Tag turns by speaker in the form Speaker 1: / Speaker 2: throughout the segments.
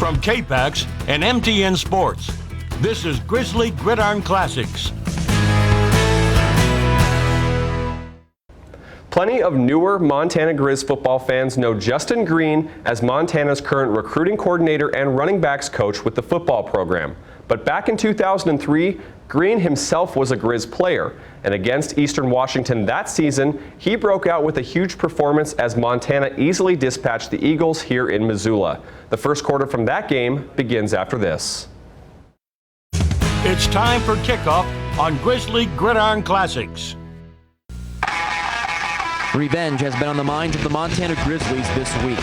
Speaker 1: From KPAX and MTN Sports, this is Grizzly Gridiron Classics.
Speaker 2: Plenty of newer Montana Grizz football fans know Justin Green as Montana's current recruiting coordinator and running backs coach with the football program. But back in 2003, Green himself was a Grizz player, and against Eastern Washington that season, he broke out with a huge performance as Montana easily dispatched the Eagles here in Missoula. The first quarter from that game begins after this.
Speaker 1: It's time for kickoff on Grizzly Gridiron Classics.
Speaker 3: Revenge has been on the minds of the Montana Grizzlies this week.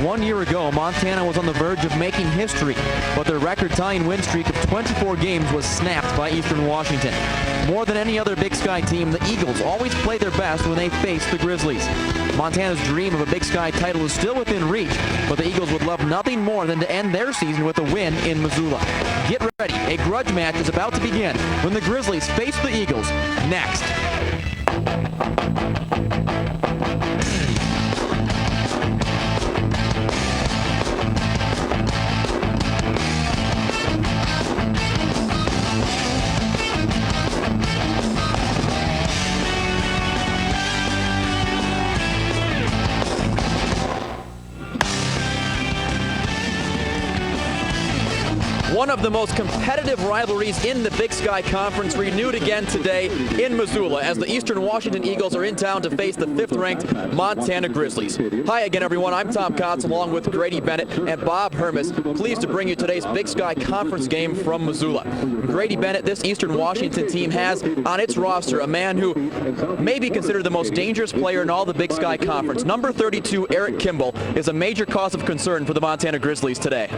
Speaker 3: 1 year ago, Montana was on the verge of making history, but their record-tying win streak of 24 games was snapped by Eastern Washington. More than any other Big Sky team, the Eagles always play their best when they face the Grizzlies. Montana's dream of a Big Sky title is still within reach, but the Eagles would love nothing more than to end their season with a win in Missoula. Get ready, a grudge match is about to begin when the Grizzlies face the Eagles next. One of the most competitive rivalries in the Big Sky Conference renewed again today in Missoula as the Eastern Washington Eagles are in town to face the 5th-ranked Montana Grizzlies. Hi again, everyone. I'm Tom Kotz along with Grady Bennett and Bob Hermes, pleased to bring you today's Big Sky Conference game from Missoula. Grady Bennett, this Eastern Washington team has on its roster a man who may be considered the most dangerous player in all the Big Sky Conference. Number 32, Eric Kimball, is a major cause of concern for the Montana Grizzlies today.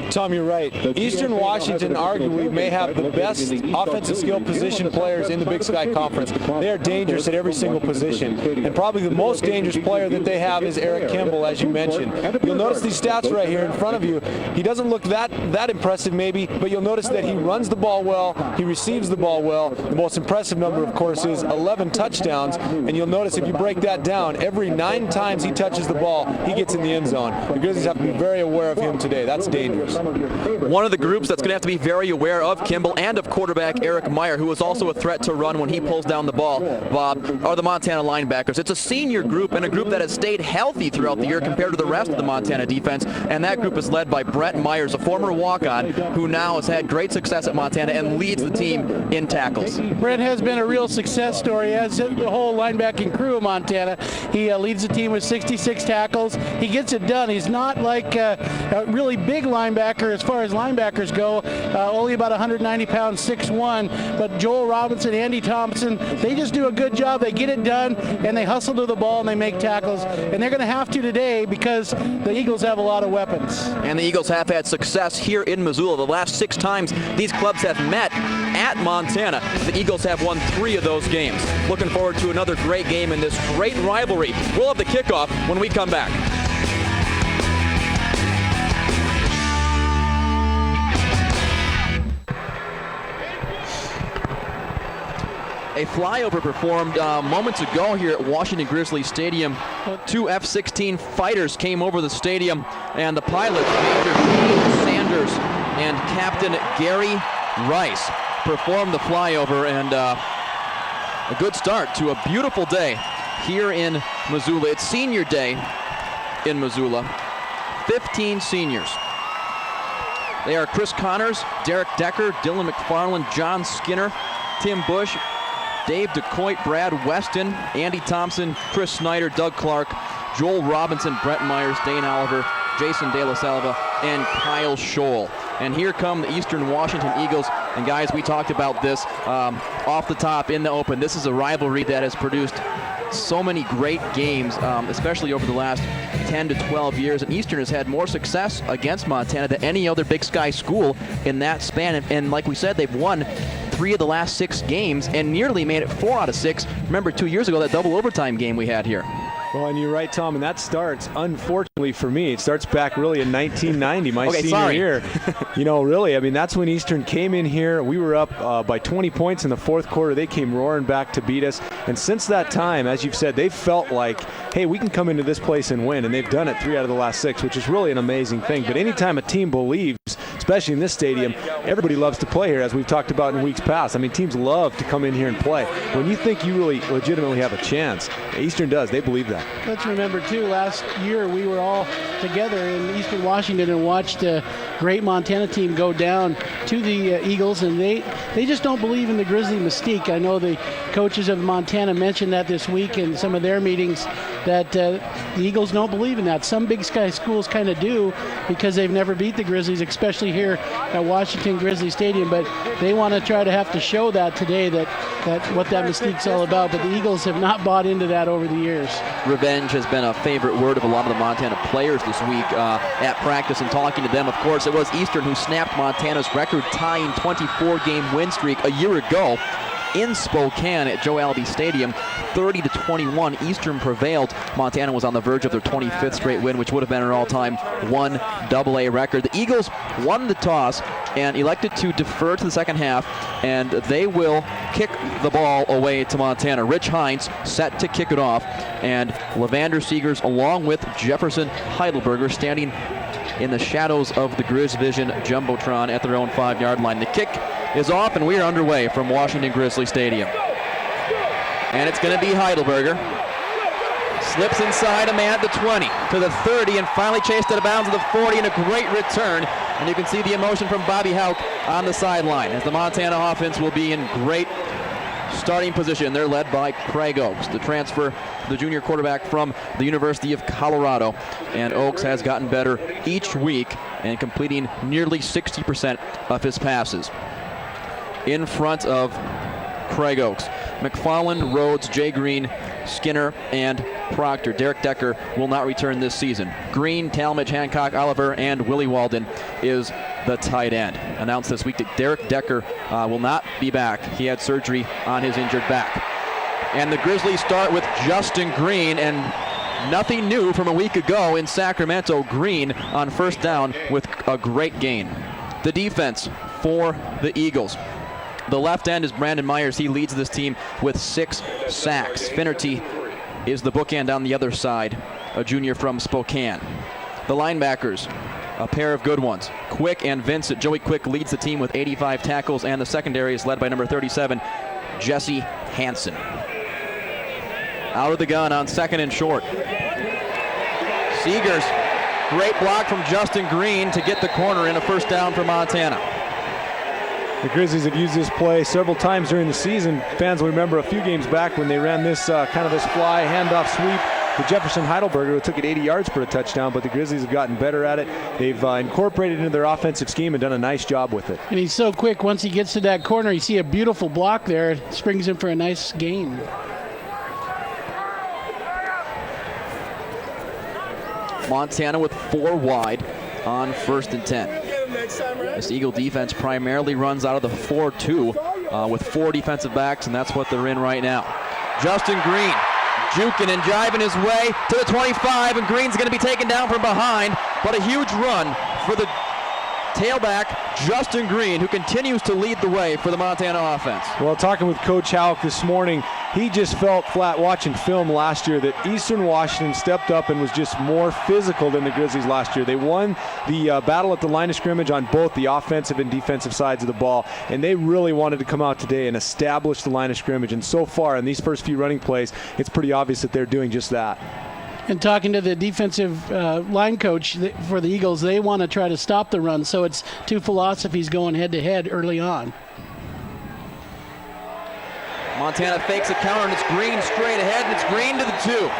Speaker 4: Tom, you're right. Eastern Washington arguably may have the best offensive skill position players in the Big Sky Conference. They are dangerous at every single position. And probably the most dangerous player that they have is Eric Kimball, as you mentioned. You'll notice these stats right here in front of you. He doesn't look that impressive maybe, but you'll notice that he runs the ball well, he receives the ball well. The most impressive number, of course, is 11 touchdowns. And you'll notice if you break that down, every 9 times he touches the ball, he gets in the end zone. The Grizzlies have to be very aware of him today. That's dangerous.
Speaker 3: One of the groups that's going to have to be very aware of Kimball and of quarterback Eric Meyer, who is also a threat to run when he pulls down the ball, Bob, are the Montana linebackers. It's a senior group and a group that has stayed healthy throughout the year compared to the rest of the Montana defense, and that group is led by Brett Myers, a former walk-on who now has had great success at Montana and leads the team in tackles.
Speaker 5: Brett has been a real success story, as the whole linebacking crew of Montana. He leads the team with 66 tackles. He gets it done. He's not like a really big linebacker as far as linebackers go, only about 190 pounds, 6'1", but Joel Robinson, Andy Thompson, they just do a good job. They get it done, and they hustle to the ball, and they make tackles, and they're going to have to today because the Eagles have a lot of weapons.
Speaker 3: And the Eagles have had success here in Missoula. The last 6 times these clubs have met at Montana, the Eagles have won 3 of those games. Looking forward to another great game in this great rivalry. We'll have the kickoff when we come back. A flyover performed moments ago here at Washington Grizzly Stadium. 2 F-16 fighters came over the stadium, and the pilots, Major Gene Sanders and Captain Gary Rice, performed the flyover, and a good start to a beautiful day here in Missoula. It's senior day in Missoula. 15 seniors. They are Chris Connors, Derek Decker, Dylan McFarland, John Skinner, Tim Bush, Dave DeCoit, Brad Weston, Andy Thompson, Chris Snyder, Doug Clark, Joel Robinson, Brett Myers, Dane Oliver, Jason De La Salva, and Kyle Scholl. And here come the Eastern Washington Eagles. And guys, we talked about this off the top in the open. This is a rivalry that has produced so many great games, especially over the last 10 to 12 years. And Eastern has had more success against Montana than any other Big Sky school in that span. And like we said, they've won 3 of the last 6 games and nearly made it 4 out of 6. Remember 2 years ago, that double overtime game we had here.
Speaker 4: Well, and you're right, Tom, and that starts, unfortunately for me, it starts back really in 1990, my senior year. You know, really, I mean, that's when Eastern came in here. We were up by 20 points in the fourth quarter. They came roaring back to beat us. And since that time, as you've said, they've felt like, hey, we can come into this place and win. And they've done it 3 out of the last 6, which is really an amazing thing. But anytime a team believes, especially in this stadium, everybody loves to play here, as we've talked about in weeks past. I mean, teams love to come in here and play. When you think you really legitimately have a chance, Eastern does. They believe that.
Speaker 5: Let's remember, too, last year we were all together in Eastern Washington and watched a great Montana team go down to the Eagles, and they just don't believe in the Grizzly mystique. I know the coaches of Montana mentioned that this week in some of their meetings, that the Eagles don't believe in that. Some Big Sky schools kind of do because they've never beat the Grizzlies, especially here at Washington Grizzly Stadium, but they want to try to have to show that today, that what that mystique's all about. But the Eagles have not bought into that over the years.
Speaker 3: Revenge has been a favorite word of a lot of the Montana players this week at practice and talking to them. Of course, it was Eastern who snapped Montana's record-tying 24-game win streak a year ago in Spokane at Joe Albee Stadium. 30-21, Eastern prevailed. Montana was on the verge of their 25th straight win, which would have been an all-time 1AA record. The Eagles won the toss and elected to defer to the second half, and they will kick the ball away to Montana. Rich Hines set to kick it off, and Levander Seegers along with Jefferson Heidelberger standing in the shadows of the Grizz Vision Jumbotron at their own 5-yard line. The kick is off, and we are underway from Washington Grizzly Stadium. And it's going to be Heidelberger. Slips inside a man at the 20 to the 30 and finally chased out of bounds at the 40, and a great return. And you can see the emotion from Bobby Houck on the sideline as the Montana offense will be in great starting position. They're led by Craig Oaks, the transfer, the junior quarterback from the University of Colorado. And Oaks has gotten better each week and completing nearly 60% of his passes. In front of Craig Oaks, McFarland, Rhodes, Jay Green, Skinner, and Proctor. Derek Decker will not return this season. Green, Talmadge, Hancock, Oliver, and Willie Walden is the tight end. Announced this week that Derek Decker will not be back. He had surgery on his injured back. And the Grizzlies start with Justin Green, and nothing new from a week ago in Sacramento. Green on first down with a great gain. The defense for the Eagles. The left end is Brandon Myers. He leads this team with 6 sacks. Finnerty is the bookend on the other side, a junior from Spokane. The linebackers, a pair of good ones. Quick and Vincent. Joey Quick leads the team with 85 tackles, and the secondary is led by number 37, Jesse Hansen. Out of the gun on second and short. Seegers, great block from Justin Green to get the corner in, a first down for Montana.
Speaker 4: The Grizzlies have used this play several times during the season. Fans will remember a few games back when they ran this kind of this fly handoff sweep to Jefferson Heidelberger, who took it 80 yards for a touchdown, but the Grizzlies have gotten better at it. They've incorporated it into their offensive scheme and done a nice job with it.
Speaker 5: And he's so quick. Once he gets to that corner, you see a beautiful block there. It springs him for a nice gain.
Speaker 3: Montana with 4 wide on 1st and 10. This Eagle defense primarily runs out of the 4-2 with 4 defensive backs, and that's what they're in right now. Justin Green juking and jiving his way to the 25, and Green's going to be taken down from behind, but a huge run for the tailback, Justin Green, who continues to lead the way for the Montana offense.
Speaker 4: Well, talking with Coach Houck this morning, he just felt flat watching film last year that Eastern Washington stepped up and was just more physical than the Grizzlies last year. They won the battle at the line of scrimmage on both the offensive and defensive sides of the ball, and they really wanted to come out today and establish the line of scrimmage. And so far in these first few running plays, it's pretty obvious that they're doing just that.
Speaker 5: And talking to the defensive line coach for the Eagles, they want to try to stop the run, so it's 2 philosophies going head-to-head early on.
Speaker 3: Montana fakes a counter, and it's Green straight ahead, and it's Green to the 2.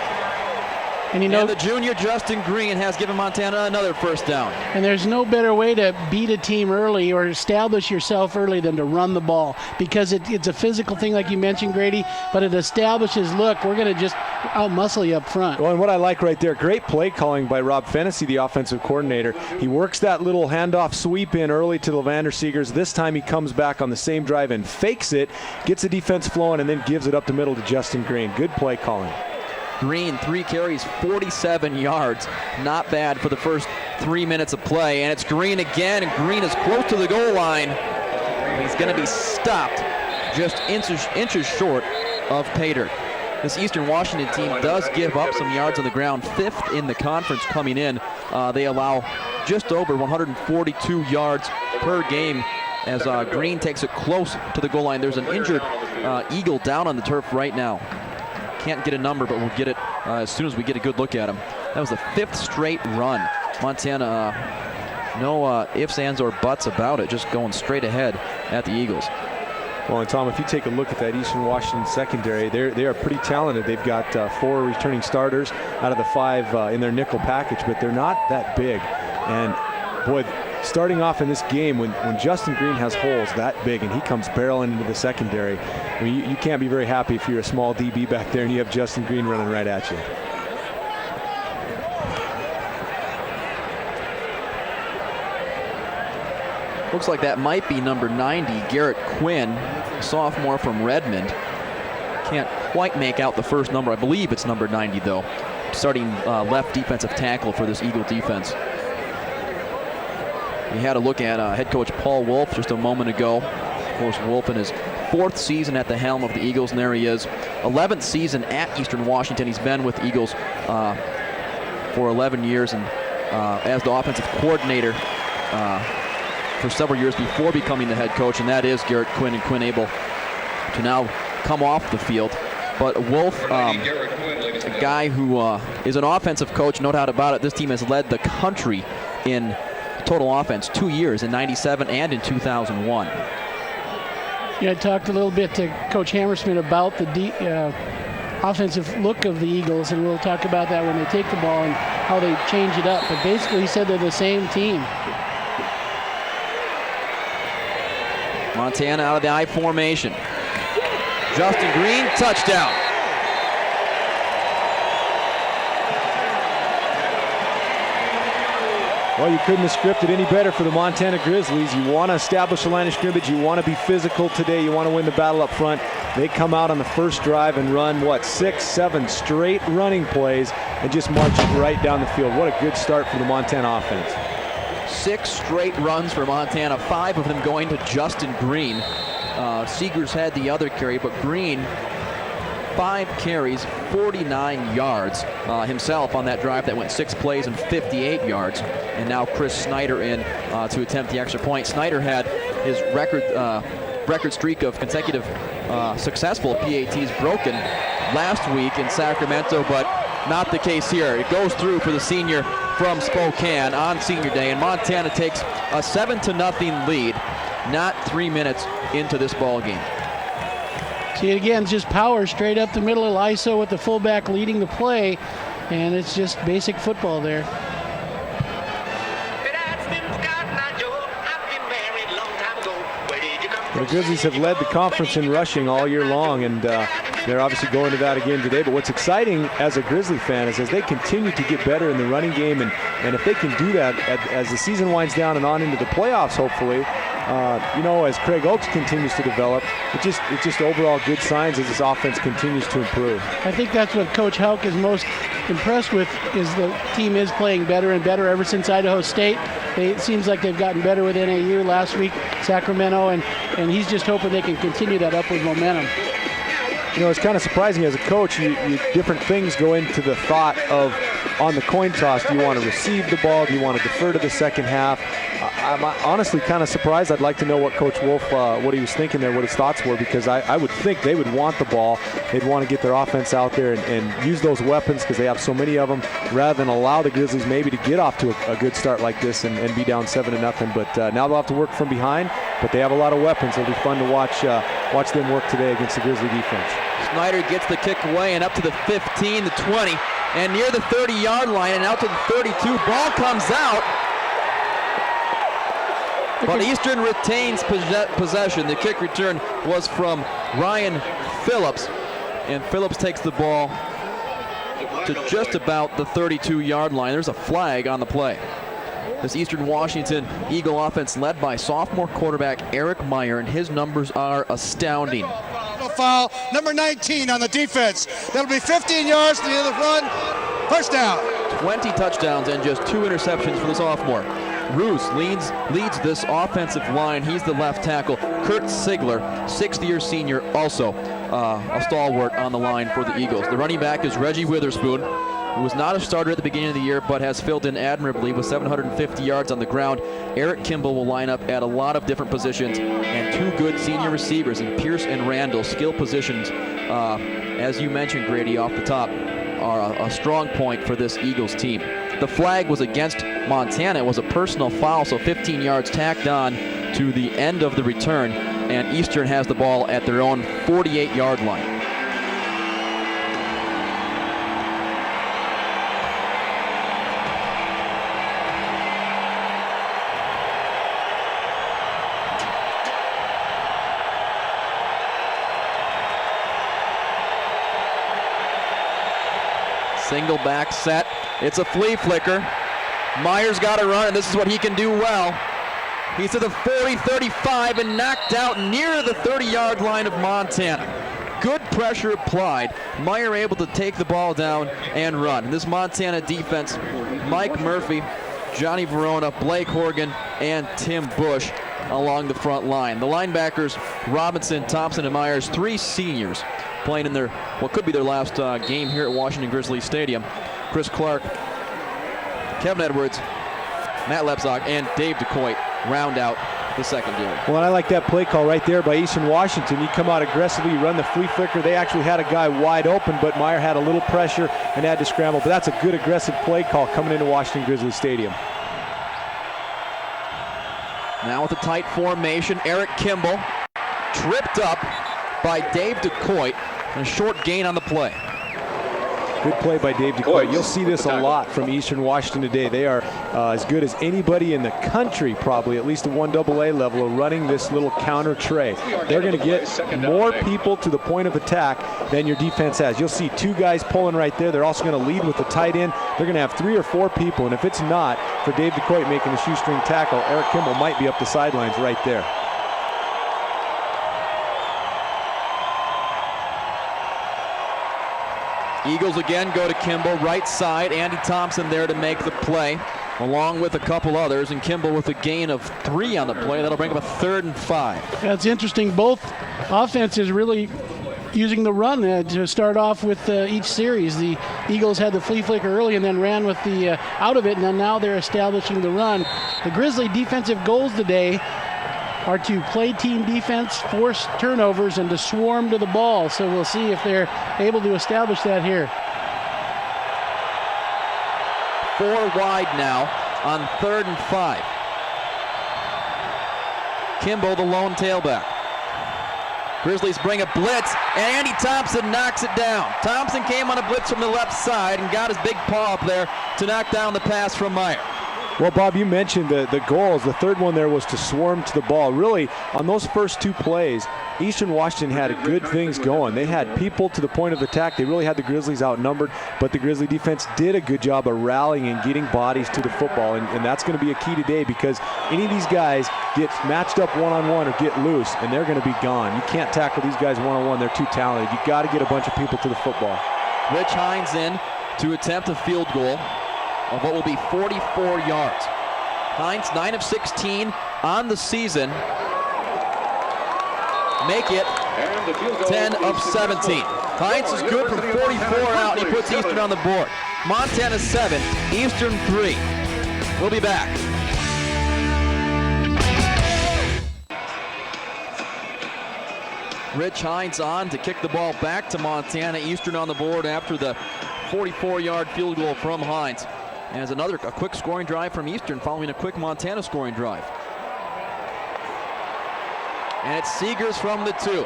Speaker 5: And you know,
Speaker 3: and the junior Justin Green has given Montana another first down.
Speaker 5: And there's no better way to beat a team early or establish yourself early than to run the ball, because it's a physical thing like you mentioned, Grady, but it establishes, look, we're going to just out-muscle you up front.
Speaker 4: Well, and what I like right there, great play calling by Rob Fennessy, the offensive coordinator. He works that little handoff sweep in early to Levander Seegers. This time he comes back on the same drive and fakes it, gets the defense flowing, and then gives it up the middle to Justin Green. Good play calling.
Speaker 3: Green, 3 carries, 47 yards. Not bad for the first 3 minutes of play. And it's Green again, and Green is close to the goal line. He's going to be stopped just inches short of pay dirt. This Eastern Washington team does give up some yards on the ground, 5th in the conference coming in. They allow just over 142 yards per game as Green takes it close to the goal line. There's an injured Eagle down on the turf right now. Can't get a number, but we'll get it as soon as we get a good look at him. That was the 5th straight run. Montana, no ifs, ands, or buts about it, just going straight ahead at the Eagles.
Speaker 4: Well, and Tom, if you take a look at that Eastern Washington secondary, they are pretty talented. They've got 4 returning starters out of the 5 in their nickel package, but they're not that big. And boy, starting off in this game, when Justin Green has holes that big and he comes barreling into the secondary, I mean, you can't be very happy if you're a small DB back there and you have Justin Green running right at you.
Speaker 3: Looks like that might be number 90, Garrett Quinn, sophomore from Redmond. Can't quite make out the first number. I believe it's number 90, though. Starting left defensive tackle for this Eagle defense. We had a look at head coach Paul Wolf just a moment ago. Of course, Wolf in his 4th season at the helm of the Eagles, and there he is. 11th season at Eastern Washington. He's been with the Eagles for 11 years and as the offensive coordinator for several years before becoming the head coach, and that is Garrett Quinn, and Quinn able to now come off the field. But Wolf, a guy who is an offensive coach, no doubt about it. This team has led the country in total offense 2 years, in '97 and in 2001.
Speaker 5: Yeah, I talked a little bit to Coach Hammersmith about the offensive look of the Eagles, and we'll talk about that when they take the ball and how they change it up. But basically, he said they're the same team.
Speaker 3: Montana out of the I formation. Justin Green, touchdown.
Speaker 4: Well, you couldn't have scripted any better for the Montana Grizzlies. You want to establish a line of scrimmage. You want to be physical today. You want to win the battle up front. They come out on the first drive and run, 6, 7 straight running plays and just march it right down the field. What a good start for the Montana offense.
Speaker 3: 6 straight runs for Montana, 5 of them going to Justin Green. Seegers had the other carry, but Green, 5 carries, 49 yards himself on that drive that went 6 plays and 58 yards. And now Chris Snyder in to attempt the extra point. Snyder had his record streak of consecutive successful PATs broken last week in Sacramento, but not the case here. It goes through for the senior from Spokane on senior day, and Montana takes a 7-0 lead, not 3 minutes into this ball game.
Speaker 5: See, again, just power straight up the middle of ISO with the fullback leading the play, and it's just basic football there.
Speaker 4: The Grizzlies have led the conference in rushing all year long, and they're obviously going to that again today. But what's exciting as a Grizzly fan is as they continue to get better in the running game, and if they can do that as the season winds down and on into the playoffs, hopefully, as Craig Oakes continues to develop, it's just overall good signs as this offense continues to improve.
Speaker 5: I think that's what Coach Houck is most impressed with, is the team is playing better and better ever since Idaho State. It seems like they've gotten better with NAU last week, Sacramento, and he's just hoping they can continue that upward momentum.
Speaker 4: It's kind of surprising as a coach, different things go into the thought of on the coin toss. Do you want to receive the ball? Do you want to defer to the second half? I'm honestly kind of surprised. I'd like to know what Coach Wolf, what he was thinking there, what his thoughts were, because I would think they would want the ball. They'd want to get their offense out there and use those weapons because they have so many of them, rather than allow the Grizzlies maybe to get off to a good start like this and be down 7-0. But now they'll have to work from behind, but they have a lot of weapons. It'll be fun to watch them work today against the Grizzly defense. Snyder
Speaker 3: gets the kick away and up to the 15, the 20, and near the 30-yard line and out to the 32. Ball comes out. But Eastern retains possession. The kick return was from Ryan Phillips, and Phillips takes the ball to just about the 32-yard line. There's a flag on the play. This Eastern Washington Eagle offense led by sophomore quarterback Eric Meyer, and his numbers are astounding.
Speaker 6: foul, number 19 on the defense. That'll be 15 yards to the end of the run. First down.
Speaker 3: 20 touchdowns and just 2 interceptions for the sophomore. Roos leads this offensive line. He's the left tackle. Kurt Sigler, 6th-year senior, also a stalwart on the line for the Eagles. The running back is Reggie Witherspoon, who was not a starter at the beginning of the year, but has filled in admirably with 750 yards on the ground. Eric Kimball will line up at a lot of different positions, and 2 good senior receivers in Pierce and Randall, skill positions, as you mentioned, Grady, off the top, are a strong point for this Eagles team. The flag was against Montana. It was a personal foul, so 15 yards tacked on to the end of the return, and Eastern has the ball at their own 48-yard line. Single back set. It's a flea flicker. Myers got to run, and this is what he can do well. He's to the 40-35 and knocked out near the 30-yard line of Montana. Good pressure applied. Meyer able to take the ball down and run. This Montana defense, Mike Murphy, Johnny Verona, Blake Horgan, and Tim Bush along the front line. The linebackers, Robinson, Thompson, and Myers, 3 seniors playing in their, what could be their last game here at Washington Grizzly Stadium. Chris Clark, Kevin Edwards, Matt Lepzog, and Dave DeCoit round out the secondary.
Speaker 4: Well, and I like that play call right there by Eastern Washington. You come out aggressively, you run the flea flicker. They actually had a guy wide open, but Meyer had a little pressure and had to scramble. But that's a good aggressive play call coming into Washington Grizzly Stadium.
Speaker 3: Now with a tight formation, Eric Kimball tripped up by Dave DeCoit, and a short gain on the play.
Speaker 4: Good play by Dave DeCoit. You'll see this a lot from Eastern Washington today. They are as good as anybody in the country, probably, at least at 1AA level, of running this little counter tray. They're going to get more people to the point of attack than your defense has. You'll see 2 guys pulling right there. They're also going to lead with the tight end. They're going to have 3 or 4 people, and if it's not for Dave DeCoit making a shoestring tackle, Eric Kimball might be up the sidelines right there.
Speaker 3: Eagles again go to Kimball, right side. Andy Thompson there to make the play, along with a couple others, and Kimball with a gain of 3 on the play. That'll bring up a 3rd and 5.
Speaker 5: That's interesting. Both offenses really using the run to start off with each series. The Eagles had the flea flicker early and then ran with the out of it, and then now they're establishing the run. The Grizzly defensive goals today are to play team defense, force turnovers, and to swarm to the ball. So we'll see if they're able to establish that here.
Speaker 3: 4 wide now on 3rd and 5. Kimball, the lone tailback. Grizzlies bring a blitz, and Andy Thompson knocks it down. Thompson came on a blitz from the left side and got his big paw up there to knock down the pass from Meyer.
Speaker 4: Well, Bob, you mentioned the goals. The third one there was to swarm to the ball. Really, on those first 2 plays, Eastern Washington had good things going. They had people to the point of attack. They really had the Grizzlies outnumbered, but the Grizzly defense did a good job of rallying and getting bodies to the football, and that's going to be a key today, because any of these guys get matched up one-on-one or get loose, and they're going to be gone. You can't tackle these guys one-on-one. They're too talented. You got to get a bunch of people to the football.
Speaker 3: Rich Hines in to attempt a field goal of what will be 44 yards. Hines, 9 of 16 on the season. Make it 10 of 17. Hines is good from 44 out. He puts Eastern on the board. Montana 7, Eastern 3. We'll be back. Rich Hines on to kick the ball back to Montana. Eastern on the board after the 44-yard field goal from Hines. As a quick scoring drive from Eastern following a quick Montana scoring drive. And it's Seegers from the 2.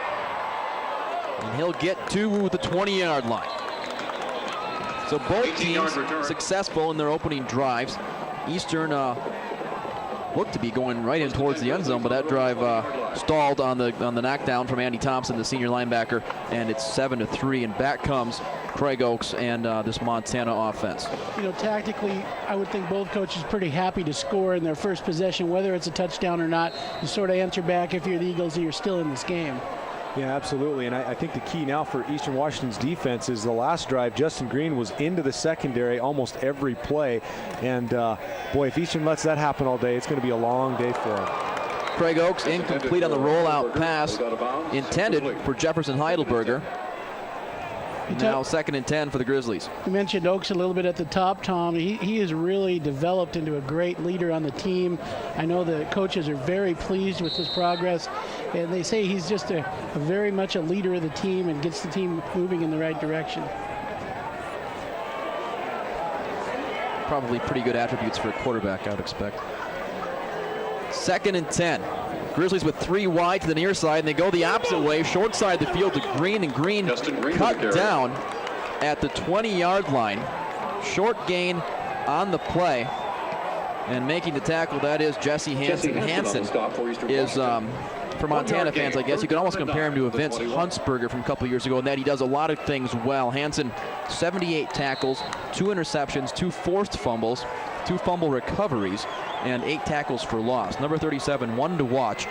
Speaker 3: And he'll get to the 20-yard line. So both teams successful in their opening drives. Eastern looked to be going right in towards the end zone, but that drive stalled on the knockdown from Andy Thompson, the senior linebacker, and it's 7-3, and back comes Craig Oaks and this Montana offense.
Speaker 5: You know, tactically, I would think both coaches pretty happy to score in their first possession, whether it's a touchdown or not. You sort of answer back if you're the Eagles and you're still in this game.
Speaker 4: Yeah, absolutely. And I think the key now for Eastern Washington's defense is the last drive. Justin Green was into the secondary almost every play. And, boy, if Eastern lets that happen all day, it's going to be a long day for him.
Speaker 3: Craig Oakes incomplete on the rollout pass intended for Jefferson Heidelberger. Now 2nd and 10 for the Grizzlies.
Speaker 5: You mentioned Oakes a little bit at the top, Tom. He has really developed into a great leader on the team. I know the coaches are very pleased with his progress, and they say he's just a very much a leader of the team and gets the team moving in the right direction.
Speaker 3: Probably pretty good attributes for a quarterback, I would expect. 2nd and 10. Grizzlies with 3 wide to the near side, and they go the opposite way, short side of the field to Green, and Green cut down at the 20-yard line. Short gain on the play, and making the tackle, that is Jesse Hansen. Hansen is, for Montana fans, I guess, you could almost compare him to a Vince Huntsberger from a couple years ago in that he does a lot of things well. Hansen, 78 tackles, 2 interceptions, 2 forced fumbles, 2 fumble recoveries, and 8 tackles for loss. Number 37, one to watch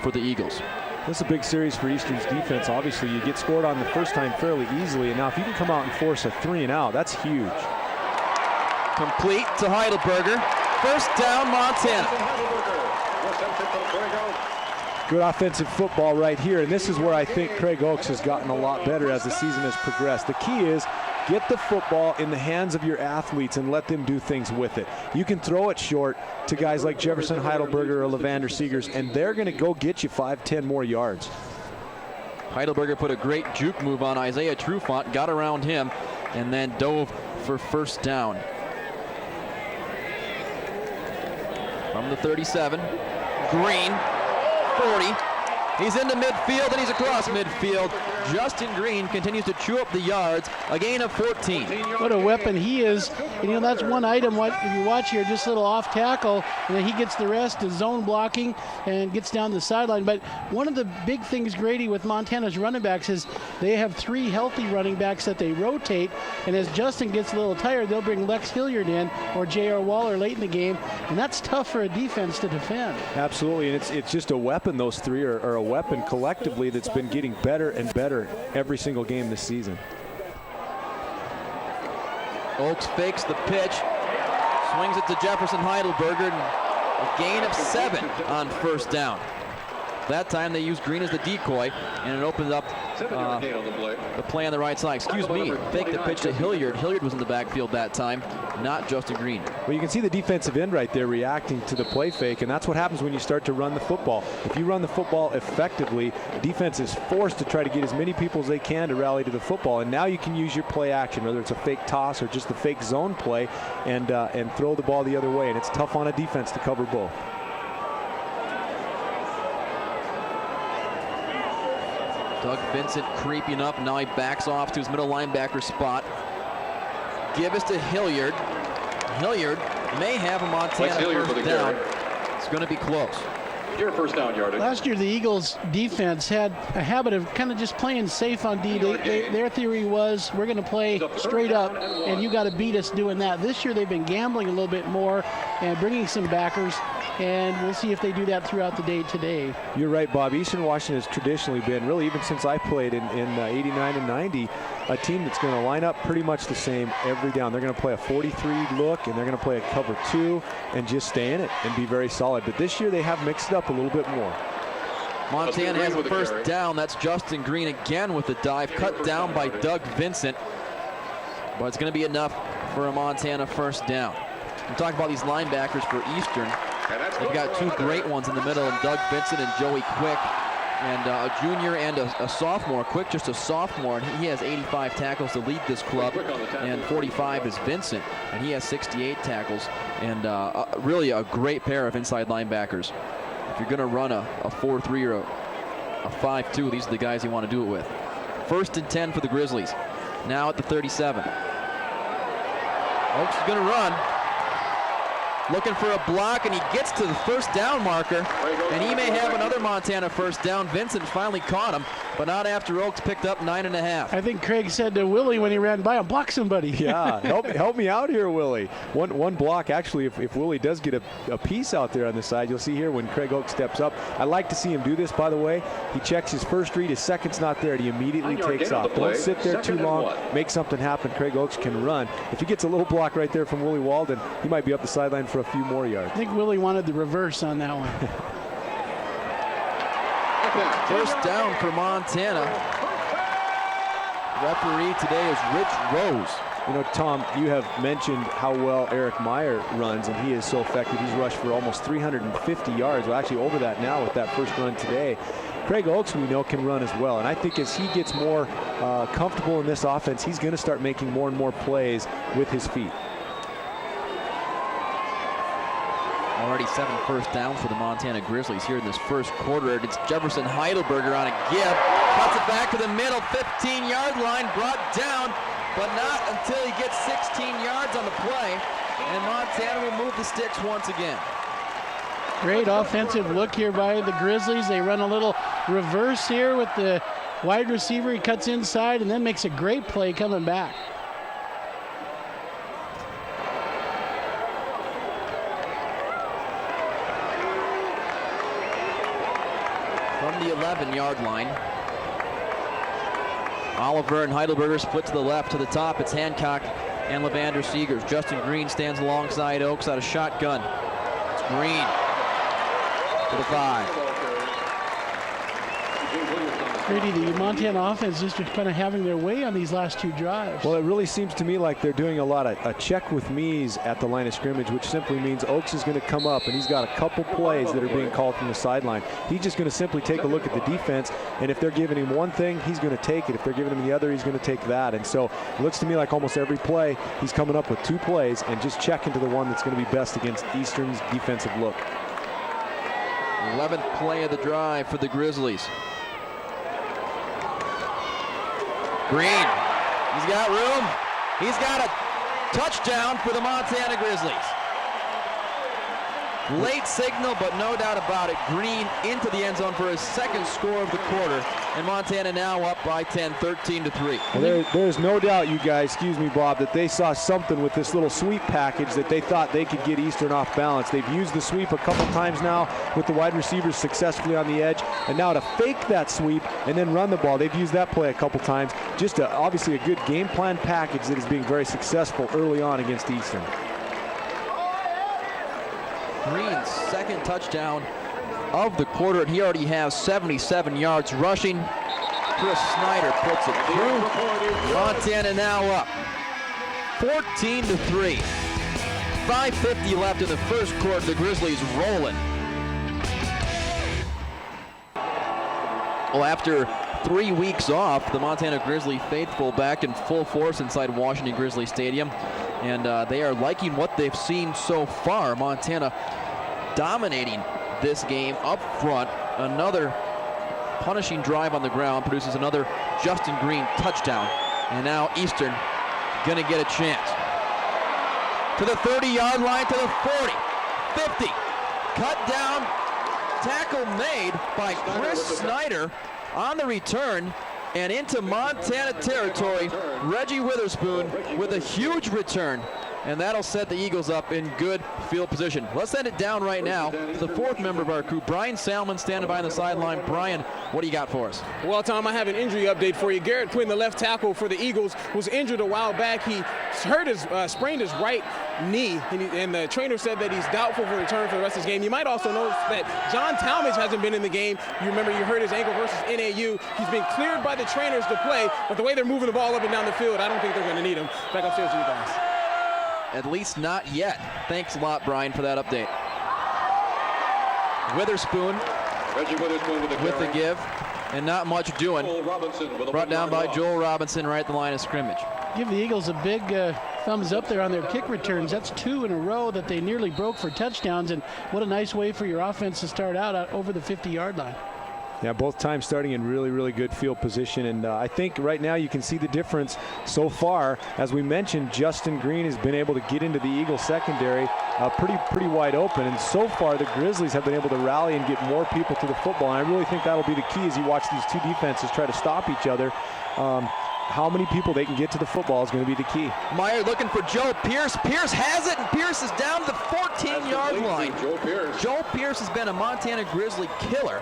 Speaker 3: for the Eagles.
Speaker 4: This is a big series for Eastern's defense. Obviously, you get scored on the first time fairly easily, and now if you can come out and force a 3-and-out, that's huge.
Speaker 3: Complete to Heidelberger. First down, Montana.
Speaker 4: Good offensive football right here, and this is where I think Craig Oakes has gotten a lot better as the season has progressed. The key is get the football in the hands of your athletes and let them do things with it. You can throw it short to guys like Jefferson Heidelberger or Levander Seegers, and they're going to go get you 5-10 more yards.
Speaker 3: Heidelberger put a great juke move on Isaiah Trufant, got around him, and then dove for first down. From the 37, Green, 40. He's into midfield, and he's across midfield. Justin Green continues to chew up the yards, a gain of 14.
Speaker 5: What a weapon he is. And, that's one item. If you watch here, just a little off tackle, and then he gets the rest, is zone blocking, and gets down the sideline. But one of the big things, Grady, with Montana's running backs is they have 3 healthy running backs that they rotate, and as Justin gets a little tired, they'll bring Lex Hilliard in or J.R. Waller late in the game, and that's tough for a defense to defend.
Speaker 4: Absolutely, and it's just a weapon. Those 3 are a weapon collectively that's been getting better and better every single game this season.
Speaker 3: Oakes fakes the pitch, swings it to Jefferson Heidelberger, and a gain of 7 on first down. That time they used Green as the decoy, and it opened up the play on the right side. Excuse me, fake the pitch to Hilliard. Hilliard was in the backfield that time, not Justin Green.
Speaker 4: Well, you can see the defensive end right there reacting to the play fake, and that's what happens when you start to run the football. If you run the football effectively, defense is forced to try to get as many people as they can to rally to the football, and now you can use your play action, whether it's a fake toss or just the fake zone play, and throw the ball the other way, and it's tough on a defense to cover both.
Speaker 3: Doug Vincent creeping up. Now he backs off to his middle linebacker spot. Give us to Hilliard. Hilliard may have a Montana first down. It's going to be close.
Speaker 7: Your first down yardage.
Speaker 5: Last year, the Eagles defense had a habit of kind of just playing safe on D. Their theory was, we're going to play straight up, and you got to beat us doing that. This year, they've been gambling a little bit more and bringing some backers, and we'll see if they do that throughout the day today.
Speaker 4: You're right, Bob. Eastern Washington has traditionally been, really even since I played in 89 and 90, a team that's going to line up pretty much the same every down. They're going to play a 43 look, and they're going to play a cover 2 and just stay in it and be very solid. But this year they have mixed it up a little bit more.
Speaker 3: Montana has the first down. That's Justin Green again with the dive, cut down by Doug Vincent. But it's going to be enough for a Montana first down. I'm talking about these linebackers for Eastern. They've got 2 great ones in the middle, and Doug Vincent and Joey Quick, and a junior and a sophomore. Quick just a sophomore, and he has 85 tackles to lead this club, and 45 is Vincent, and he has 68 tackles, and really a great pair of inside linebackers. If you're going to run a 4-3 or a 5-2, these are the guys you want to do it with. First and 10 for the Grizzlies. Now at the 37. Oakes is going to run. Looking for a block, and he gets to the first down marker, and he may have another Montana first down. Vincent finally caught him, but not after Oaks picked up 9.5.
Speaker 5: I think Craig said to Willie when he ran by him, block somebody.
Speaker 4: Yeah, help me out here, Willie. One block, actually, if Willie does get a piece out there on the side, you'll see here when Craig Oaks steps up. I like to see him do this, by the way. He checks his first read, his second's not there, and he immediately takes off. Don't sit there too long, make something happen. Craig Oaks can run. If he gets a little block right there from Willie Walden, he might be up the sideline for a few more yards.
Speaker 5: I think Willie wanted the reverse on that one.
Speaker 3: First down for Montana. Referee today is Rich Rose.
Speaker 4: You know, Tom, you have mentioned how well Eric Meyer runs, and he is so effective. He's rushed for almost 350 yards. Well, actually over that now with that first run today. Craig Oaks, we know, can run as well. And I think as he gets more comfortable in this offense, he's going to start making more and more plays with his feet.
Speaker 3: Already 7 first downs for the Montana Grizzlies here in this first quarter. It's Jefferson Heidelberger on a give. Cuts it back to the middle, 15-yard line, brought down, but not until he gets 16 yards on the play. And Montana will move the sticks once again.
Speaker 5: Great offensive look here by the Grizzlies. They run a little reverse here with the wide receiver. He cuts inside and then makes a great play coming back.
Speaker 3: From the 11-yard line, Oliver and Heidelberger split to the left. To the top, it's Hancock and Levander Seegers. Justin Green stands alongside Oaks out of shotgun. It's Green to the 5.
Speaker 5: Grady, the Montana offense just kind of having their way on these last 2 drives.
Speaker 4: Well, it really seems to me like they're doing a lot of check with me's at the line of scrimmage, which simply means Oaks is going to come up, and he's got a couple plays that are being called from the sideline. He's just going to simply take a look at the defense, and if they're giving him one thing, he's going to take it. If they're giving him the other, he's going to take that. And so it looks to me like almost every play, he's coming up with 2 plays and just checking to the one that's going to be best against Eastern's defensive look.
Speaker 3: 11th play of the drive for the Grizzlies. Green, he's got room. He's got a touchdown for the Montana Grizzlies. Late signal, but no doubt about it. Green into the end zone for his second score of the quarter, and Montana now up by 10, 13-3.
Speaker 4: Well, there's no doubt, you guys, excuse me, Bob, that they saw something with this little sweep package that they thought they could get Eastern off balance. They've used the sweep a couple times now with the wide receivers successfully on the edge, and now to fake that sweep and then run the ball, they've used that play a couple times. Just obviously a good game plan package that is being very successful early on against Eastern.
Speaker 3: Green's second touchdown of the quarter, and he already has 77 yards rushing. Chris Snyder puts it through. Montana now up 14-3. 5:50 left in the first quarter. The Grizzlies rolling. Well, after 3 weeks off, the Montana Grizzly faithful back in full force inside Washington Grizzly Stadium. And they are liking what they've seen so far. Montana dominating this game up front. Another punishing drive on the ground produces another Justin Green touchdown. And now Eastern gonna get a chance. To the 30-yard line, to the 40, 50. Cut down, tackle made by Chris Snyder on the return. And into Montana territory, Reggie Witherspoon with a huge return. And that'll set the Eagles up in good field position. Let's send it down right now to the 4th member of our crew, Brian Salmon, standing by on the sideline. Brian, what do you got for us?
Speaker 7: Well, Tom, I have an injury update for you. Garrett Quinn, the left tackle for the Eagles, was injured a while back. He sprained his right knee, and the trainer said that he's doubtful for return for the rest of this game. You might also notice that John Talmadge hasn't been in the game. You remember you hurt his ankle versus NAU. He's been cleared by the trainers to play, but the way they're moving the ball up and down the field, I don't think they're going to need him. Back upstairs to you guys.
Speaker 3: At least not yet. Thanks a lot, Brian, for that update. Witherspoon with the give, and not much doing. Brought down by Joel Robinson right at the line of scrimmage.
Speaker 5: Give the Eagles a big thumbs up there on their kick returns. That's 2 in a row that they nearly broke for touchdowns, and what a nice way for your offense to start out over the 50-yard line.
Speaker 4: Yeah, both times starting in really, really good field position. And I think right now you can see the difference so far. As we mentioned, Justin Green has been able to get into the Eagles secondary pretty wide open. And so far, the Grizzlies have been able to rally and get more people to the football. And I really think that'll be the key as you watch these two defenses try to stop each other. How many people they can get to the football is going to be the key.
Speaker 3: Meyer looking for Joe Pierce. Pierce has it, and Pierce is down to the 14-yard line. Joe Pierce has been a Montana Grizzly killer.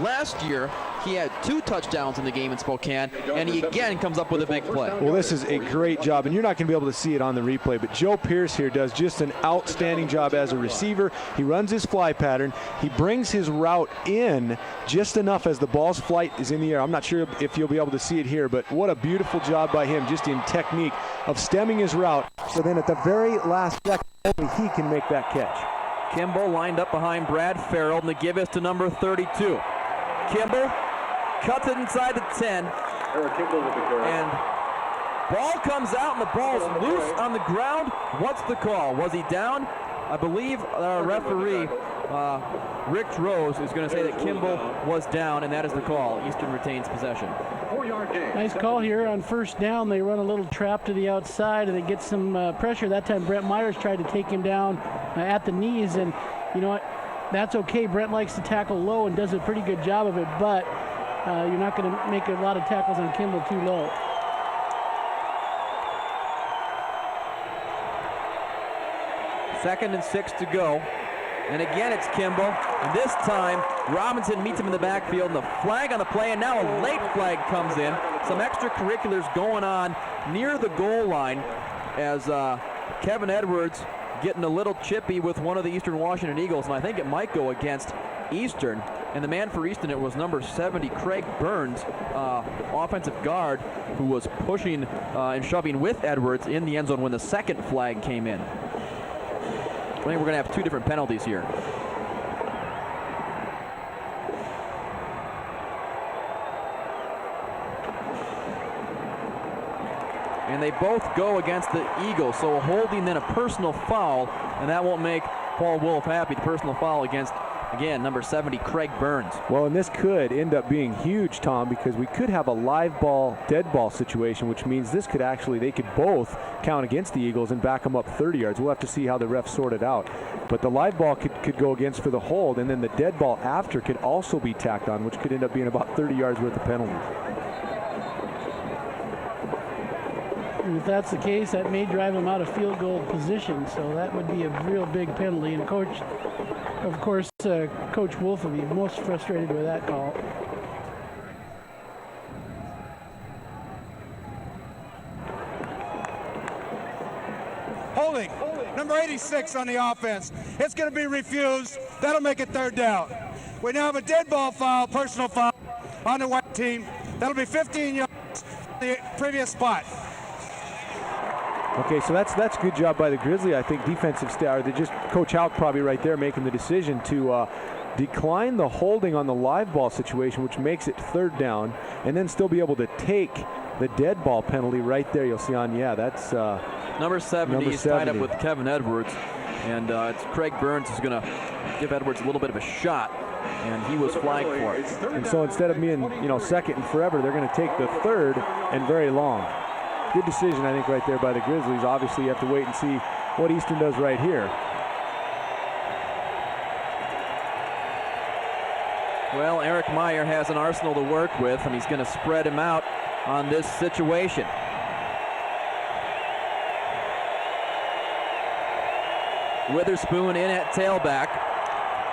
Speaker 3: Last year, he had 2 touchdowns in the game in Spokane, and he again comes up with a big play.
Speaker 4: Well, this is a great job, and you're not going to be able to see it on the replay, but Joe Pierce here does just an outstanding job as a receiver. He runs his fly pattern. He brings his route in just enough as the ball's flight is in the air. I'm not sure if you'll be able to see it here, but what a beautiful job by him, just in technique of stemming his route. So then at the very last second, only he can make that catch.
Speaker 3: Kimball lined up behind Brad Farrell, and the give is to number 32. Kimball cuts it inside the 10, and ball comes out, and the ball's loose on the ground. What's the call? Was he down? I believe referee Rick Rose is going to say that Kimball was down, and that is the call. Eastern retains possession.
Speaker 5: Nice call here on first down. They run a little trap to the outside, and they get some pressure. That time Brent Myers tried to take him down at the knees, and you know what? That's okay. Brent likes to tackle low and does a pretty good job of it, but you're not going to make a lot of tackles on Kimball too low.
Speaker 3: Second and 6 to go. And again, it's Kimball. And this time, Robinson meets him in the backfield, and the flag on the play, and now a late flag comes in. Some extracurriculars going on near the goal line as Kevin Edwards getting a little chippy with one of the Eastern Washington Eagles, and I think it might go against Eastern. And the man for Eastern, it was number 70, Craig Burns, offensive guard, who was pushing and shoving with Edwards in the end zone when the second flag came in. I think we're going to have 2 different penalties here. And they both go against the Eagles, so a holding, then a personal foul, and that won't make Paul Wolf happy. The personal foul against, again, number 70, Craig Burns.
Speaker 4: Well, and this could end up being huge, Tom, because we could have a live ball, dead ball situation, which means this could actually, they could both count against the Eagles and back them up 30 yards. We'll have to see how the refs sort it out. But the live ball could go against for the hold, and then the dead ball after could also be tacked on, which could end up being about 30 yards worth of penalties.
Speaker 5: If that's the case, that may drive him out of field goal position, so that would be a real big penalty. And Coach, of course, Coach Wolf will be most frustrated with that call.
Speaker 6: Holding, number 86 on the offense. It's going to be refused. That'll make it 3rd down. We now have a dead ball foul, personal foul on the white team. That'll be 15 yards from the previous spot.
Speaker 4: Okay, so that's good job by the Grizzly. I think defensive staff, they just Coach Houck probably right there making the decision to decline the holding on the live ball situation, which makes it 3rd down, and then still be able to take the dead ball penalty right there. You'll see on, yeah, that's
Speaker 3: number 70 is tied up with Kevin Edwards, and it's Craig Burns who's going to give Edwards a little bit of a shot, and he was flagged for it.
Speaker 4: And so instead of being, 2nd and forever, they're going to take the 3rd and very long. Good decision, I think, right there by the Grizzlies. Obviously, you have to wait and see what Eastern does right here.
Speaker 3: Well, Eric Meyer has an arsenal to work with, and he's going to spread him out on this situation. Witherspoon in at tailback.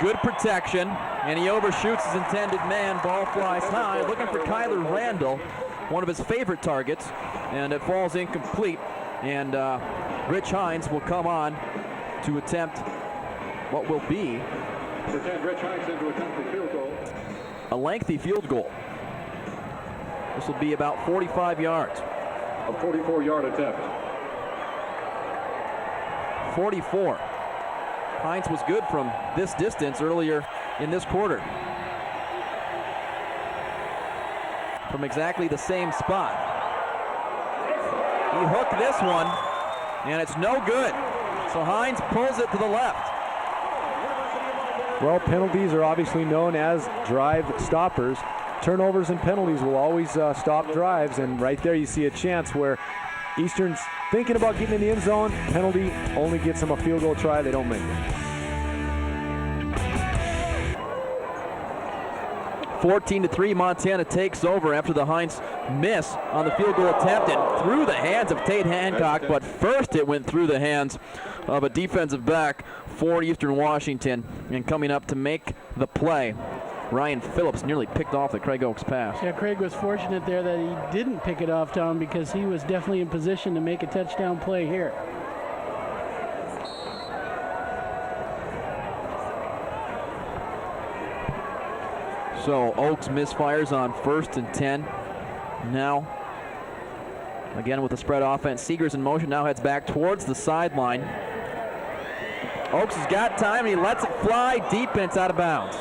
Speaker 3: Good protection, and he overshoots his intended man. Ball flies high, looking for Kyler Randall, one of his favorite targets, and it falls incomplete. And Rich Hines will come on to attempt what will be a lengthy field goal. This will be about 45 yards.
Speaker 8: A 44-yard attempt.
Speaker 3: 44. Hines was good from this distance earlier in this quarter. From exactly the same spot. He hooked this one, and it's no good. So Hines pulls it to the left.
Speaker 4: Well, penalties are obviously known as drive stoppers. Turnovers and penalties will always stop drives, and right there you see a chance where Eastern's thinking about getting in the end zone. Penalty only gets them a field goal try. They don't make it.
Speaker 3: 14-3, Montana takes over after the Heinz miss on the field goal attempt and through the hands of Tate Hancock, but first it went through the hands of a defensive back for Eastern Washington. And coming up to make the play, Ryan Phillips nearly picked off the Craig Oaks pass.
Speaker 5: Yeah, Craig was fortunate there that he didn't pick it off, Tom, because he was definitely in position to make a touchdown play here.
Speaker 3: So Oaks misfires on 1st and 10. Now, again with the spread offense, Seegers in motion, now heads back towards the sideline. Oaks has got time and he lets it fly deep and it's out of bounds.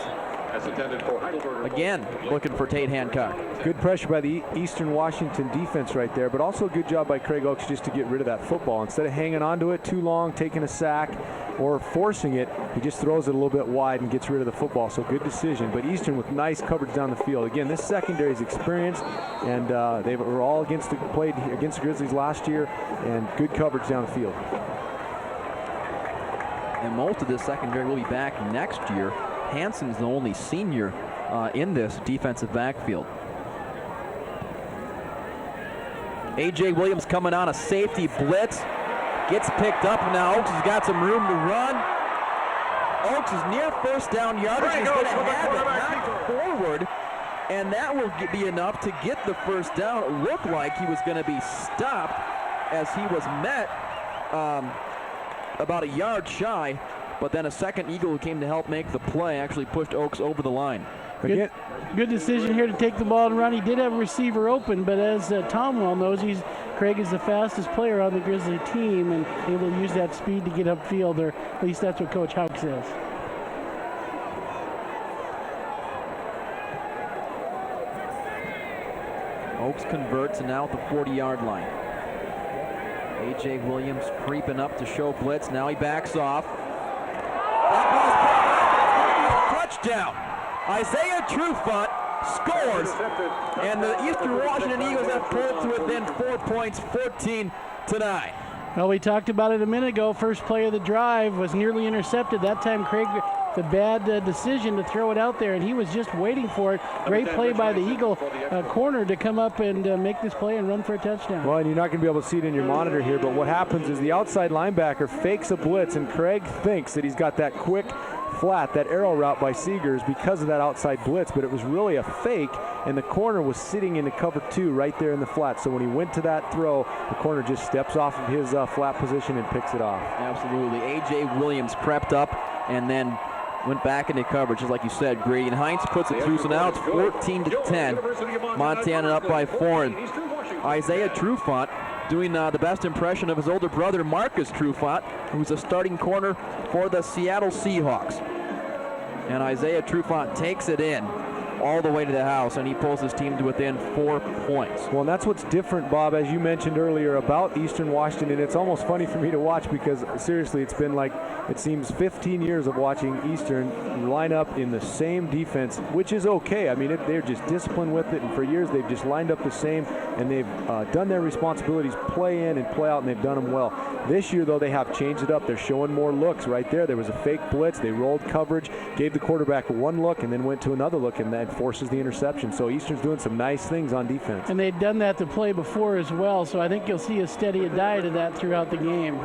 Speaker 3: Again, looking for Tate Hancock.
Speaker 4: Good pressure by the Eastern Washington defense right there, but also a good job by Craig Oaks just to get rid of that football. Instead of hanging on to it too long, taking a sack, or forcing it, he just throws it a little bit wide and gets rid of the football. So good decision. But Eastern with nice coverage down the field. Again, this secondary is experienced, and they were all played against the Grizzlies last year, and good coverage down the field.
Speaker 3: And most of this secondary will be back next year. Hansen's the only senior in this defensive backfield. A.J. Williams coming on a safety blitz. Gets picked up, and now Oaks has got some room to run. Oaks is near first down yardage. He's going to have it knocked forward, and that will be enough to get the first down. It looked like he was going to be stopped as he was met about a yard shy, but then a second Eagle who came to help make the play actually pushed Oaks over the line.
Speaker 5: Good decision here to take the ball and run. He did have a receiver open, but as Tom well knows, Craig is the fastest player on the Grizzly team and able to use that speed to get upfield, or at least that's what Coach Houck says.
Speaker 3: Oaks converts and now at the 40-yard line. A.J. Williams creeping up to show blitz. Now he backs off. Touchdown! Isaiah Trufant scores, and the Eastern Washington Eagles have pulled to within 4 points, 14-9.
Speaker 5: Well, we talked about it a minute ago. First play of the drive was nearly intercepted. That time Craig, the bad decision to throw it out there, and he was just waiting for it. Great play by the Eagle corner to come up and make this play and run for a touchdown.
Speaker 4: Well, and you're not going to be able to see it in your monitor here, but what happens is the outside linebacker fakes a blitz, and Craig thinks that he's got that quick flat, that arrow route by Seegers because of that outside blitz, but it was really a fake, and the corner was sitting in the cover 2 right there in the flat. So when he went to that throw, the corner just steps off of his flat position and picks it off.
Speaker 3: Absolutely. A.J. Williams crept up and then went back into coverage, just like you said, Grady. And Heinz puts it through, so now it's 14-10. Montana up by 4. And Isaiah Trufant doing the best impression of his older brother, Marcus Trufant, who's a starting corner for the Seattle Seahawks. And Isaiah Trufant takes it in all the way to the house, and he pulls his team to within 4 points.
Speaker 4: Well, and that's what's different, Bob, as you mentioned earlier about Eastern Washington, and it's almost funny for me to watch because seriously, it's been like, it seems 15 years of watching Eastern line up in the same defense, which is okay. I mean, they're just disciplined with it, and for years they've just lined up the same, and they've done their responsibilities play in and play out, and they've done them well. This year, though, they have changed it up. They're showing more looks right there. There was a fake blitz. They rolled coverage, gave the quarterback one look, and then went to another look, and that forces the interception. So Eastern's doing some nice things on defense.
Speaker 5: And they'd done that the play before as well, so I think you'll see a steady diet of that throughout the game.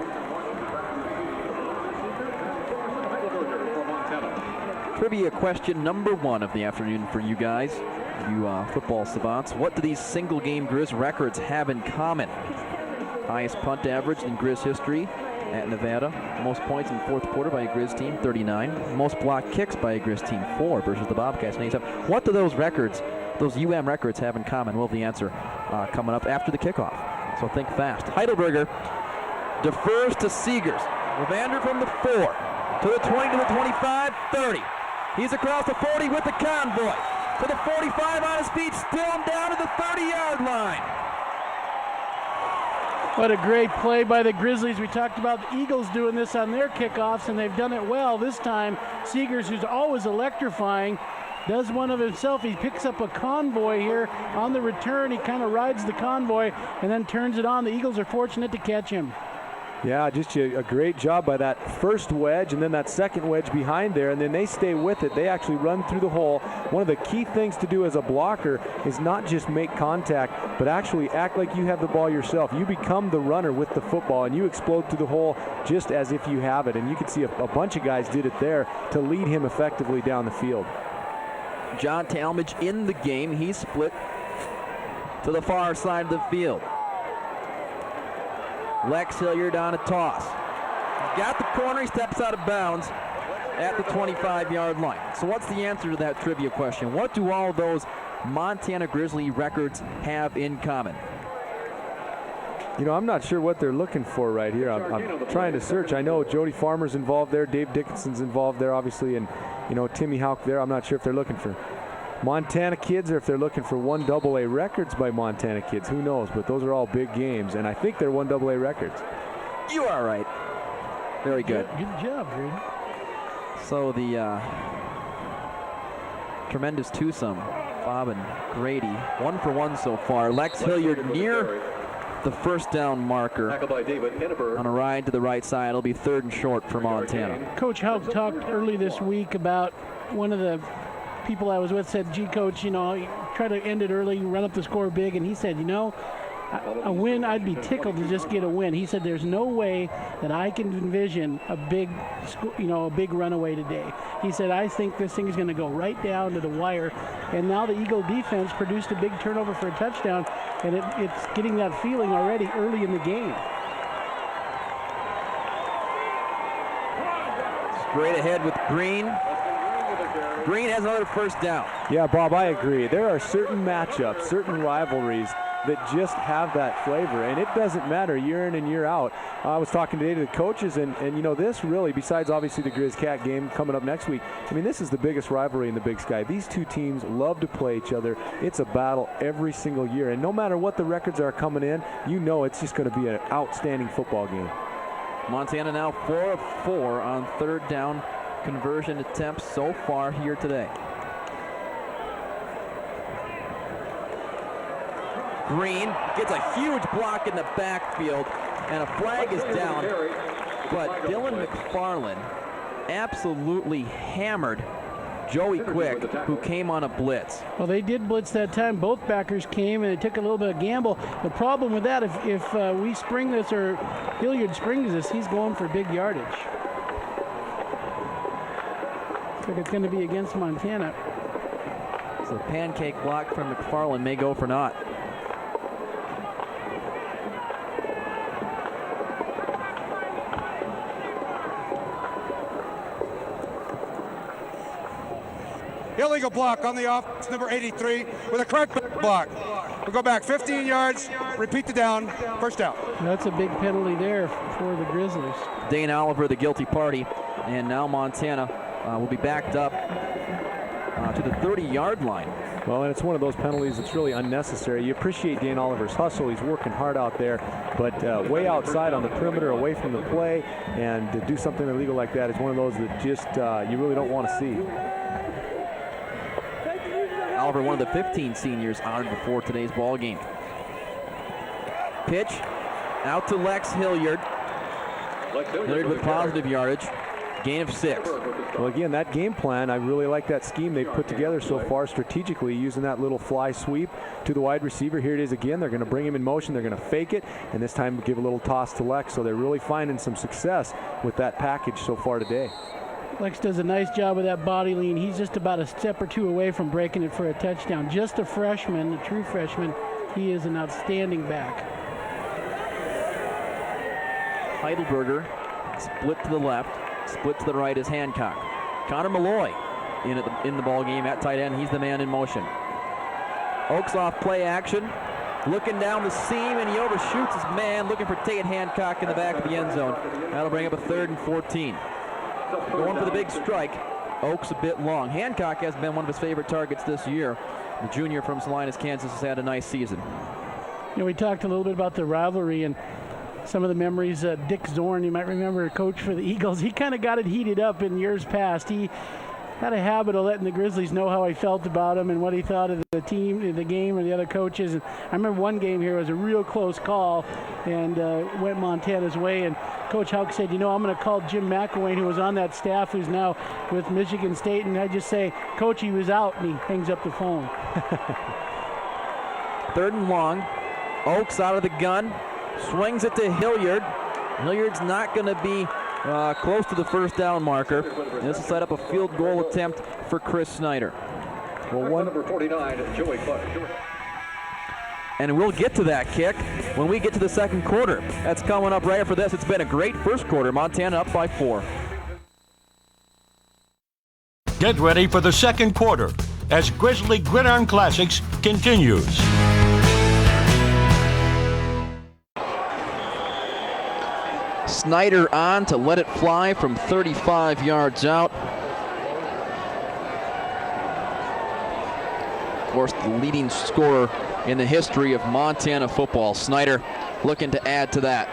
Speaker 3: Trivia question number 1 of the afternoon for you guys, you football savants. What do these single-game Grizz records have in common? Highest punt average in Grizz history at Nevada. Most points in the fourth quarter by a Grizz team, 39. Most block kicks by a Grizz team, 4 versus the Bobcats, 87. What do those records, those UM records, have in common? We'll have the answer coming up after the kickoff. So think fast. Heidelberger defers to Seegers. Levander from the 4 to the 20 to the 25, 30. He's across the 40 with the convoy. To the 45 on his feet, still down to the 30-yard line.
Speaker 5: What a great play by the Grizzlies. We talked about the Eagles doing this on their kickoffs, and they've done it well. This time, Seegers, who's always electrifying, does one of himself. He picks up a convoy here on the return. He kind of rides the convoy and then turns it on. The Eagles are fortunate to catch him.
Speaker 4: Yeah, just a great job by that first wedge and then that second wedge behind there, and then they stay with it. They actually run through the hole. One of the key things to do as a blocker is not just make contact, but actually act like you have the ball yourself. You become the runner with the football, and you explode through the hole just as if you have it. And you can see a bunch of guys did it there to lead him effectively down the field.
Speaker 3: John Talmadge in the game. He split to the far side of the field. Lex Hilliard on a toss. He's got the corner, he steps out of bounds at the 25-yard line. So what's the answer to that trivia question? What do all those Montana Grizzly records have in common?
Speaker 4: You know, I'm not sure what they're looking for right here. I'm trying to search. I know Jody Farmer's involved there, Dave Dickinson's involved there, obviously, and, you know, Timmy Houck there. I'm not sure if they're looking for Montana kids or if they're looking for 1AA records by Montana kids. Who knows? But those are all big games, and I think they're 1AA records.
Speaker 3: You are right. Very good.
Speaker 5: Good job, Grady.
Speaker 3: So the tremendous twosome, Bob and Grady, 1 for 1 so far. Lex Hilliard near the first down marker on a ride to the right side. It'll be 3rd and short for Montana.
Speaker 5: Coach Houck talked early this week about one of the people I was with said, gee, Coach, you know, try to end it early, run up the score big. And he said, you know, a win, I'd be tickled to just get a win. He said, there's no way that I can envision a big, a big runaway today. He said, I think this thing is going to go right down to the wire. And now the Eagle defense produced a big turnover for a touchdown, and it's getting that feeling already early in the game.
Speaker 3: Straight ahead with Green. Green has another first down.
Speaker 4: Yeah, Bob, I agree. There are certain matchups, certain rivalries that just have that flavor, and it doesn't matter year in and year out. I was talking today to the coaches, and you know, this really, besides obviously the Grizz-Cat game coming up next week, I mean, this is the biggest rivalry in the Big Sky. These two teams love to play each other. It's a battle every single year, and no matter what the records are coming in, you know it's just going to be an outstanding football game.
Speaker 3: Montana now 4 of 4 on 3rd down conversion attempts so far here today. Green gets a huge block in the backfield, and a flag is down. But Dylan McFarland absolutely hammered Joey Quick, who came on a blitz.
Speaker 5: Well, they did blitz that time. Both backers came, and it took a little bit of gamble. The problem with that, if we spring this or Hilliard springs this, he's going for big yardage. Looks like it's going to be against Montana.
Speaker 3: So the pancake block from McFarland may go for naught.
Speaker 6: Illegal block on the offense, number 83, with a correct block. We'll go back 15 yards, repeat the down, first down.
Speaker 5: That's a big penalty there for the Grizzlies.
Speaker 3: Dane Oliver, the guilty party, and now Montana will be backed up to the 30-yard line.
Speaker 4: Well, and it's one of those penalties that's really unnecessary. You appreciate Dane Oliver's hustle. He's working hard out there, but way outside on the perimeter, away from the play, and to do something illegal like that is one of those that just you really don't want to see.
Speaker 3: Oliver, one of the 15 seniors honored before today's ball game. Pitch out to Lex Hilliard. Hilliard with positive yardage. Gain of 6.
Speaker 4: Well, again, that game plan, I really like that scheme they've put together so far strategically, using that little fly sweep to the wide receiver. Here it is again. They're going to bring him in motion. They're going to fake it, and this time give a little toss to Lex. So they're really finding some success with that package so far today.
Speaker 5: Lex does a nice job with that body lean. He's just about a step or two away from breaking it for a touchdown. Just a freshman, a true freshman. He is an outstanding back.
Speaker 3: Heidelberger split to the left, split to the right is Hancock. Connor Malloy in the ball game at tight end. He's the man in motion. Oaks off play action, looking down the seam, and he overshoots his man, looking for Tate Hancock in the back of the end zone. That'll bring up a 3rd and 14. Going for the big strike. Oaks a bit long. Hancock has been one of his favorite targets this year. The junior from Salinas, Kansas has had a nice season.
Speaker 5: You know, we talked a little bit about the rivalry, and some of the memories. Dick Zorn, you might remember, coach for the Eagles. He kind of got it heated up in years past. He had a habit of letting the Grizzlies know how he felt about them and what he thought of the team, the game, or the other coaches. And I remember one game here was a real close call and went Montana's way. And Coach Houck said, I'm going to call Jim McElwain, who was on that staff, who's now with Michigan State. And I just say, Coach, he was out, and he hangs up the phone.
Speaker 3: 3rd and long. Oakes out of the gun. Swings it to Hilliard. Hilliard's not going to be close to the first down marker. And this will set up a field goal attempt for Chris Snyder.
Speaker 8: Well, number 49, Joey Clark.
Speaker 3: And we'll get to that kick when we get to the second quarter. That's coming up right after this. It's been a great first quarter. Montana up by 4.
Speaker 1: Get ready for the second quarter as Grizzly Gridiron Classics continues.
Speaker 3: Snyder on to let it fly from 35 yards out. Of course, the leading scorer in the history of Montana football. Snyder looking to add to that.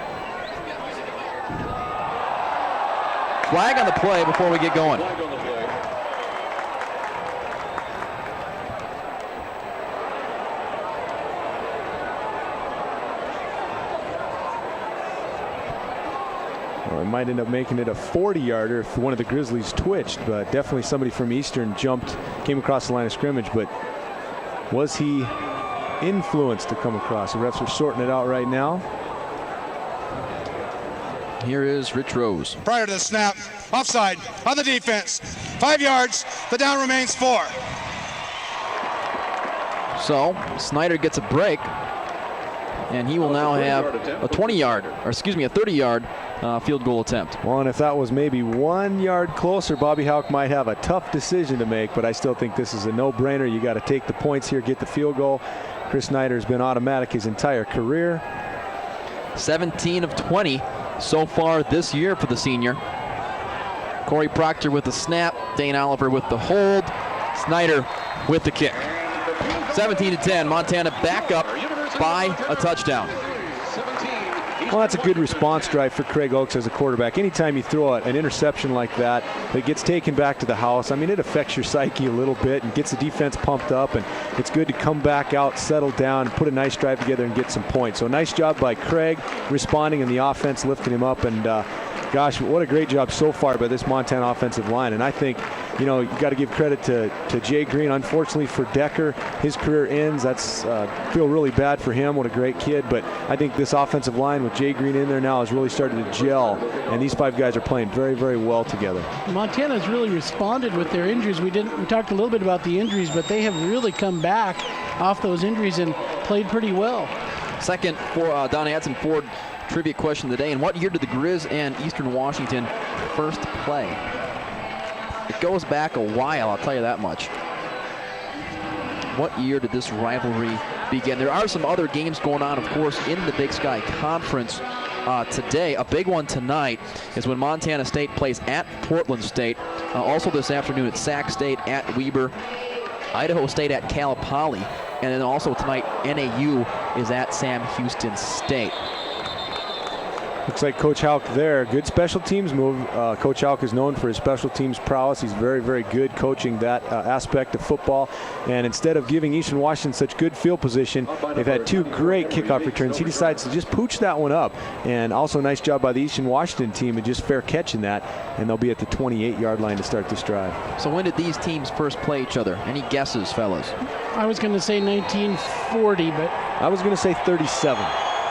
Speaker 3: Flag on the play before we get going.
Speaker 4: Well, it might end up making it a 40-yarder if one of the Grizzlies twitched, but definitely somebody from Eastern came across the line of scrimmage, but was he influenced to come across? The refs are sorting it out right now.
Speaker 3: Here is Rich Rose.
Speaker 6: Prior to the snap, offside on the defense. 5 yards, the down remains 4.
Speaker 3: So Snyder gets a break, and he will now have a 30-yard field goal attempt.
Speaker 4: Well, and if that was maybe 1 yard closer, Bobby Houck might have a tough decision to make, but I still think this is a no-brainer. You got to take the points here, get the field goal. Chris Snyder has been automatic his entire career.
Speaker 3: 17 of 20 so far this year for the senior. Corey Proctor with the snap, Dane Oliver with the hold, Snyder with the kick. 17-10, Montana back up by a touchdown.
Speaker 4: Well, that's a good response drive for Craig Oakes as a quarterback. Anytime you throw an interception like that gets taken back to the house, I mean, it affects your psyche a little bit and gets the defense pumped up, and it's good to come back out, settle down, and put a nice drive together and get some points. So nice job by Craig responding, and the offense lifting him up, and gosh, what a great job so far by this Montana offensive line. And I think, you got to give credit to Jay Green. Unfortunately for Decker, his career ends. That's feel really bad for him. What a great kid. But I think this offensive line with Jay Green in there now is really starting to gel. And these 5 guys are playing very, very well together.
Speaker 5: Montana's really responded with their injuries. We talked a little bit about the injuries, but they have really come back off those injuries and played pretty well.
Speaker 3: Second for Don Hanson Ford trivia question of the day. In what year did the Grizz and Eastern Washington first play? It goes back a while, I'll tell you that much. What year did this rivalry begin? There are some other games going on, of course, in the Big Sky Conference today. A big one tonight is when Montana State plays at Portland State. Also this afternoon at Sac State at Weber, Idaho State at Cal Poly, and then also tonight NAU is at Sam Houston State.
Speaker 4: Looks like Coach Houck there. Good special teams move. Coach Houck is known for his special teams prowess. He's very, very good coaching that aspect of football. And instead of giving Eastern Washington such good field position, they've had 2 great kickoff returns. He decides to just pooch that one up. And also nice job by the Eastern Washington team of just fair catching that. And they'll be at the 28-yard line to start this drive.
Speaker 3: So when did these teams first play each other? Any guesses, fellas?
Speaker 5: I was going to say 1940, but
Speaker 4: I was going to say 37.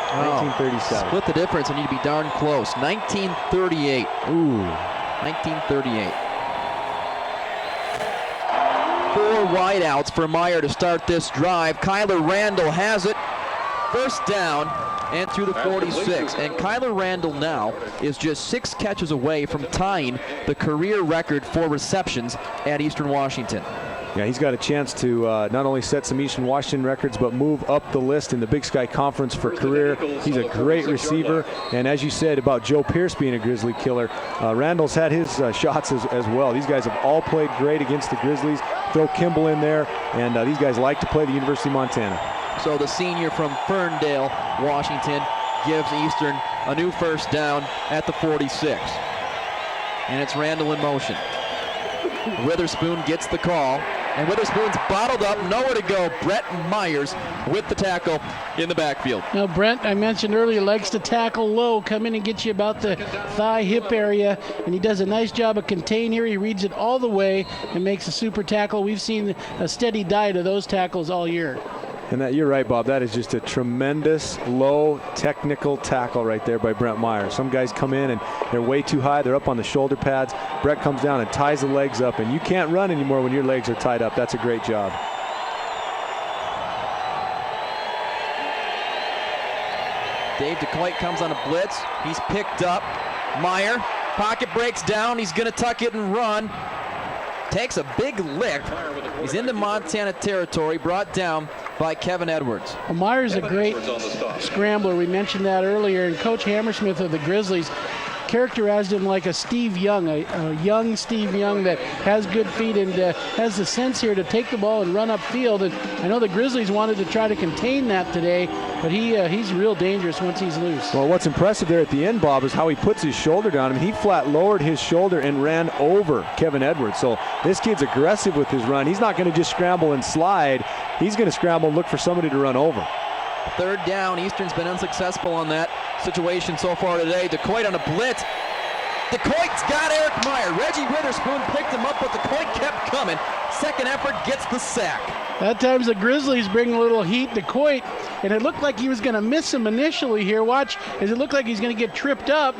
Speaker 4: 1937.
Speaker 3: Split the difference. I need to be darn close. 1938.
Speaker 4: Ooh.
Speaker 3: 1938. 4 wideouts for Meyer to start this drive. Kyler Randall has it. First down and through the 46. And Kyler Randall now is just 6 catches away from tying the career record for receptions at Eastern Washington.
Speaker 4: Yeah, he's got a chance to not only set some Eastern Washington records, but move up the list in the Big Sky Conference for career. He's a great receiver. And as you said about Joe Pierce being a Grizzly killer, Randall's had his shots as well. These guys have all played great against the Grizzlies. Throw Kimball in there, and these guys like to play the University of Montana.
Speaker 3: So the senior from Ferndale, Washington, gives Eastern a new first down at the 46. And it's Randall in motion. Witherspoon gets the call, and Witherspoon's bottled up, nowhere to go. Brett Myers with the tackle in the backfield.
Speaker 5: Now, Brent, I mentioned earlier, likes to tackle low, come in and get you about the thigh-hip area, and he does a nice job of contain here. He reads it all the way and makes a super tackle. We've seen a steady diet of those tackles all year.
Speaker 4: And that, you're right, Bob. That is just a tremendous low technical tackle right there by Brent Myers. Some guys come in and they're way too high. They're up on the shoulder pads. Brett comes down and ties the legs up, and you can't run anymore when your legs are tied up. That's a great job.
Speaker 3: Dave DeCoit comes on a blitz. He's picked up. Meyer, pocket breaks down. He's going to tuck it and run. Takes a big lick. He's into Montana territory, brought down by Kevin Edwards.
Speaker 5: Well, Meyer's a great scrambler. We mentioned that earlier. And Coach Hammersmith of the Grizzlies characterized him like a Steve Young, a young Steve Young that has good feet and has the sense here to take the ball and run upfield. And I know the Grizzlies wanted to try to contain that today, but he's real dangerous once he's loose.
Speaker 4: Well, what's impressive there at the end, Bob, is how he puts his shoulder down. I mean, he flat lowered his shoulder and ran over Kevin Edwards. So this kid's aggressive with his run. He's not going to just scramble and slide. He's going to scramble and look for somebody to run over.
Speaker 3: Third down. Eastern's been unsuccessful on that situation so far today. DeCoit on a blitz. DeCoit's got Eric Meyer. Reggie Witherspoon picked him up, but DeCoit kept coming. Second effort gets the sack.
Speaker 5: At times the Grizzlies bring a little heat to Coit, and it looked like he was going to miss him initially here. Watch, as it looked like he's going to get tripped up.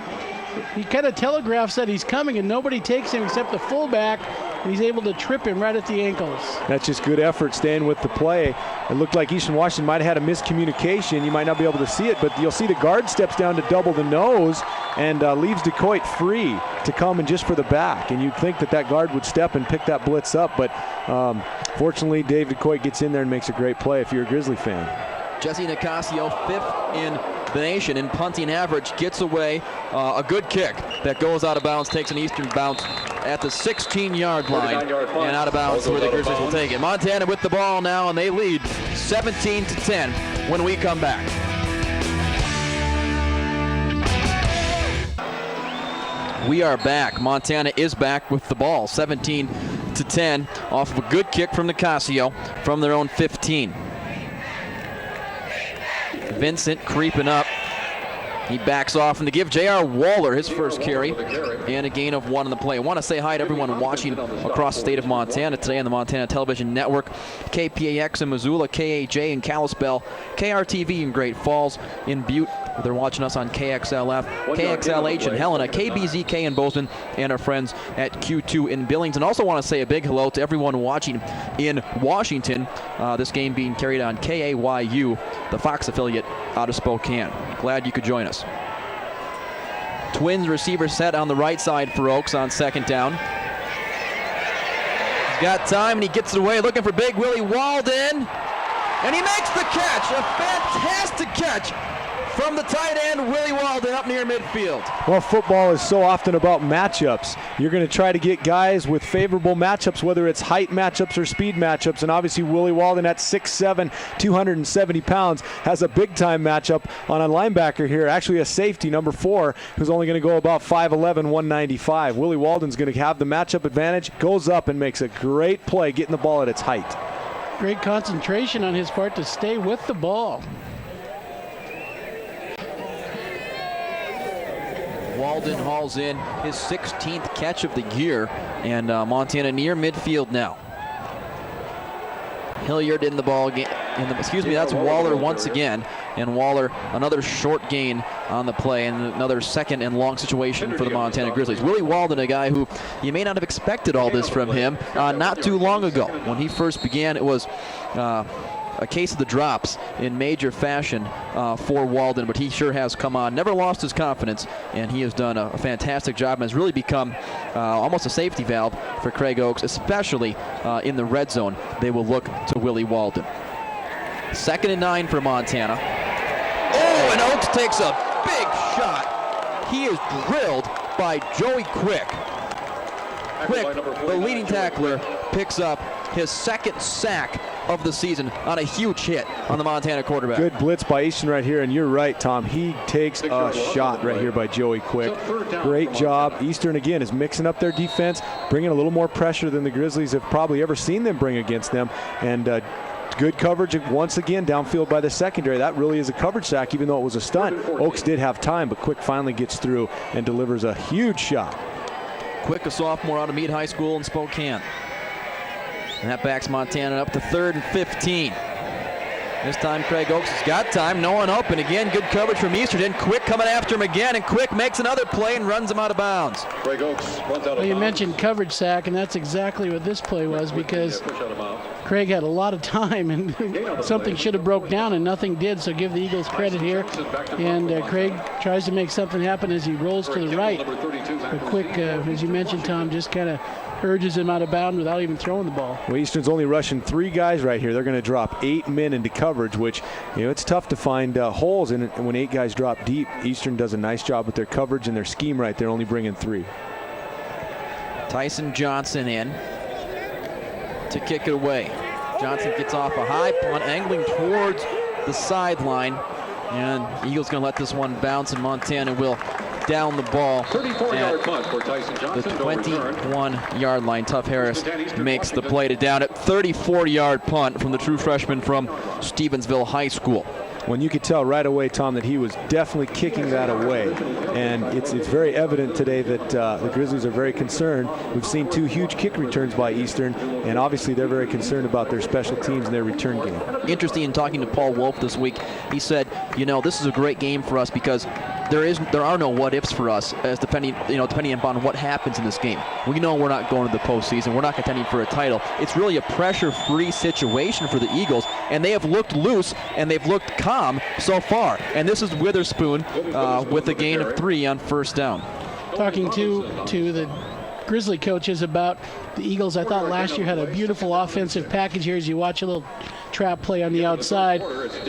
Speaker 5: He kind of telegraphs that he's coming, and nobody takes him except the fullback, and he's able to trip him right at the ankles.
Speaker 4: That's just good effort staying with the play. It looked like Eastern Washington might have had a miscommunication. You might not be able to see it, but you'll see the guard steps down to double the nose and leaves DeCoit free to come and just for the back. And you'd think that that guard would step and pick that blitz up, but fortunately Dave DeCoit gets in there and makes a great play if you're a Grizzly fan.
Speaker 3: Jesse Nicasio, fifth in the nation in punting average, gets away a good kick that goes out of bounds, takes an Eastern bounce at the 16-yard line and out of bounds where the Grizzlies will take it. Montana with the ball now, and they lead 17-10 when we come back. We are back. Montana is back with the ball, 17-10 off of a good kick from Nicasio from their own 15. Vincent creeping up. He backs off, and to give J.R. Waller his first carry and a gain of 1 on the play. I want to say hi to everyone watching across the state of Montana today on the Montana Television Network, KPAX in Missoula, KAJ in Kalispell, KRTV in Great Falls, in Butte. They're watching us on KXLF, KXLH in Helena, KBZK in Bozeman, and our friends at Q2 in Billings. And also want to say a big hello to everyone watching in Washington. This game being carried on KAYU, the Fox affiliate out of Spokane. Glad you could join us. Twins receiver set on the right side for Oaks on second down. He's got time and he gets it away looking for big Willie Walden. And he makes the catch, a fantastic catch from the tight end, Willie Walden, up near midfield.
Speaker 4: Well, football is so often about matchups. You're going to try to get guys with favorable matchups, whether it's height matchups or speed matchups. And obviously, Willie Walden at 6'7", 270 pounds, has a big-time matchup on a linebacker here, actually a safety, number 4, who's only going to go about 5'11", 195. Willie Walden's going to have the matchup advantage, goes up and makes a great play, getting the ball at its height.
Speaker 5: Great concentration on his part to stay with the ball.
Speaker 3: Walden hauls in his 16th catch of the year, and Montana near midfield now. Hilliard in the ball game. That's Waller once again, and Waller another short gain on the play, and another second and long situation for the Montana Grizzlies. Willie Walden, a guy who you may not have expected all this from him not too long ago. When he first began, it was a case of the drops in major fashion for Walden, but he sure has come on, never lost his confidence, and he has done a fantastic job and has really become almost a safety valve for Craig Oaks, especially in the red zone. They will look to Willie Walden. 2nd and 9 for Montana. Oh, and Oaks takes a big shot. He is drilled by Joey Quick. Quick, the leading tackler, picks up his second sack of the season on a huge hit on the Montana quarterback.
Speaker 4: Good blitz by Easton right here, and you're right, Tom. He takes a shot right here by Joey Quick. Great job. Eastern, again, is mixing up their defense, bringing a little more pressure than the Grizzlies have probably ever seen them bring against them. And good coverage once again downfield by the secondary. That really is a coverage sack, even though it was a stunt. Oaks did have time, but Quick finally gets through and delivers a huge shot.
Speaker 3: Quick, a sophomore out of Meade High School in Spokane. And that backs Montana up to 3rd and 15. This time Craig Oaks has got time, no one open. Again, good coverage from Eastern. Quick coming after him again, and Quick makes another play and runs him out of bounds.
Speaker 8: Craig Oaks runs out of bounds.
Speaker 5: Well, you mentioned coverage sack, and that's exactly what this play was, because Craig had a lot of time, and something should have broke down, and nothing did, so give the Eagles credit here. And Craig tries to make something happen as he rolls to the right. But Quick, as you mentioned, Tom, just kind of urges him out of bounds without even throwing the ball.
Speaker 4: Well, Eastern's only rushing 3 guys right here. They're going to drop 8 men into coverage, which, it's tough to find holes in it when 8 guys drop deep. Eastern does a nice job with their coverage and their scheme right there, only bringing 3.
Speaker 3: Tyson Johnson in to kick it away. Johnson gets off a high punt, angling towards the sideline, and Eagles going to let this one bounce, and Montana will down the ball
Speaker 8: 34-yard punt for Tyson Johnson.
Speaker 3: The 21-yard line. Tough Harris makes the play to down it. 34-yard punt from the true freshman from Stevensville High School.
Speaker 4: When you could tell right away, Tom, that he was definitely kicking that away. And it's very evident today that the Grizzlies are very concerned. We've seen 2 huge kick returns by Eastern, and obviously they're very concerned about their special teams and their return game.
Speaker 3: Interesting, in talking to Paul Wolf this week, he said, this is a great game for us because there are no what ifs for us, as depending upon what happens in this game. We know we're not going to the postseason. We're not contending for a title. It's really a pressure-free situation for the Eagles, and they have looked loose and they've looked calm so far. And this is Witherspoon with a gain of 3 on 1st down.
Speaker 5: Talking to the Grizzly coaches about the Eagles, I thought last year had a beautiful offensive package here as you watch a little trap play on the outside.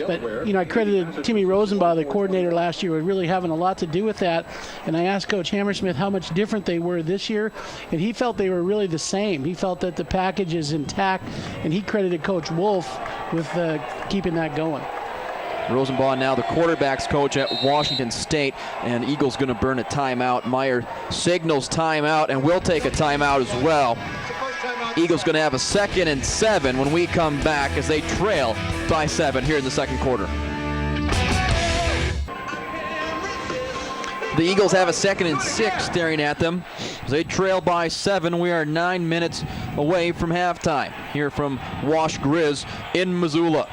Speaker 5: But, I credited Timmy Rosenbaugh, the coordinator last year, with really having a lot to do with that. And I asked Coach Hammersmith how much different they were this year, and he felt they were really the same. He felt that the package is intact, and he credited Coach Wolf with keeping that going.
Speaker 3: Rosenbaugh now the quarterback's coach at Washington State, and Eagles going to burn a timeout. Meyer signals timeout and will take a timeout as well. Eagles going to have a 2nd and 7 when we come back as they trail by 7 here in the 2nd quarter. The Eagles have a 2nd and 6 staring at them as they trail by 7. We are 9 minutes away from halftime here from Wash Grizz in Missoula.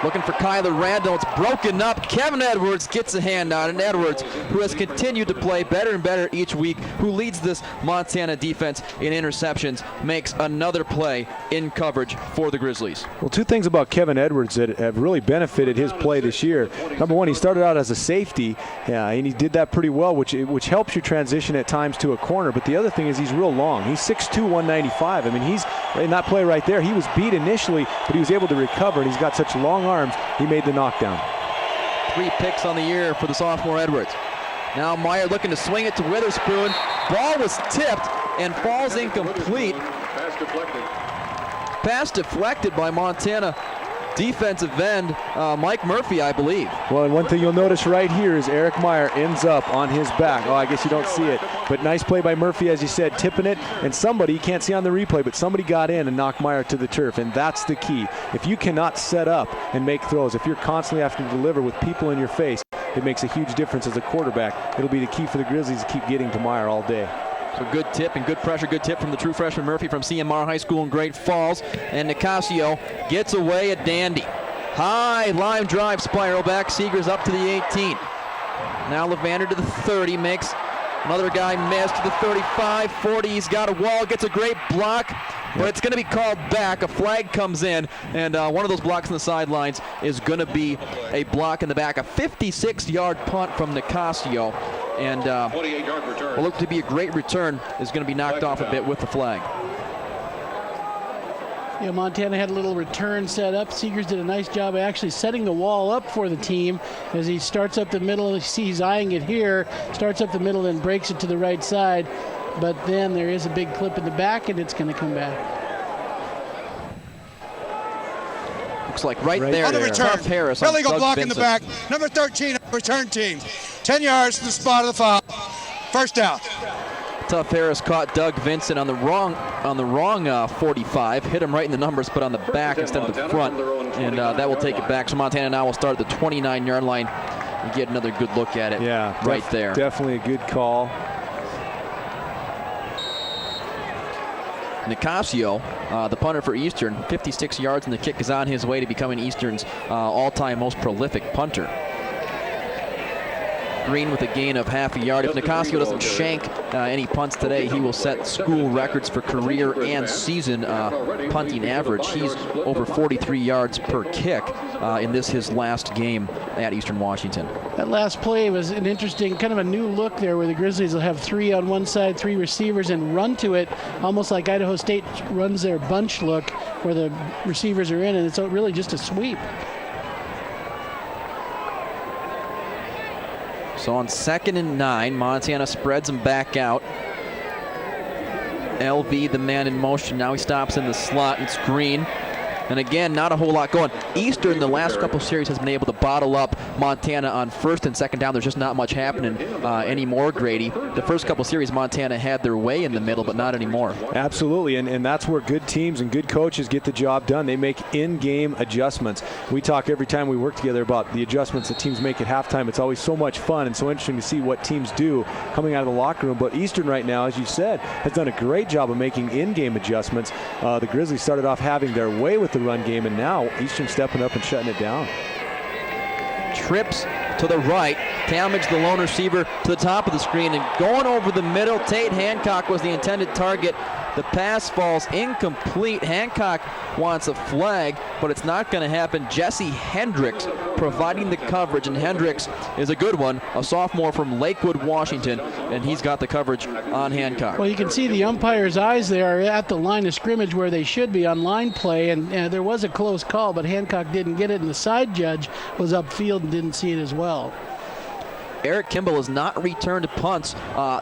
Speaker 3: Looking for Kyler Randall. It's broken up. Kevin Edwards gets a hand on it. And Edwards, who has continued to play better and better each week, who leads this Montana defense in interceptions, makes another play in coverage for the Grizzlies.
Speaker 4: Well, 2 things about Kevin Edwards that have really benefited his play this year. Number 1, he started out as a safety, and he did that pretty well, which helps you transition at times to a corner. But the other thing is he's real long. He's 6'2", 195. I mean, he's in that play right there. He was beat initially, but he was able to recover, and he's got such long arms. He made the knockdown.
Speaker 3: 3 picks on the year for the sophomore Edwards. Now Meyer looking to swing it to Witherspoon. Ball was tipped and falls incomplete. Pass deflected by Montana defensive end Mike Murphy, I believe.
Speaker 4: Well, and one thing you'll notice right here is Eric Meyer ends up on his back. Oh, I guess you don't see it, but nice play by Murphy, as you said, tipping it, and somebody, you can't see on the replay, but somebody got in and knocked Meyer to the turf, and that's the key. If you cannot set up and make throws, if you're constantly having to deliver with people in your face, it makes a huge difference as a quarterback. It'll be the key for the Grizzlies to keep getting to Meyer all day.
Speaker 3: So good tip and good pressure, good tip from the true freshman Murphy from CMR High School in Great Falls. And Nicasio gets away a dandy. High line drive spiral back. Seegers up to the 18. Now Levander to the 30, makes another guy miss to the 35, 40. He's got a wall, gets a great block, but it's going to be called back. A flag comes in, and one of those blocks on the sidelines is going to be a block in the back. A 56-yard punt from Nicasio. And will look to be a great return, is going to be knocked off a bit with the flag.
Speaker 5: Yeah, Montana had a little return set up. Seegers did a nice job of actually setting the wall up for the team as he starts up the middle. You see he's eyeing it here, starts up the middle and breaks it to the right side. but then there is a big clip in the back, and it's going to come back.
Speaker 3: Looks like right there.
Speaker 6: On the return,
Speaker 3: Tough Harris.
Speaker 6: illegal
Speaker 3: Doug
Speaker 6: block
Speaker 3: Vincent.
Speaker 6: in the back. Number 13, return team. 10 yards to the spot of the foul. First down.
Speaker 3: Tough Harris caught Doug Vincent on the wrong 45, hit him right in the numbers, but on the back instead of the front, and that will take it back. So Montana now will start at the 29-yard line and get another good look at it.
Speaker 4: Yeah,
Speaker 3: right there.
Speaker 4: Definitely a good call.
Speaker 3: Nicasio, the punter for Eastern, 56 yards, and the kick is on his way to becoming Eastern's all-time most prolific punter. Green with a gain of half a yard. If Nicasio doesn't shank any punts today, he will set school records for career and season punting average. He's over 43 yards per kick in his last game at Eastern Washington.
Speaker 5: That last play was an interesting, kind of a new look there, where the Grizzlies will have 3 on one side, 3 receivers, and run to it, almost like Idaho State runs their bunch look, where the receivers are in, and it's really just a sweep.
Speaker 3: So on 2nd and 9, Montana spreads him back out. LV, the man in motion. Now he stops in the slot. It's Green. And again, not a whole lot going. Eastern, the last couple series, has been able to bottle up Montana on 1st and 2nd down. There's just not much happening anymore, Grady. The first couple series, Montana had their way in the middle, but not anymore.
Speaker 4: Absolutely, and that's where good teams and good coaches get the job done. They make in-game adjustments. We talk every time we work together about the adjustments that teams make at halftime. It's always so much fun and so interesting to see what teams do coming out of the locker room. But Eastern right now, as you said, has done a great job of making in-game adjustments. The Grizzlies started off having their way with the run game, and now Eastern stepping up and shutting it down.
Speaker 3: Trips to the right. Talmadge, the lone receiver, to the top of the screen, and going over the middle. Tate Hancock was the intended target. The pass falls incomplete. Hancock wants a flag, but it's not going to happen. Jesse Hendricks providing the coverage, and Hendricks is a good one, a sophomore from Lakewood, Washington, and he's got the coverage on Hancock.
Speaker 5: Well, you can see the umpire's eyes there at the line of scrimmage where they should be on line play, and there was a close call, but Hancock didn't get it, and the side judge was upfield and didn't see it as well.
Speaker 3: Eric Kimball has not returned punts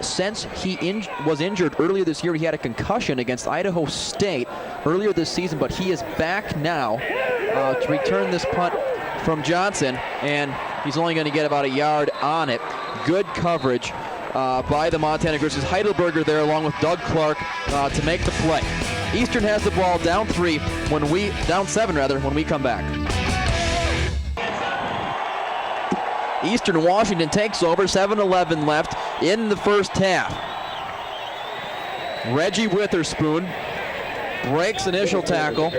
Speaker 3: since he was injured earlier this year. He had a concussion against Idaho State earlier this season, but he is back now to return this punt from Johnson, and he's only going to get about a yard on it. Good coverage by the Montana Grizzlies. Heidelberger there along with Doug Clark to make the play. Eastern has the ball down 7 when we come back. Eastern Washington takes over, 7:11 left in the first half. Reggie Witherspoon breaks initial tackle,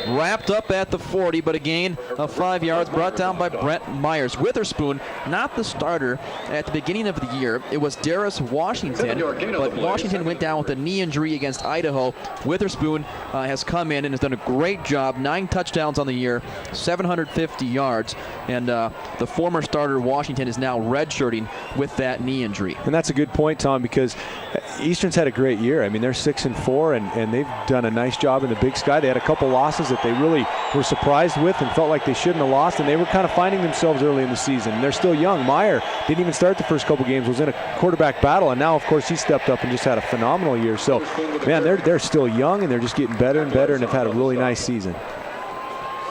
Speaker 3: wrapped up at the 40, but a gain of 5 yards brought down by Brent Myers. Witherspoon, not the starter at the beginning of the year. It was Darius Washington, but Washington went down with a knee injury against Idaho. Witherspoon has come in and has done a great job. 9 touchdowns on the year, 750 yards, and the former starter Washington is now redshirting with that knee injury.
Speaker 4: And that's a good point, Tom, because Eastern's had a great year. I mean, they're 6-4, and they've done a nice job in the Big Sky. They had a couple losses that they really were surprised with and felt like they shouldn't have lost, and they were kind of finding themselves early in the season. And they're still young. Meyer didn't even start the first couple games, was in a quarterback battle, and now, of course, he stepped up and just had a phenomenal year. So, man, they're still young, and they're just getting better and better, and have had a really nice season.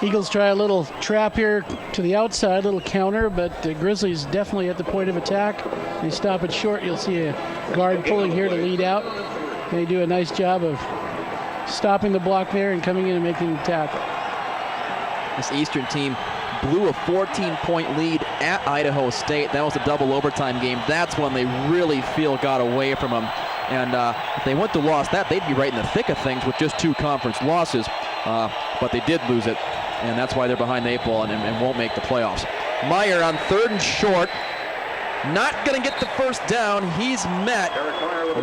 Speaker 5: Eagles try a little trap here to the outside, little counter, but the Grizzlies definitely at the point of attack. They stop it short. You'll see a guard pulling here to lead out. They do a nice job of stopping the block there and coming in and making the tackle.
Speaker 3: This Eastern team blew a 14-point lead at Idaho State. That was a double overtime game. That's when they really feel got away from them. And if they went to loss that, they'd be right in the thick of things with just 2 conference losses. But they did lose it, and that's why they're behind the 8 ball and won't make the playoffs. Meyer on 3rd and short. Not going to get the first down. He's met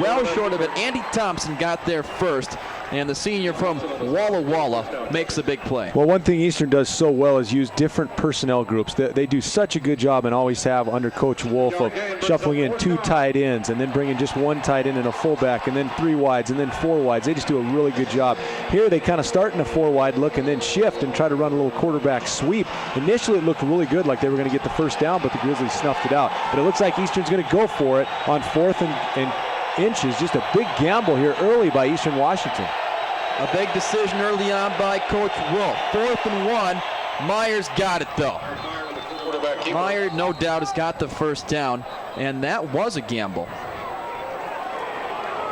Speaker 3: well short of it. Andy Thompson got there first, and the senior from Walla Walla makes a big play.
Speaker 4: Well, one thing Eastern does so well is use different personnel groups. They do such a good job, and always have under Coach Wolf, of shuffling in 2 tight ends and then bringing just 1 tight end and a fullback, and then 3 wides and then 4 wides. They just do a really good job. Here they kind of start in a 4-wide look and then shift and try to run a little quarterback sweep. Initially it looked really good, like they were going to get the first down, but the Grizzlies snuffed it out. But it looks like Eastern's going to go for it on 4th and inches. Just a big gamble here early by Eastern Washington.
Speaker 3: A big decision early on by Coach Wolf. 4th and 1. Myers got it though. Myers, no doubt, has got the first down, and that was a gamble.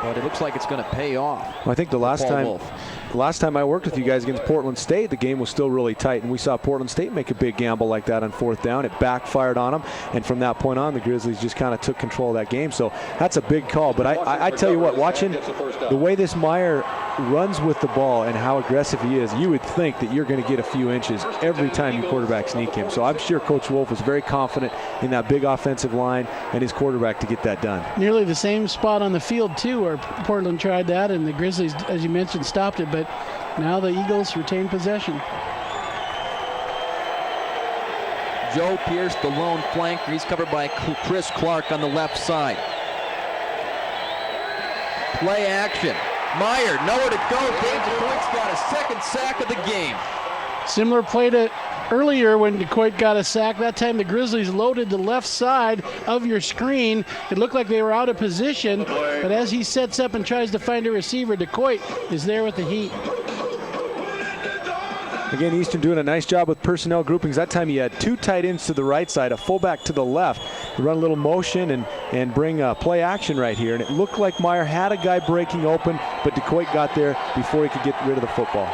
Speaker 3: But it looks like it's going to pay off.
Speaker 4: Well, I think the last time I worked with you guys against Portland State, the game was still really tight, and we saw Portland State make a big gamble like that on 4th down. It backfired on them, and from that point on, the Grizzlies just kind of took control of that game. So that's a big call. But I tell you what, watching the way this Meyer runs with the ball and how aggressive he is, you would think that you're going to get a few inches every time you quarterback sneak him. So I'm sure Coach Wolf was very confident in that big offensive line and his quarterback to get that done.
Speaker 5: Nearly the same spot on the field, too, where Portland tried that, and the Grizzlies, as you mentioned, stopped it. But now the Eagles retain possession.
Speaker 3: Joe Pierce, the lone flanker. He's covered by Chris Clark on the left side. Play action. Meyer, nowhere to go. Dave DeCoit's got a second sack of the game.
Speaker 5: Similar play to earlier when DeCoit got a sack. That time the Grizzlies loaded the left side of your screen. It looked like they were out of position, but as he sets up and tries to find a receiver, DeCoit is there with the heat.
Speaker 4: Again, Eastern doing a nice job with personnel groupings. That time he had 2 tight ends to the right side, a fullback to the left. Run a little motion and bring play action right here. And it looked like Meyer had a guy breaking open, but DeCoit got there before he could get rid of the football.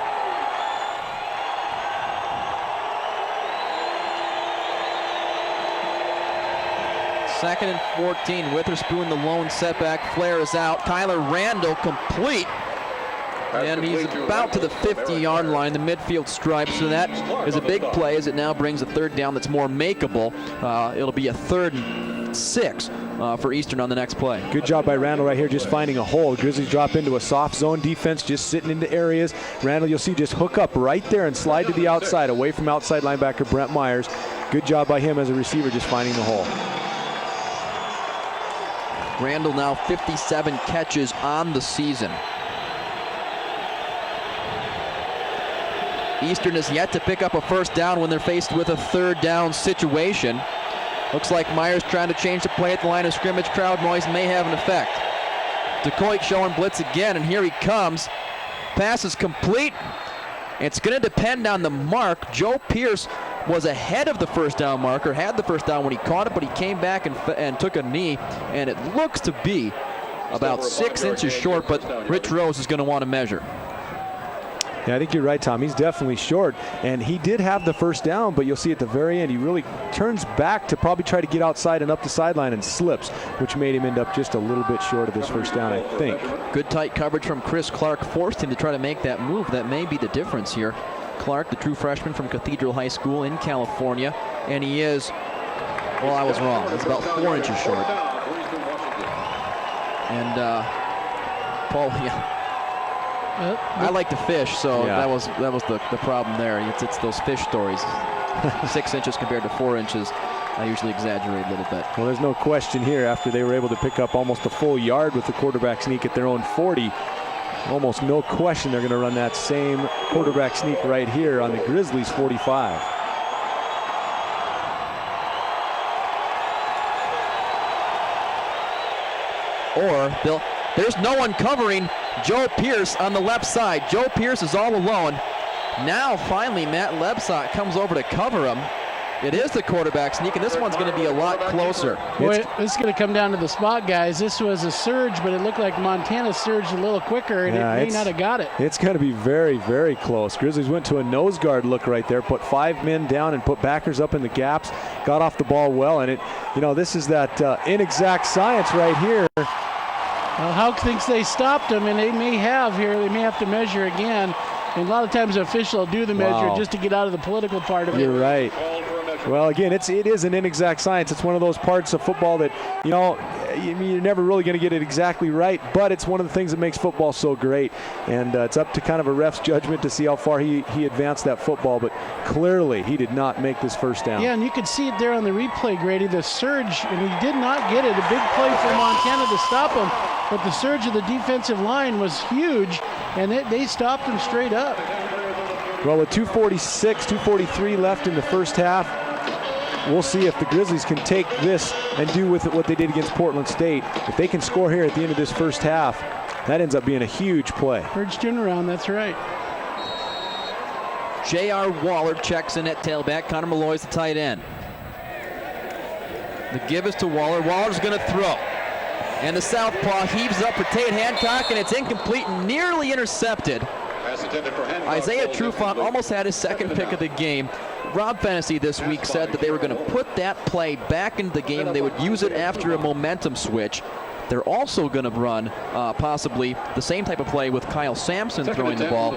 Speaker 3: Second and 14. Witherspoon, the lone setback. Flair is out. Kyler Randall complete. And he's about to the 50-yard line, the midfield stripe. So that is a big play as it now brings a 3rd down that's more makeable. It'll be a 3rd and 6 for Eastern on the next play.
Speaker 4: Good job by Randall right here, just finding a hole. Grizzlies drop into a soft zone defense, just sitting into areas. Randall, you'll see, just hook up right there and slide to the outside, away from outside linebacker Brent Myers. Good job by him as a receiver, just finding the hole.
Speaker 3: Randall now 57 catches on the season. Eastern has yet to pick up a 1st down when they're faced with a 3rd down situation. Looks like Myers trying to change the play at the line of scrimmage. Crowd noise may have an effect. DeCoit showing blitz again, and here he comes. Pass is complete. It's going to depend on the mark. Joe Pierce was ahead of the 1st down marker, had the 1st down when he caught it, but he came back and took a knee, and it looks to be about 6 inches short, but Rich Rose is going to want to measure.
Speaker 4: Yeah, I think you're right, Tom. He's definitely short, and he did have the 1st down, but you'll see at the very end he really turns back to probably try to get outside and up the sideline and slips, which made him end up just a little bit short of his 1st down, I think.
Speaker 3: Good tight coverage from Chris Clark forced him to try to make that move. That may be the difference here. Clark, the true freshman from Cathedral High School in California, and he is, well, I was wrong. He's about 4 inches short. And Paul, yeah. I like to fish, so yeah. that was the problem there. It's those fish stories. 6 inches compared to 4 inches. I usually exaggerate a little bit.
Speaker 4: Well, there's no question here after they were able to pick up almost a full yard with the quarterback sneak at their own 40. Almost no question they're going to run that same quarterback sneak right here on the Grizzlies' 45.
Speaker 3: Or there's no one covering Joe Pierce on the left side. Joe Pierce is all alone. Now finally Matt Lebsott comes over to cover him. It is the quarterback sneak, and this one's going to be a lot closer.
Speaker 5: Boy, this is going to come down to the spot, guys. This was a surge, but it looked like Montana surged a little quicker, and it may not have got it.
Speaker 4: It's going to be very, very close. Grizzlies went to a nose guard look right there, put 5 men down and put backers up in the gaps, got off the ball well, and this is that inexact science right here.
Speaker 5: Well, Houck thinks they stopped him, and they may have here. They may have to measure again. And a lot of times the official will do the measure just to get out of the political part of it.
Speaker 4: You're right. Well, again, it is an inexact science. It's one of those parts of football that, you're never really going to get it exactly right, but it's one of the things that makes football so great. And it's up to kind of a ref's judgment to see how far he advanced that football, but clearly he did not make this 1st down.
Speaker 5: Yeah, and you could see it there on the replay, Grady, the surge, and he did not get it. A big play for Montana to stop him, but the surge of the defensive line was huge, and they stopped him straight up.
Speaker 4: Well, with 2:46, 2:43 left in the 1st half, we'll see if the Grizzlies can take this and do with it what they did against Portland State. If they can score here at the end of this first half, that ends up being a huge play.
Speaker 5: Urge turnaround, that's right.
Speaker 3: J.R. Waller checks in at tailback. Connor Malloy's the tight end. The give is to Waller. Waller's going to throw. And the southpaw heaves up for Tate Hancock, and it's incomplete, nearly intercepted. Isaiah Trufant almost had his second pick of the game. Rob Fennessy this week said that they were going to put that play back into the game. They would use it after a momentum switch. They're also going to run possibly the same type of play with Kyle Sampson throwing the ball.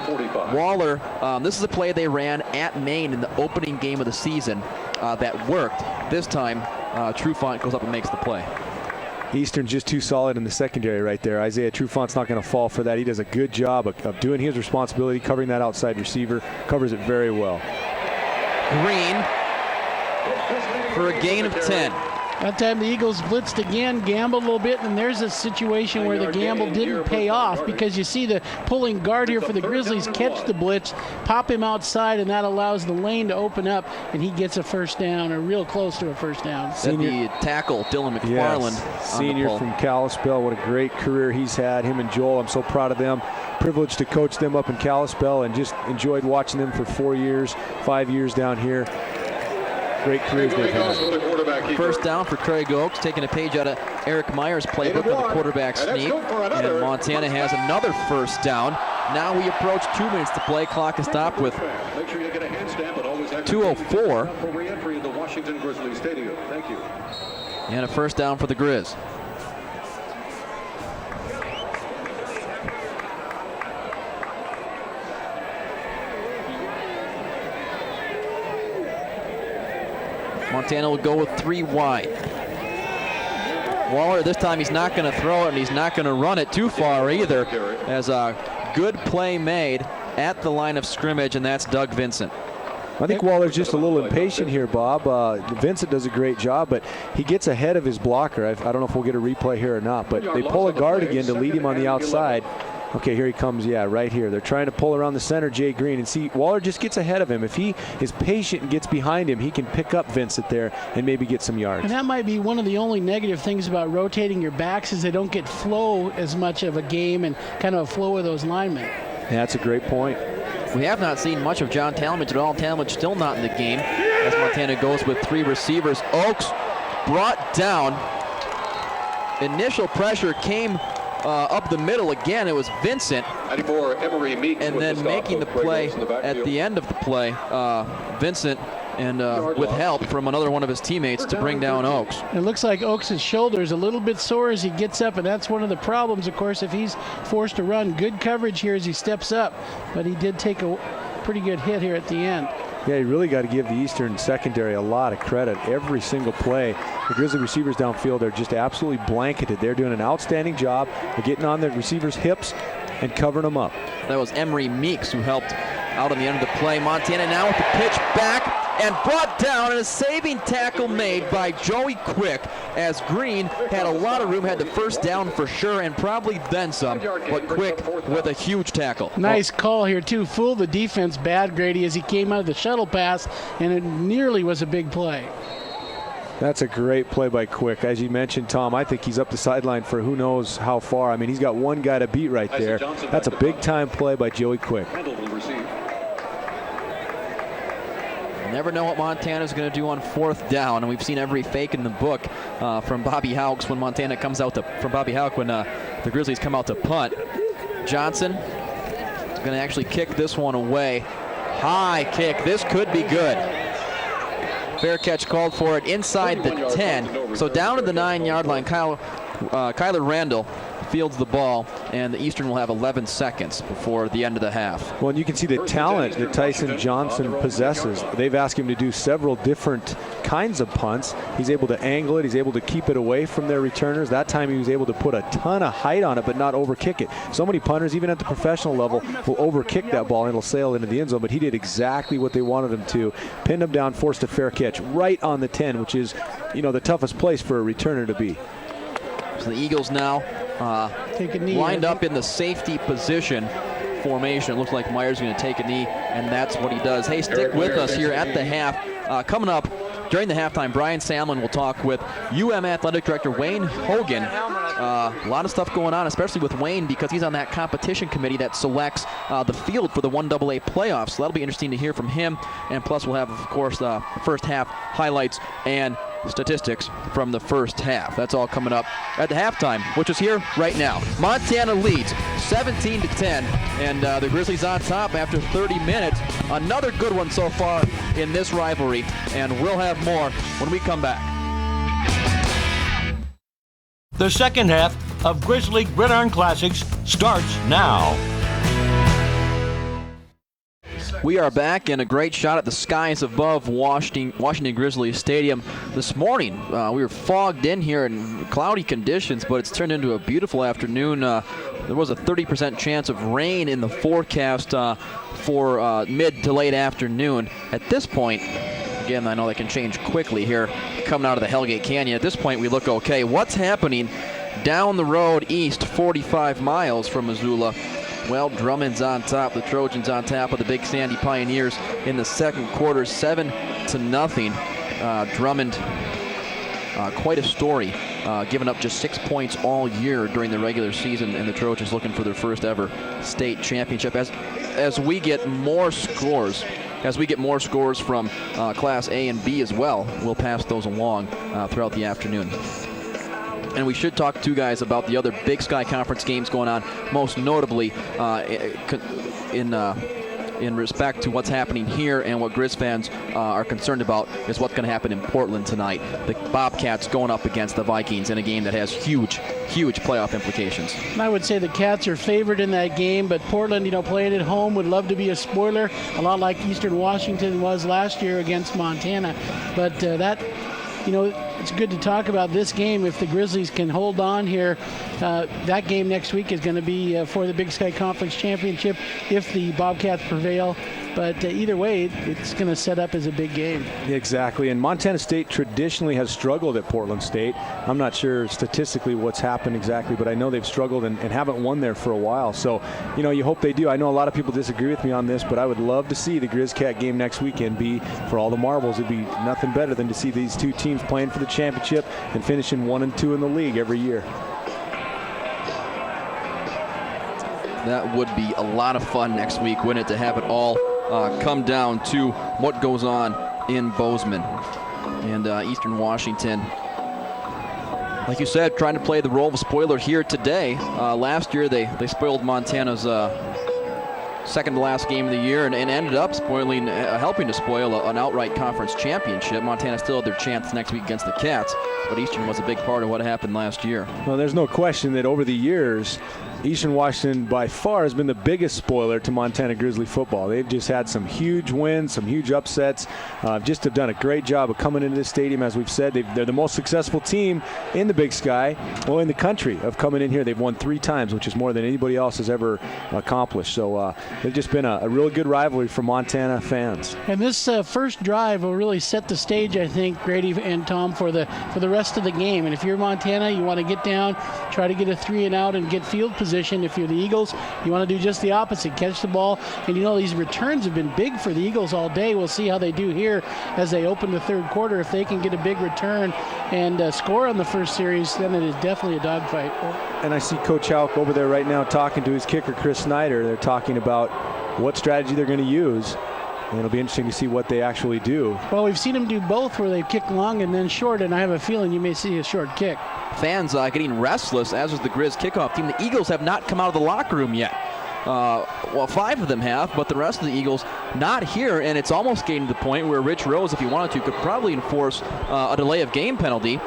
Speaker 3: Waller, this is a play they ran at Maine in the opening game of the season that worked. This time, Trufant goes up and makes the play.
Speaker 4: Eastern's just too solid in the secondary right there. Isaiah Trufant's not going to fall for that. He does a good job of doing his responsibility, covering that outside receiver, covers it very well.
Speaker 3: Green for a gain of 10.
Speaker 5: That time the Eagles blitzed again, gambled a little bit, and there's a situation where the gamble didn't pay off because you see the pulling guard here for the Grizzlies catch the blitz, pop him outside, and that allows the lane to open up, and he gets a first down, or real close to a first down.
Speaker 3: The tackle, Dylan McFarland.
Speaker 4: Yes. Senior from Kalispell. What a great career he's had. Him and Joel, I'm so proud of them. Privileged to coach them up in Kalispell and just enjoyed watching them for 4 years, 5 years down here. Great careers they've had.
Speaker 3: First down for Craig Oaks, taking a page out of Eric Meyer's playbook of the quarterback sneak. And Montana has another first down. Now we approach 2 minutes to play. Clock is stopped with 2:04. And a first down for the Grizz. Montana will go with 3 wide. Waller, this time he's not going to throw it, and he's not going to run it too far either, as a good play made at the line of scrimmage, and that's Doug Vincent.
Speaker 4: I think Waller's just a little impatient here, Bob. Vincent does a great job, but he gets ahead of his blocker. I don't know if we'll get a replay here or not, but they pull a guard again to lead him on the outside. Okay, here he comes, right here. They're trying to pull around the center, Jay Green, and see, Waller just gets ahead of him. If he is patient and gets behind him, he can pick up Vincent there and maybe get some yards.
Speaker 5: And that might be one of the only negative things about rotating your backs is they don't get flow as much of a game and kind of a flow of those linemen.
Speaker 4: Yeah, that's a great point.
Speaker 3: We have not seen much of John Talmadge at all. Talmadge still not in the game as Montana goes with 3 receivers. Oaks brought down. Initial pressure came up the middle again. It was Vincent, and then making the play at the end of the play, Vincent, and with help from another one of his teammates to bring down Oaks.
Speaker 5: It looks like Oaks' shoulder is a little bit sore as he gets up, and that's one of the problems, of course, if he's forced to run. Good coverage here as he steps up, but he did take a pretty good hit here at the end.
Speaker 4: Yeah, you really got to give the Eastern secondary a lot of credit. Every single play, the Grizzly receivers downfield are just absolutely blanketed. They're doing an outstanding job of getting on the receivers' hips and covering them up.
Speaker 3: That was Emery Meeks who helped out on the end of the play. Montana now with the pitch back and brought down, and a saving tackle made by Joey Quick as Green had a lot of room, had the first down for sure and probably then some, but Quick with a huge tackle.
Speaker 5: Nice call here too. Fooled the defense bad, Grady, as he came out of the shuttle pass, and it nearly was a big play.
Speaker 4: That's a great play by Quick. As you mentioned, Tom, I think he's up the sideline for who knows how far. I mean, he's got one guy to beat right there. That's a big-time play by Joey Quick.
Speaker 3: Never know what Montana's going to do on 4th down, and we've seen every fake in the book from Bobby Hauks when Montana comes out to, from Bobby Hauk when the Grizzlies come out to punt. Johnson is going to actually kick this one away. High kick. This could be good. Fair catch called for it inside the 10. So down to the 9-yard line, Kyler Randall fields the ball, and the Eastern will have 11 seconds before the end of the half.
Speaker 4: Well, and you can see the talent that Tyson Johnson possesses. They've asked him to do several different kinds of punts. He's able to angle it. He's able to keep it away from their returners. That time he was able to put a ton of height on it, but not overkick it. So many punters, even at the professional level, will overkick that ball and it'll sail into the end zone, but he did exactly what they wanted him to. Pinned him down, forced a fair catch right on the 10, which is, the toughest place for a returner to be.
Speaker 3: So the Eagles now
Speaker 5: take a knee,
Speaker 3: lined up in the safety position formation. Looks like Myers going to take a knee, and that's what he does. Hey, stick with us here at the half. Coming up, during the halftime, Brian Samlin will talk with UM Athletic Director Wayne Hogan. A lot of stuff going on, especially with Wayne, because he's on that competition committee that selects the field for the 1AA playoffs. So that'll be interesting to hear from him. And plus, we'll have, of course, first half highlights and statistics from the first half. That's all coming up at the halftime, which is here right now. Montana leads 17-10, and the Grizzlies on top after 30 minutes. Another good one so far in this rivalry, and we'll have more when we come back.
Speaker 1: The second half of Grizzly Gridiron Classics starts now.
Speaker 3: We are back, and a great shot at the skies above Washington Grizzlies Stadium. This morning, we were fogged in here in cloudy conditions, but it's turned into a beautiful afternoon. There was a 30% chance of rain in the forecast for mid to late afternoon. At this point, again, I know that can change quickly here coming out of the Hellgate Canyon. At this point, we look okay. What's happening down the road east, 45 miles from Missoula? Well, Drummond's on top. The Trojans on top of the Big Sandy Pioneers in the second quarter, 7-0. Drummond, quite a story, giving up just 6 points all year during the regular season, and the Trojans looking for their first ever state championship. As we get more scores, from Class A and B as well, we'll pass those along throughout the afternoon. And we should talk to you guys about the other Big Sky Conference games going on, most notably in respect to what's happening here, and what Grizz fans are concerned about is what's going to happen in Portland tonight. The Bobcats going up against the Vikings in a game that has huge playoff implications.
Speaker 5: And I would say the Cats are favored in that game, but Portland, playing at home, would love to be a spoiler, a lot like Eastern Washington was last year against Montana. But it's good to talk about this game. If the Grizzlies can hold on here, that game next week is going to be for the Big Sky Conference Championship if the Bobcats prevail. But either way, it's going to set up as a big game.
Speaker 4: Exactly, and Montana State traditionally has struggled at Portland State. I'm not sure statistically what's happened exactly, but I know they've struggled and haven't won there for a while. So, you hope they do. I know a lot of people disagree with me on this, but I would love to see the Grizz-Cat game next weekend be for all the marbles. It'd be nothing better than to see these two teams playing for the championship and finishing 1 and 2 in the league every year.
Speaker 3: That would be a lot of fun next week, wouldn't it, to have it all come down to what goes on in Bozeman. And Eastern Washington, like you said, trying to play the role of a spoiler here today. Last year they spoiled Montana's second to last game of the year and ended up helping to spoil an outright conference championship. Montana still had their chance next week against the Cats, but Eastern was a big part of what happened last year.
Speaker 4: Well, there's no question that over the years, Eastern Washington by far has been the biggest spoiler to Montana Grizzly football. They've just had some huge wins, some huge upsets, just have done a great job of coming into this stadium. As we've said, they're the most successful team in the Big Sky, in the country, of coming in here. They've won 3 times, which is more than anybody else has ever accomplished. So they've just been a really good rivalry for Montana fans.
Speaker 5: And this first drive will really set the stage, I think, Grady and Tom, for the rest of the game. And if you're Montana, you want to get down, try to get a 3 and out and get field position. If you're the Eagles, you want to do just the opposite, catch the ball. And these returns have been big for the Eagles all day. We'll see how they do here as they open the third quarter. If they can get a big return and score on the first series, then it is definitely a dogfight.
Speaker 4: And I see Coach Houck over there right now talking to his kicker, Chris Snyder. They're talking about what strategy they're going to use. And it'll be interesting to see what they actually do.
Speaker 5: Well, we've seen them do both, where they kick long and then short, and I have a feeling you may see a short kick.
Speaker 3: Fans getting restless, as is the Grizz kickoff team. The Eagles have not come out of the locker room yet. 5 of them have, but the rest of the Eagles not here, and it's almost getting to the point where Rich Rose, if he wanted to, could probably enforce a delay of game penalty.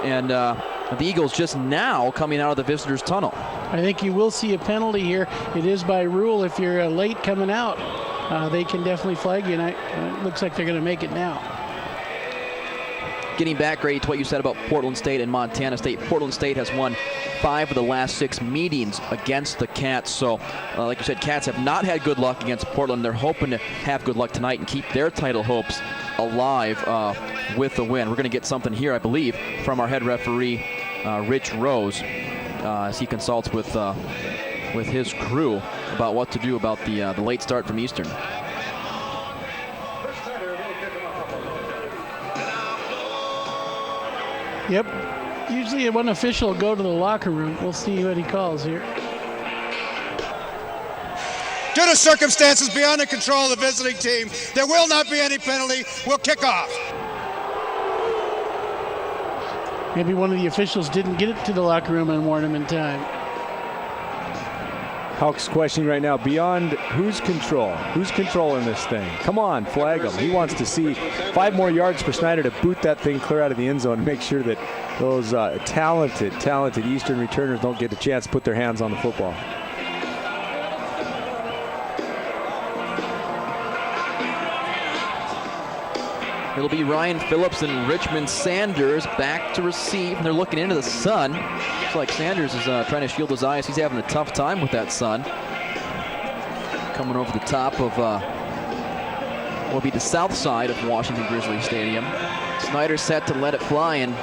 Speaker 3: And the Eagles just now coming out of the visitors' tunnel.
Speaker 5: I think you will see a penalty here. It is by rule if you're late coming out. They can definitely flag you, and it looks like they're going to make it now.
Speaker 3: Getting back, Grady, to what you said about Portland State and Montana State. Portland State has won 5 of the last 6 meetings against the Cats. So, like you said, Cats have not had good luck against Portland. They're hoping to have good luck tonight and keep their title hopes alive with the win. We're going to get something here, I believe, from our head referee, Rich Rose, as he consults with his crew about what to do about the late start from Eastern.
Speaker 5: Yep. Usually one official will go to the locker room. We'll see what he calls here.
Speaker 6: Due to circumstances beyond the control of the visiting team, there will not be any penalty. We'll kick off.
Speaker 5: Maybe one of the officials didn't get it to the locker room and warn him in time.
Speaker 4: Houck's questioning right now, beyond whose control? Who's controlling this thing? Come on, flag him. He wants to see 5 more yards for Snyder to boot that thing clear out of the end zone and make sure that those talented Eastern returners don't get a chance to put their hands on the football.
Speaker 3: It'll be Ryan Phillips and Richmond Sanders back to receive, and they're looking into the sun. Looks like Sanders is trying to shield his eyes. He's having a tough time with that sun. Coming over the top of will be the south side of Washington Grizzly Stadium. Snyder set to let it fly, and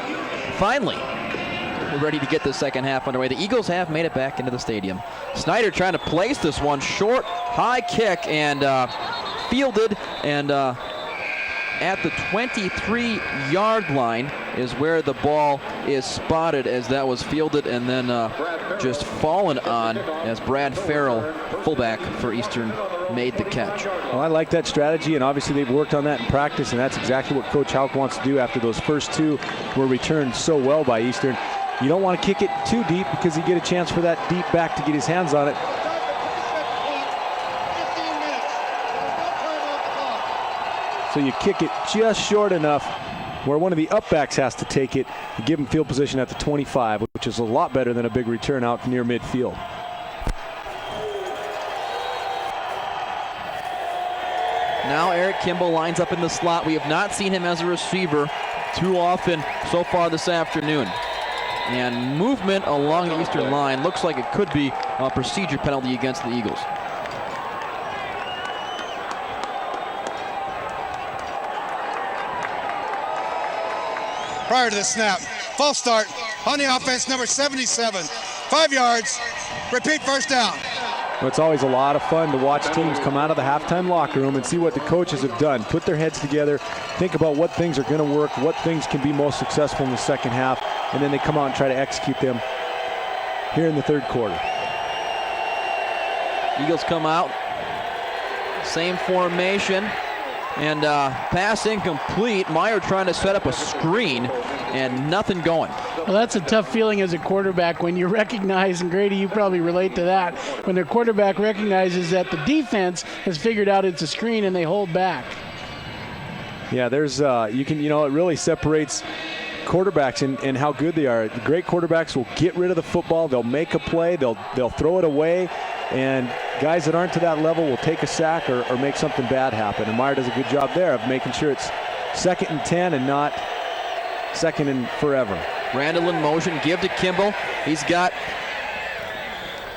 Speaker 3: finally we're ready to get the second half underway. The Eagles have made it back into the stadium. Snyder trying to place this one short, high kick, and fielded, and at the 23-yard line is where the ball is spotted, as that was fielded and then just fallen on as Brad Farrell, fullback for Eastern, made the catch.
Speaker 4: Well, I like that strategy, and obviously they've worked on that in practice, and that's exactly what Coach Houck wants to do after those first 2 were returned so well by Eastern. You don't want to kick it too deep because you get a chance for that deep back to get his hands on it. So you kick it just short enough where one of the upbacks has to take it and give him field position at the 25, which is a lot better than a big return out near midfield.
Speaker 3: Now Eric Kimball lines up in the slot. We have not seen him as a receiver too often so far this afternoon. And movement along the Eastern line looks like it could be a procedure penalty against the Eagles.
Speaker 6: Prior to the snap, false start on the offense, number 77. 5 yards, repeat first down.
Speaker 4: Well, it's always a lot of fun to watch teams come out of the halftime locker room and see what the coaches have done. Put their heads together, think about what things are going to work, what things can be most successful in the second half, and then they come out and try to execute them here in the third quarter.
Speaker 3: Eagles come out, same formation, and pass incomplete. Meyer trying to set up a screen and nothing going.
Speaker 5: Well, that's a tough feeling as a quarterback when you recognize, and Grady, you probably relate to that, when their quarterback recognizes that the defense has figured out it's a screen and they hold back.
Speaker 4: Yeah, there's it really separates quarterbacks and how good they are. The great quarterbacks will get rid of the football, they'll make a play, they'll throw it away, and guys that aren't to that level will take a sack or make something bad happen. And Meyer does a good job there of making sure it's 2nd and 10 and not 2nd and forever.
Speaker 3: Randall in motion, give to Kimball. He's got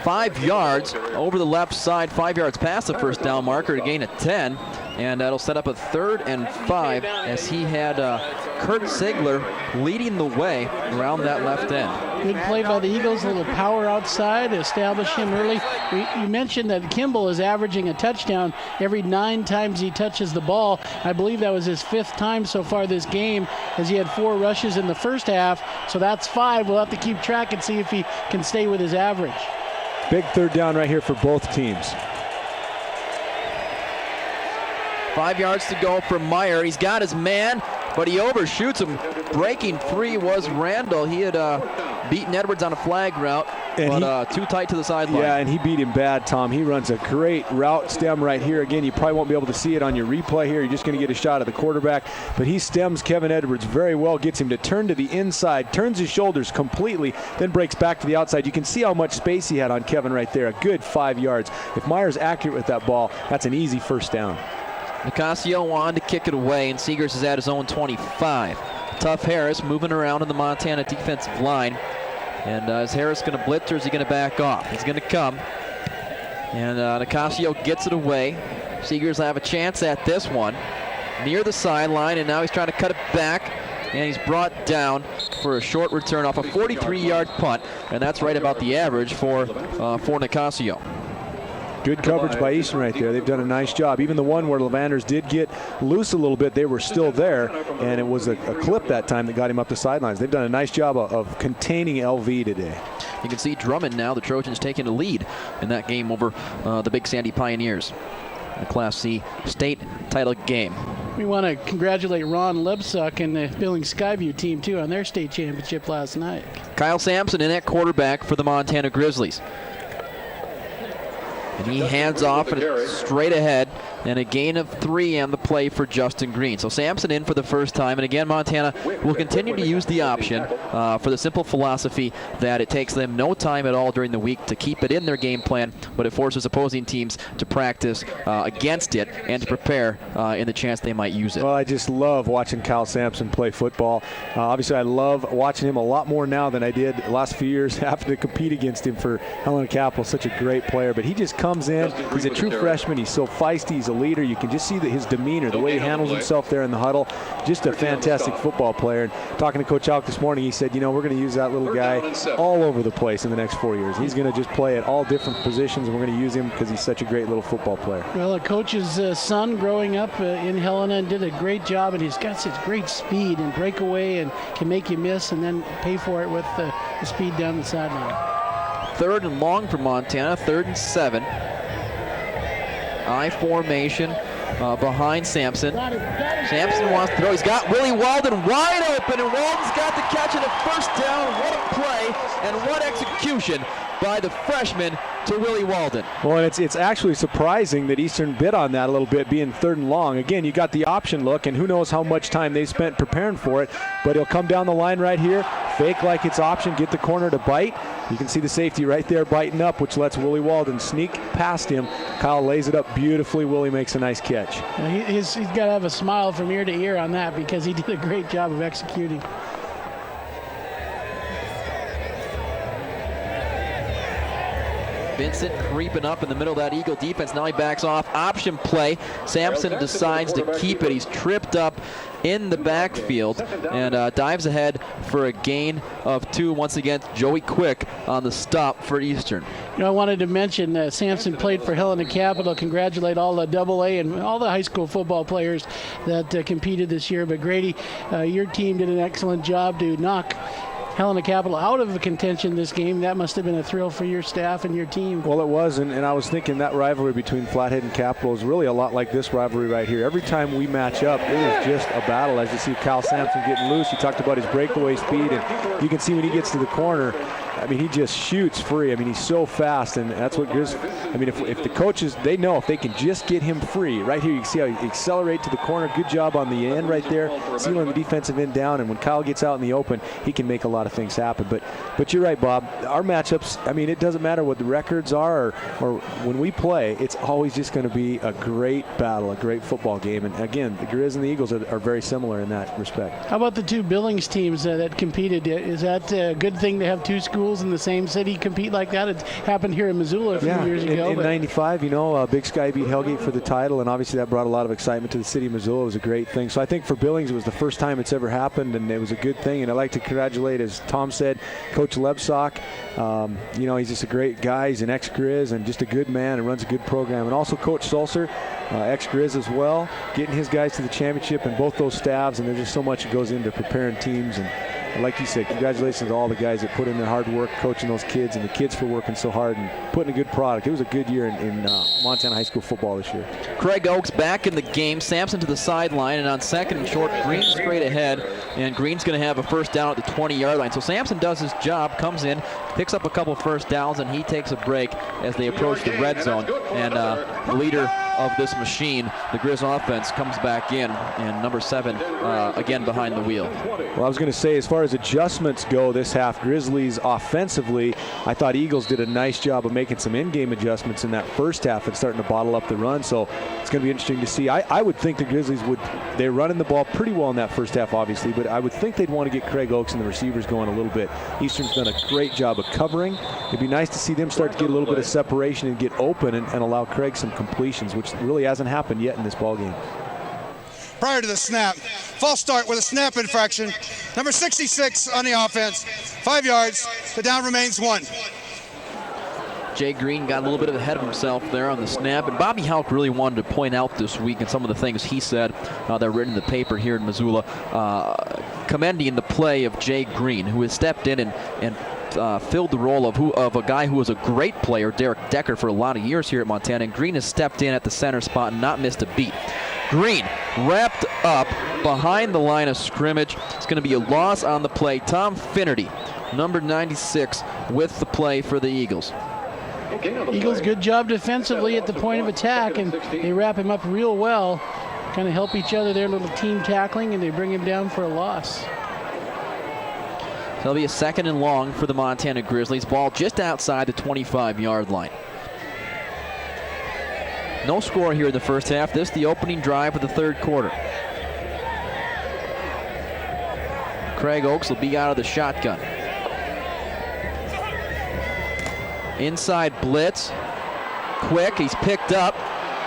Speaker 3: 5 yards over the left side, 5 yards past the first down marker to gain a 10. And that'll set up a 3rd and 5 as he had Kurt Ziegler leading the way around that left end.
Speaker 5: Good play by the Eagles, a little power outside to establish him early. You mentioned that Kimball is averaging a touchdown every 9 times he touches the ball. I believe that was his 5th time so far this game, as he had 4 rushes in the first half. So that's 5. We'll have to keep track and see if he can stay with his average.
Speaker 4: Big 3rd down right here for both teams.
Speaker 3: 5 yards to go for Meyer. He's got his man, but he overshoots him. Breaking free was Randall. He had beaten Edwards on a flag route, but too tight to the sideline.
Speaker 4: Yeah, and he beat him bad, Tom. He runs a great route stem right here. Again, you probably won't be able to see it on your replay here. You're just going to get a shot of the quarterback. But he stems Kevin Edwards very well, gets him to turn to the inside, turns his shoulders completely, then breaks back to the outside. You can see how much space he had on Kevin right there. A good 5 yards. If Meyer's accurate with that ball, that's an easy first down.
Speaker 3: Nicasio wanted to kick it away, and Seegers is at his own 25. Tough Harris moving around in the Montana defensive line. And is Harris going to blitz or is he going to back off? He's going to come. And Nicasio gets it away. Seegers will have a chance at this one. Near the sideline, and now he's trying to cut it back. And he's brought down for a short return off a 43-yard punt. And that's right about the average for Nicasio.
Speaker 4: Good coverage by Eastern right there. They've done a nice job. Even the one where Lavanders did get loose a little bit, they were still there, and it was a clip that time that got him up the sidelines. They've done a nice job of containing LV today.
Speaker 3: You can see Drummond now, the Trojans taking the lead in that game over the Big Sandy Pioneers. The Class C state title game.
Speaker 5: We want to congratulate Ron Lebsuck and the Billings Skyview team, too, on their state championship last night.
Speaker 3: Kyle Sampson in at quarterback for the Montana Grizzlies. And he hands off and straight ahead, and a gain of 3 on the play for Justin Green. So Sampson in for the first time, and again Montana will continue to use the option for the simple philosophy that it takes them no time at all during the week to keep it in their game plan, but it forces opposing teams to practice against it and to prepare in the chance they might use it.
Speaker 4: Well, I just love watching Kyle Sampson play football. Obviously I love watching him a lot more now than I did the last few years having to compete against him for Helena Capital. Such a great player, but he just comes in. He's a true freshman. He's so feisty. He's a leader. You can just see that his demeanor, the way he handles himself there in the huddle. Just a fantastic football player. And talking to Coach Alk this morning, he said, you know, we're going to use that little guy all over the place in the next 4 years. He's going to just play at all different positions, and we're going to use him because he's such a great little football player.
Speaker 5: Well, a coach's son growing up in Helena and did a great job, and he's got such great speed and breakaway and can make you miss and then pay for it with the speed down the sideline.
Speaker 3: 3rd and long for Montana, 3rd and 7. I formation behind Sampson. Sampson wants to throw. He's got Willie Walden wide open, and Walden's got the catch and a first down. What a play and what execution by the freshman to Willie Walden.
Speaker 4: Well, and it's actually surprising that Eastern bid on that a little bit, being 3rd and long. Again, you got the option look, and who knows how much time they spent preparing for it, but he'll come down the line right here, fake like it's option, get the corner to bite. You can see the safety right there biting up, which lets Willie Walden sneak past him. Kyle lays it up beautifully. Willie makes a nice catch.
Speaker 5: He's got to have a smile from ear to ear on that because he did a great job of executing.
Speaker 3: Vincent creeping up in the middle of that Eagle defense. Now he backs off. Option play. Sampson decides to keep it. He's tripped up in the backfield and dives ahead for a gain of 2. Once again, Joey Quick on the stop for Eastern.
Speaker 5: You know, I wanted to mention Sampson played for Helena Capital. Congratulate all the AA and all the high school football players that competed this year. But Grady, your team did an excellent job to knock Helena Capital out of contention this game. That must have been a thrill for your staff and your team.
Speaker 4: Well, it was, and I was thinking that rivalry between Flathead and Capital is really a lot like this rivalry right here. Every time we match up, it is just a battle. As you see Kyle Sampson getting loose, you talked about his breakaway speed, and you can see when he gets to the corner, I mean, he just shoots free. I mean, he's so fast, and that's what gives. I mean, if the coaches, they know if they can just get him free. Right here, you can see how he accelerates to the corner. Good job on the end right there, sealing the defensive end down. And when Kyle gets out in the open, he can make a lot of things happen. But you're right, Bob. Our matchups, I mean, it doesn't matter what the records are or when we play, it's always just going to be a great battle, a great football game. And again, the Grizz and the Eagles are very similar in that respect.
Speaker 5: How about the 2 Billings teams that competed? Is that a good thing to have 2 schools in the same city compete like that? It happened here in Missoula a few years ago.
Speaker 4: In 95, you know, Big Sky beat Hellgate for the title, and obviously that brought a lot of excitement to the city of Missoula. It was a great thing. So I think for Billings, it was the first time it's ever happened, and it was a good thing. And I'd like to congratulate, as Tom said, Coach Lebsock. You know, he's just a great guy. He's an ex-Grizz and just a good man and runs a good program. And also Coach Sulcer, ex-Grizz as well, getting his guys to the championship and both those staffs. And there's just so much that goes into preparing teams. And like you said, congratulations to all the guys that put in their hard work coaching those kids, and the kids for working so hard and putting a good product. It was a good year in Montana high school football this year.
Speaker 3: Craig Oakes back in the game. Sampson to the sideline, and on 2nd and short, Green straight ahead, and Green's going to have a first down at the 20-yard line. So Sampson does his job, comes in, picks up a couple first downs, and he takes a break as they approach the red zone. And the leader of this machine, the Grizz offense, comes back in, and number 7 again behind the wheel.
Speaker 4: Well, I was going to say, as far as adjustments go this half, Grizzlies offensively, I thought Eagles did a nice job of making some in-game adjustments in that first half and starting to bottle up the run. So it's going to be interesting to see. I would think the Grizzlies they're running the ball pretty well in that first half, obviously, but I would think they'd want to get Craig Oakes and the receivers going a little bit. Eastern's done a great job of covering. It'd be nice to see them start to get a little bit of separation and get open and allow Craig some completions, which really hasn't happened yet in this ball game.
Speaker 6: Prior to the snap, false start with a snap infraction. Number 66 on the offense, 5 yards. The down remains 1.
Speaker 3: Jay Green got a little bit ahead of himself there on the snap, and Bobby Houck really wanted to point out this week and some of the things he said that are written in the paper here in Missoula, commending the play of Jay Green, who has stepped in and filled the role of a guy who was a great player, Derek Decker, for a lot of years here at Montana. And Green has stepped in at the center spot and not missed a beat. Green wrapped up behind the line of scrimmage. It's going to be a loss on the play. Tom Finnerty, number 96, with the play for the Eagles.
Speaker 5: Eagles, good job defensively at the point of attack, and they wrap him up real well. Kind of help each other there, little team tackling, and they bring him down for a loss.
Speaker 3: There'll be a 2nd and long for the Montana Grizzlies. Ball just outside the 25-yard line. No score here in the first half. This the opening drive of the 3rd quarter. Craig Oakes will be out of the shotgun. Inside blitz. Quick, he's picked up.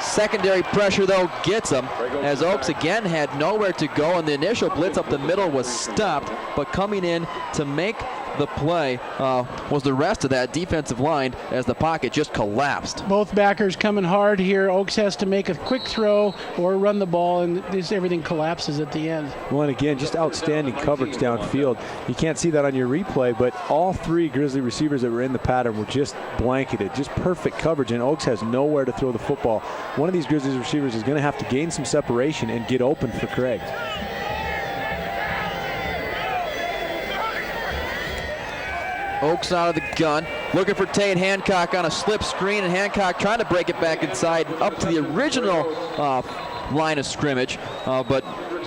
Speaker 3: Secondary pressure, though, gets him, as Oakes again had nowhere to go, and the initial blitz up the middle was stopped, but coming in to make the play was the rest of that defensive line as the pocket just collapsed.
Speaker 5: Both backers coming hard here. Oakes has to make a quick throw or run the ball, and everything collapses at the end.
Speaker 4: Well, and again, just outstanding coverage downfield. You can't see that on your replay, but all 3 Grizzly receivers that were in the pattern were just blanketed, just perfect coverage, and Oakes has nowhere to throw the football. One of these Grizzlies receivers is going to have to gain some separation and get open for Craig.
Speaker 3: Oakes out of the gun, looking for Tate Hancock on a slip screen, and Hancock trying to break it back inside up to the original line of scrimmage, but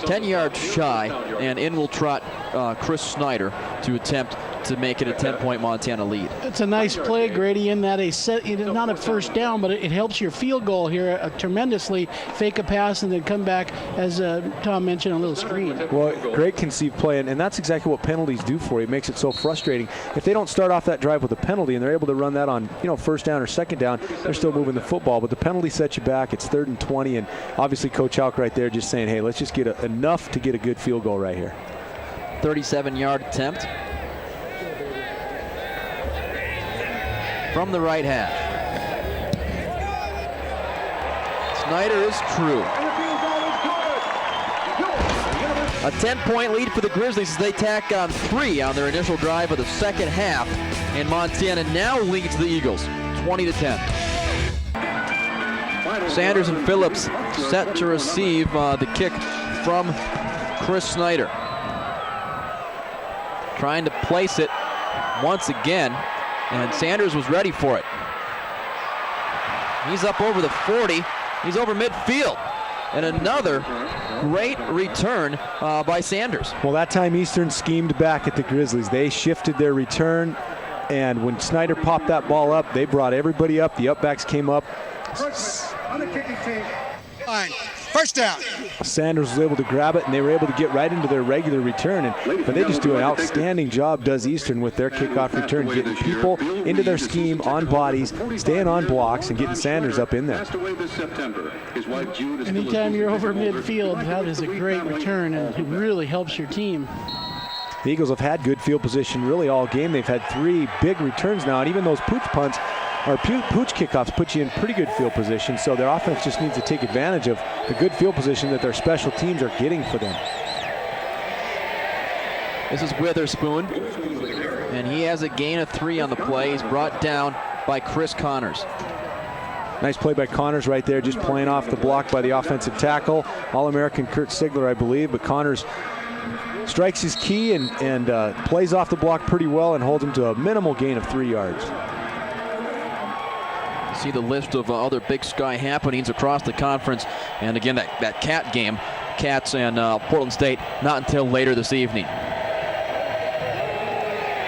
Speaker 3: 10 yards shy, and in will trot Chris Snyder to attempt to make it a 10-point Montana lead.
Speaker 5: It's a nice play, Grady, in that not a first down, but it helps your field goal here tremendously. Fake a pass and then come back, as Tom mentioned, a little screen.
Speaker 4: Well, great conceived play, and that's exactly what penalties do for you. It makes it so frustrating. If they don't start off that drive with a penalty and they're able to run that on first down or second down, they're still moving the football, but the penalty sets you back. It's 3rd and 20, and obviously Coach Houck right there just saying, hey, let's just get enough to get a good field goal right here.
Speaker 3: 37-yard attempt from the right hash. Snyder is true. A 10-point lead for the Grizzlies as they tack on 3 on their initial drive of the 2nd half, and Montana now leads the Eagles 20-10. Sanders and Phillips set to receive the kick from Chris Snyder. Trying to place it once again, and Sanders was ready for it. He's up over the 40. He's over midfield. And another great return by Sanders.
Speaker 4: Well, that time Eastern schemed back at the Grizzlies. They shifted their return, and when Snyder popped that ball up, they brought everybody up. The upbacks came up.
Speaker 6: On the kicking team. Fine. First down.
Speaker 4: Sanders was able to grab it, and they were able to get right into their regular return. But they just do an outstanding job, does Eastern, with their kickoff return, getting people into their scheme on bodies, staying on blocks, and getting Sanders up in there.
Speaker 5: Anytime you're over midfield, that is a great return, and it really helps your team.
Speaker 4: The Eagles have had good field position really all game. They've had 3 big returns now, and even those pooch punts or pooch kickoffs put you in pretty good field position, so their offense just needs to take advantage of the good field position that their special teams are getting for them.
Speaker 3: This is Witherspoon, and he has a gain of 3 on the play. He's brought down by Chris Connors.
Speaker 4: Nice play by Connors right there, just playing off the block by the offensive tackle. All-American Kurt Sigler, I believe, but Connors strikes his key and plays off the block pretty well and holds him to a minimal gain of 3 yards.
Speaker 3: See the list of other Big Sky happenings across the conference, and again that Cat game, Cats and Portland State, not until later this evening.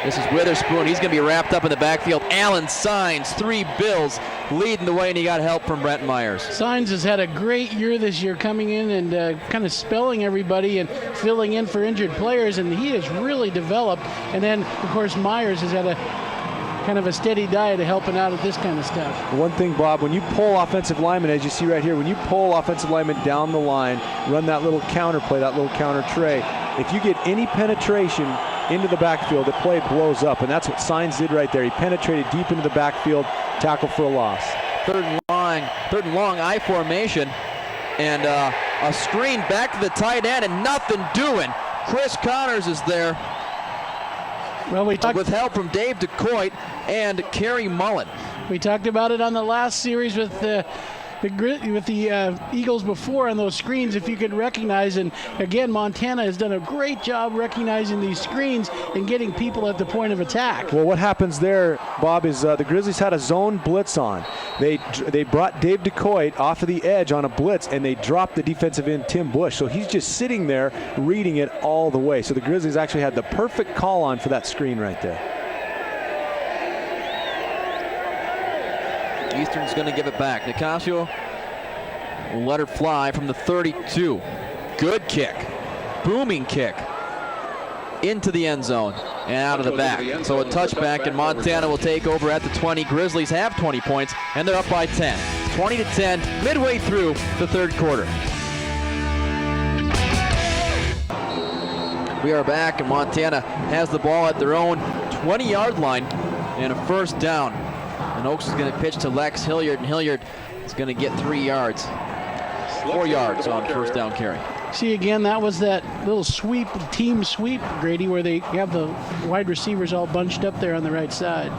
Speaker 3: This is Witherspoon. He's going to be wrapped up in the backfield. Allen Signs, 3 Bills leading the way, and he got help from Brent Myers.
Speaker 5: Signs has had a great year this year, coming in and kind of spelling everybody and filling in for injured players, and he has really developed. And then, of course, Myers has had a kind of a steady diet of helping out at this kind of stuff.
Speaker 4: One thing, Bob, when you pull offensive linemen, as you see right here, when you pull offensive linemen down the line, run that little counter play, that little counter tray, if you get any penetration into the backfield, the play blows up, and that's what Signs did right there. He penetrated deep into the backfield, tackle for a loss.
Speaker 3: Third and long I formation, and a screen back to the tight end, and nothing doing. Chris Connors is there.
Speaker 5: Well,
Speaker 3: with help from Dave DeCoit and Kerry Mullen.
Speaker 5: We talked about it on the last series with the Eagles before on those screens, if you could recognize. And again, Montana has done a great job recognizing these screens and getting people at the point of attack.
Speaker 4: Well, what happens there, Bob, is the Grizzlies had a zone blitz on. They brought Dave DeCoit off of the edge on a blitz, and they dropped the defensive end Tim Bush. So he's just sitting there reading it all the way. So the Grizzlies actually had the perfect call on for that screen right there.
Speaker 3: Eastern's going to give it back. Nicasio will let her fly from the 32. Good kick. Booming kick. Into the end zone and out of the back. So a touchback, and Montana will take over at the 20. Grizzlies have 20 points, and they're up by 10. 20-10, midway through the third quarter. We are back, and Montana has the ball at their own 20-yard line and a first down. And Oaks is going to pitch to Lex Hilliard, and Hilliard is going to get 3 yards. 4 yards on first down carry.
Speaker 5: See, again, that was that little sweep, team sweep, Grady, where they have the wide receivers all bunched up there on the right side.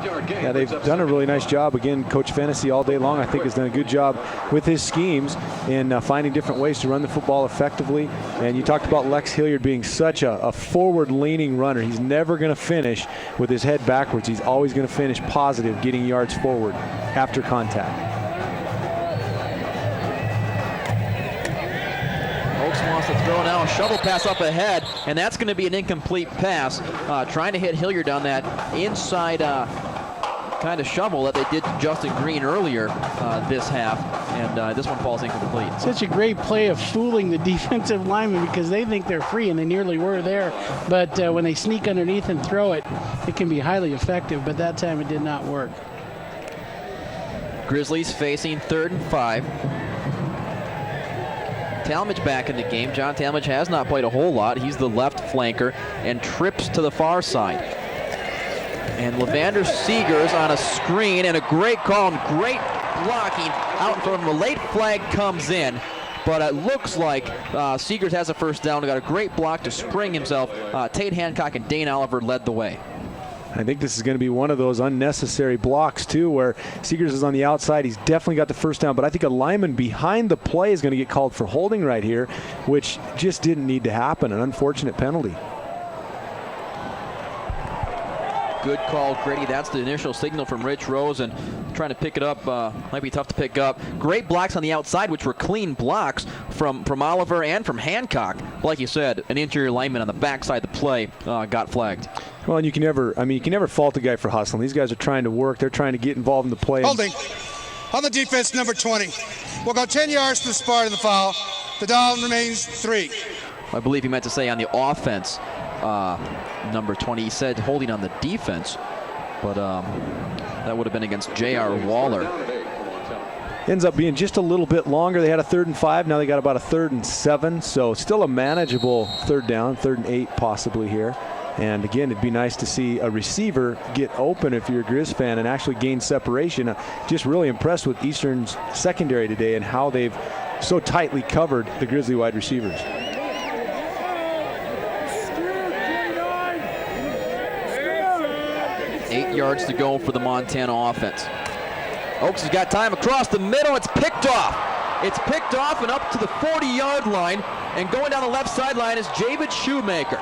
Speaker 4: Yeah, they've done a really nice job. Again, Coach Fennessy all day long, I think, has done a good job with his schemes in finding different ways to run the football effectively. And you talked about Lex Hilliard being such a forward-leaning runner. He's never going to finish with his head backwards. He's always going to finish positive, getting yards forward after contact.
Speaker 3: Oaks wants to throw now, a shovel pass up ahead, and that's going to be an incomplete pass. Trying to hit Hilliard on that inside kind of shovel that they did to Justin Green earlier this half, and this one falls incomplete.
Speaker 5: Such a great play of fooling the defensive linemen because they think they're free, and they nearly were there. But when they sneak underneath and throw it, it can be highly effective, but that time it did not work.
Speaker 3: Grizzlies facing 3rd and 5. Talmadge back in the game. John Talmadge has not played a whole lot. He's the left flanker and trips to the far side. And Levander Seegers on a screen, and a great call and great blocking out from the late flag comes in. But it looks like Seegers has a first down. Got a great block to spring himself. Tate Hancock and Dane Oliver led the way.
Speaker 4: I think this is going to be one of those unnecessary blocks, too, where Seegers is on the outside. He's definitely got the first down, but I think a lineman behind the play is going to get called for holding right here, which just didn't need to happen. An unfortunate penalty.
Speaker 3: Good call, Grady. That's the initial signal from Rich Rose, and trying to pick it up might be tough to pick up. Great blocks on the outside, which were clean blocks from Oliver and from Hancock. Like you said, an interior lineman on the backside of the play got flagged.
Speaker 4: Well, and you can never fault a guy for hustling. These guys are trying to work. They're trying to get involved in the play.
Speaker 6: Holding on the defense, number 20. We'll go 10 yards to the start of the foul. The down remains 3.
Speaker 3: I believe he meant to say on the offense, number 20. He said holding on the defense, but that would have been against J.R. Waller.
Speaker 4: Ends up being just a little bit longer. They had a 3rd and 5. Now they got about a 3rd and 7. So still a manageable 3rd down, 3rd and 8 possibly here. And again, it'd be nice to see a receiver get open if you're a Grizz fan and actually gain separation. Just really impressed with Eastern's secondary today and how they've so tightly covered the Grizzly wide receivers.
Speaker 3: 8 yards to go for the Montana offense. Oaks has got time across the middle. It's picked off. It's picked off and up to the 40-yard line. And going down the left sideline is Javid Shoemaker.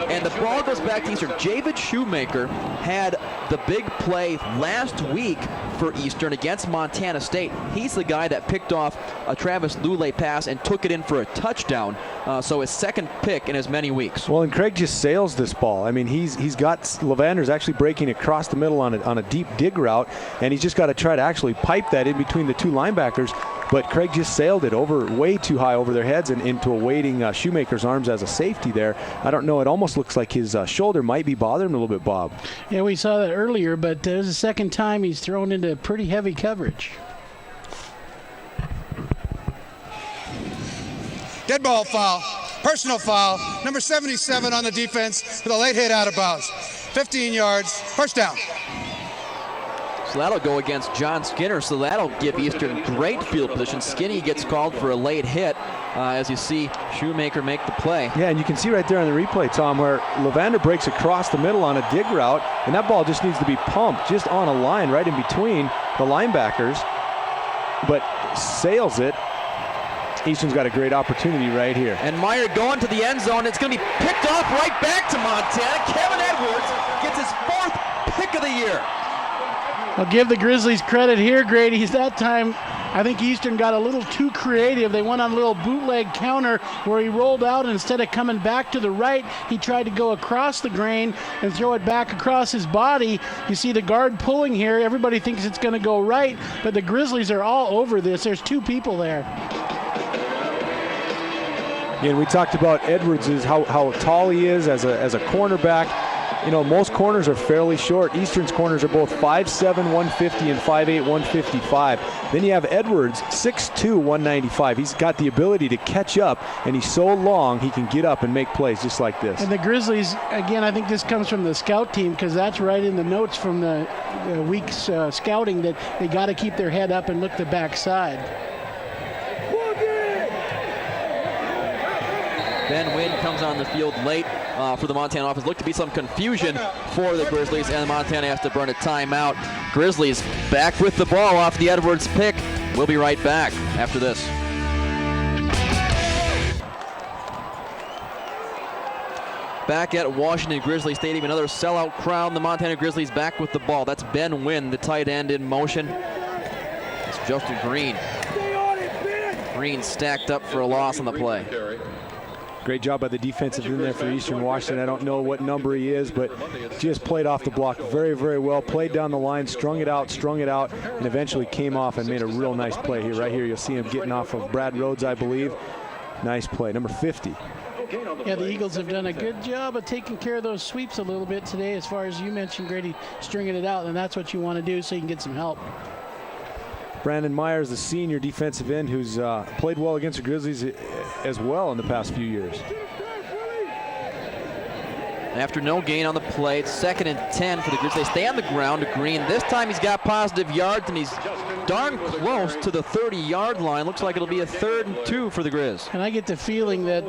Speaker 3: And the ball goes back to Eastern. Javid Shoemaker had the big play last week for Eastern against Montana State. He's the guy that picked off a Travis Lulay pass and took it in for a touchdown. So his second pick in as many weeks.
Speaker 4: Well, and Craig just sails this ball. I mean, he's got Levander's actually breaking across the middle on a deep dig route, and he's just got to try to actually pipe that in between the two linebackers. But Craig just sailed it over way too high over their heads and into awaiting Shoemaker's arms as a safety there. I don't know. It almost looks like his shoulder might be bothering him a little bit, Bob.
Speaker 5: Yeah, we saw that earlier, but it was the second time he's thrown into pretty heavy coverage.
Speaker 6: Dead ball foul, personal foul, number 77 on the defense with a late hit out of bounds. 15 yards, first down.
Speaker 3: So that'll go against John Skinner, so that'll give Eastern great field position. Skinny gets called for a late hit as you see Shoemaker make the play.
Speaker 4: Yeah, and you can see right there on the replay, Tom, where Levander breaks across the middle on a dig route, and that ball just needs to be pumped just on a line right in between the linebackers, but sails it. Eastern's got a great opportunity right here.
Speaker 3: And Meyer going to the end zone. It's going to be picked off right back to Montana. Kevin Edwards gets his 4th pick of the year.
Speaker 5: I'll give the Grizzlies credit here, Grady. That time, I think Eastern got a little too creative. They went on a little bootleg counter where he rolled out, and instead of coming back to the right, he tried to go across the grain and throw it back across his body. You see the guard pulling here. Everybody thinks it's going to go right, but the Grizzlies are all over this. There's 2 people there.
Speaker 4: And we talked about Edwards, how tall he is as a cornerback. You know, most corners are fairly short. Eastern's corners are both 5'7", 150 and 5'8", 155. Then you have Edwards, 6'2", 195. He's got the ability to catch up, and he's so long he can get up and make plays just like this.
Speaker 5: And the Grizzlies, again, I think this comes from the scout team, because that's right in the notes from the week's scouting, that they got to keep their head up and look the backside.
Speaker 3: Ben Wynn comes on the field late for the Montana offense. Looked to be some confusion for the Grizzlies, and Montana has to burn a timeout. Grizzlies back with the ball off the Edwards pick. We'll be right back after this. Back at Washington Grizzly Stadium, another sellout crowd. The Montana Grizzlies back with the ball. That's Ben Wynn, the tight end, in motion. It's Justin Green. Green stacked up for a loss on the play.
Speaker 4: Great job by the defensive end there for Eastern Washington. I don't know what number he is, but just played off the block very, very well. Played down the line, strung it out, and eventually came off and made a real nice play here. Right here, you'll see him getting off of Brad Rhodes, I believe. Nice play, number 50.
Speaker 5: Yeah, the Eagles have done a good job of taking care of those sweeps a little bit today, as far as you mentioned, Grady, stringing it out, and that's what you want to do so you can get some help.
Speaker 4: Brandon Myers, the senior defensive end, who's played well against the Grizzlies as well in the past few years.
Speaker 3: After no gain on the play, it's 2nd and 10 for the Grizzlies. They stay on the ground to Green. This time he's got positive yards, and he's darn close to the 30-yard line. Looks like it'll be a 3rd and 2 for the Grizz.
Speaker 5: And I get the feeling that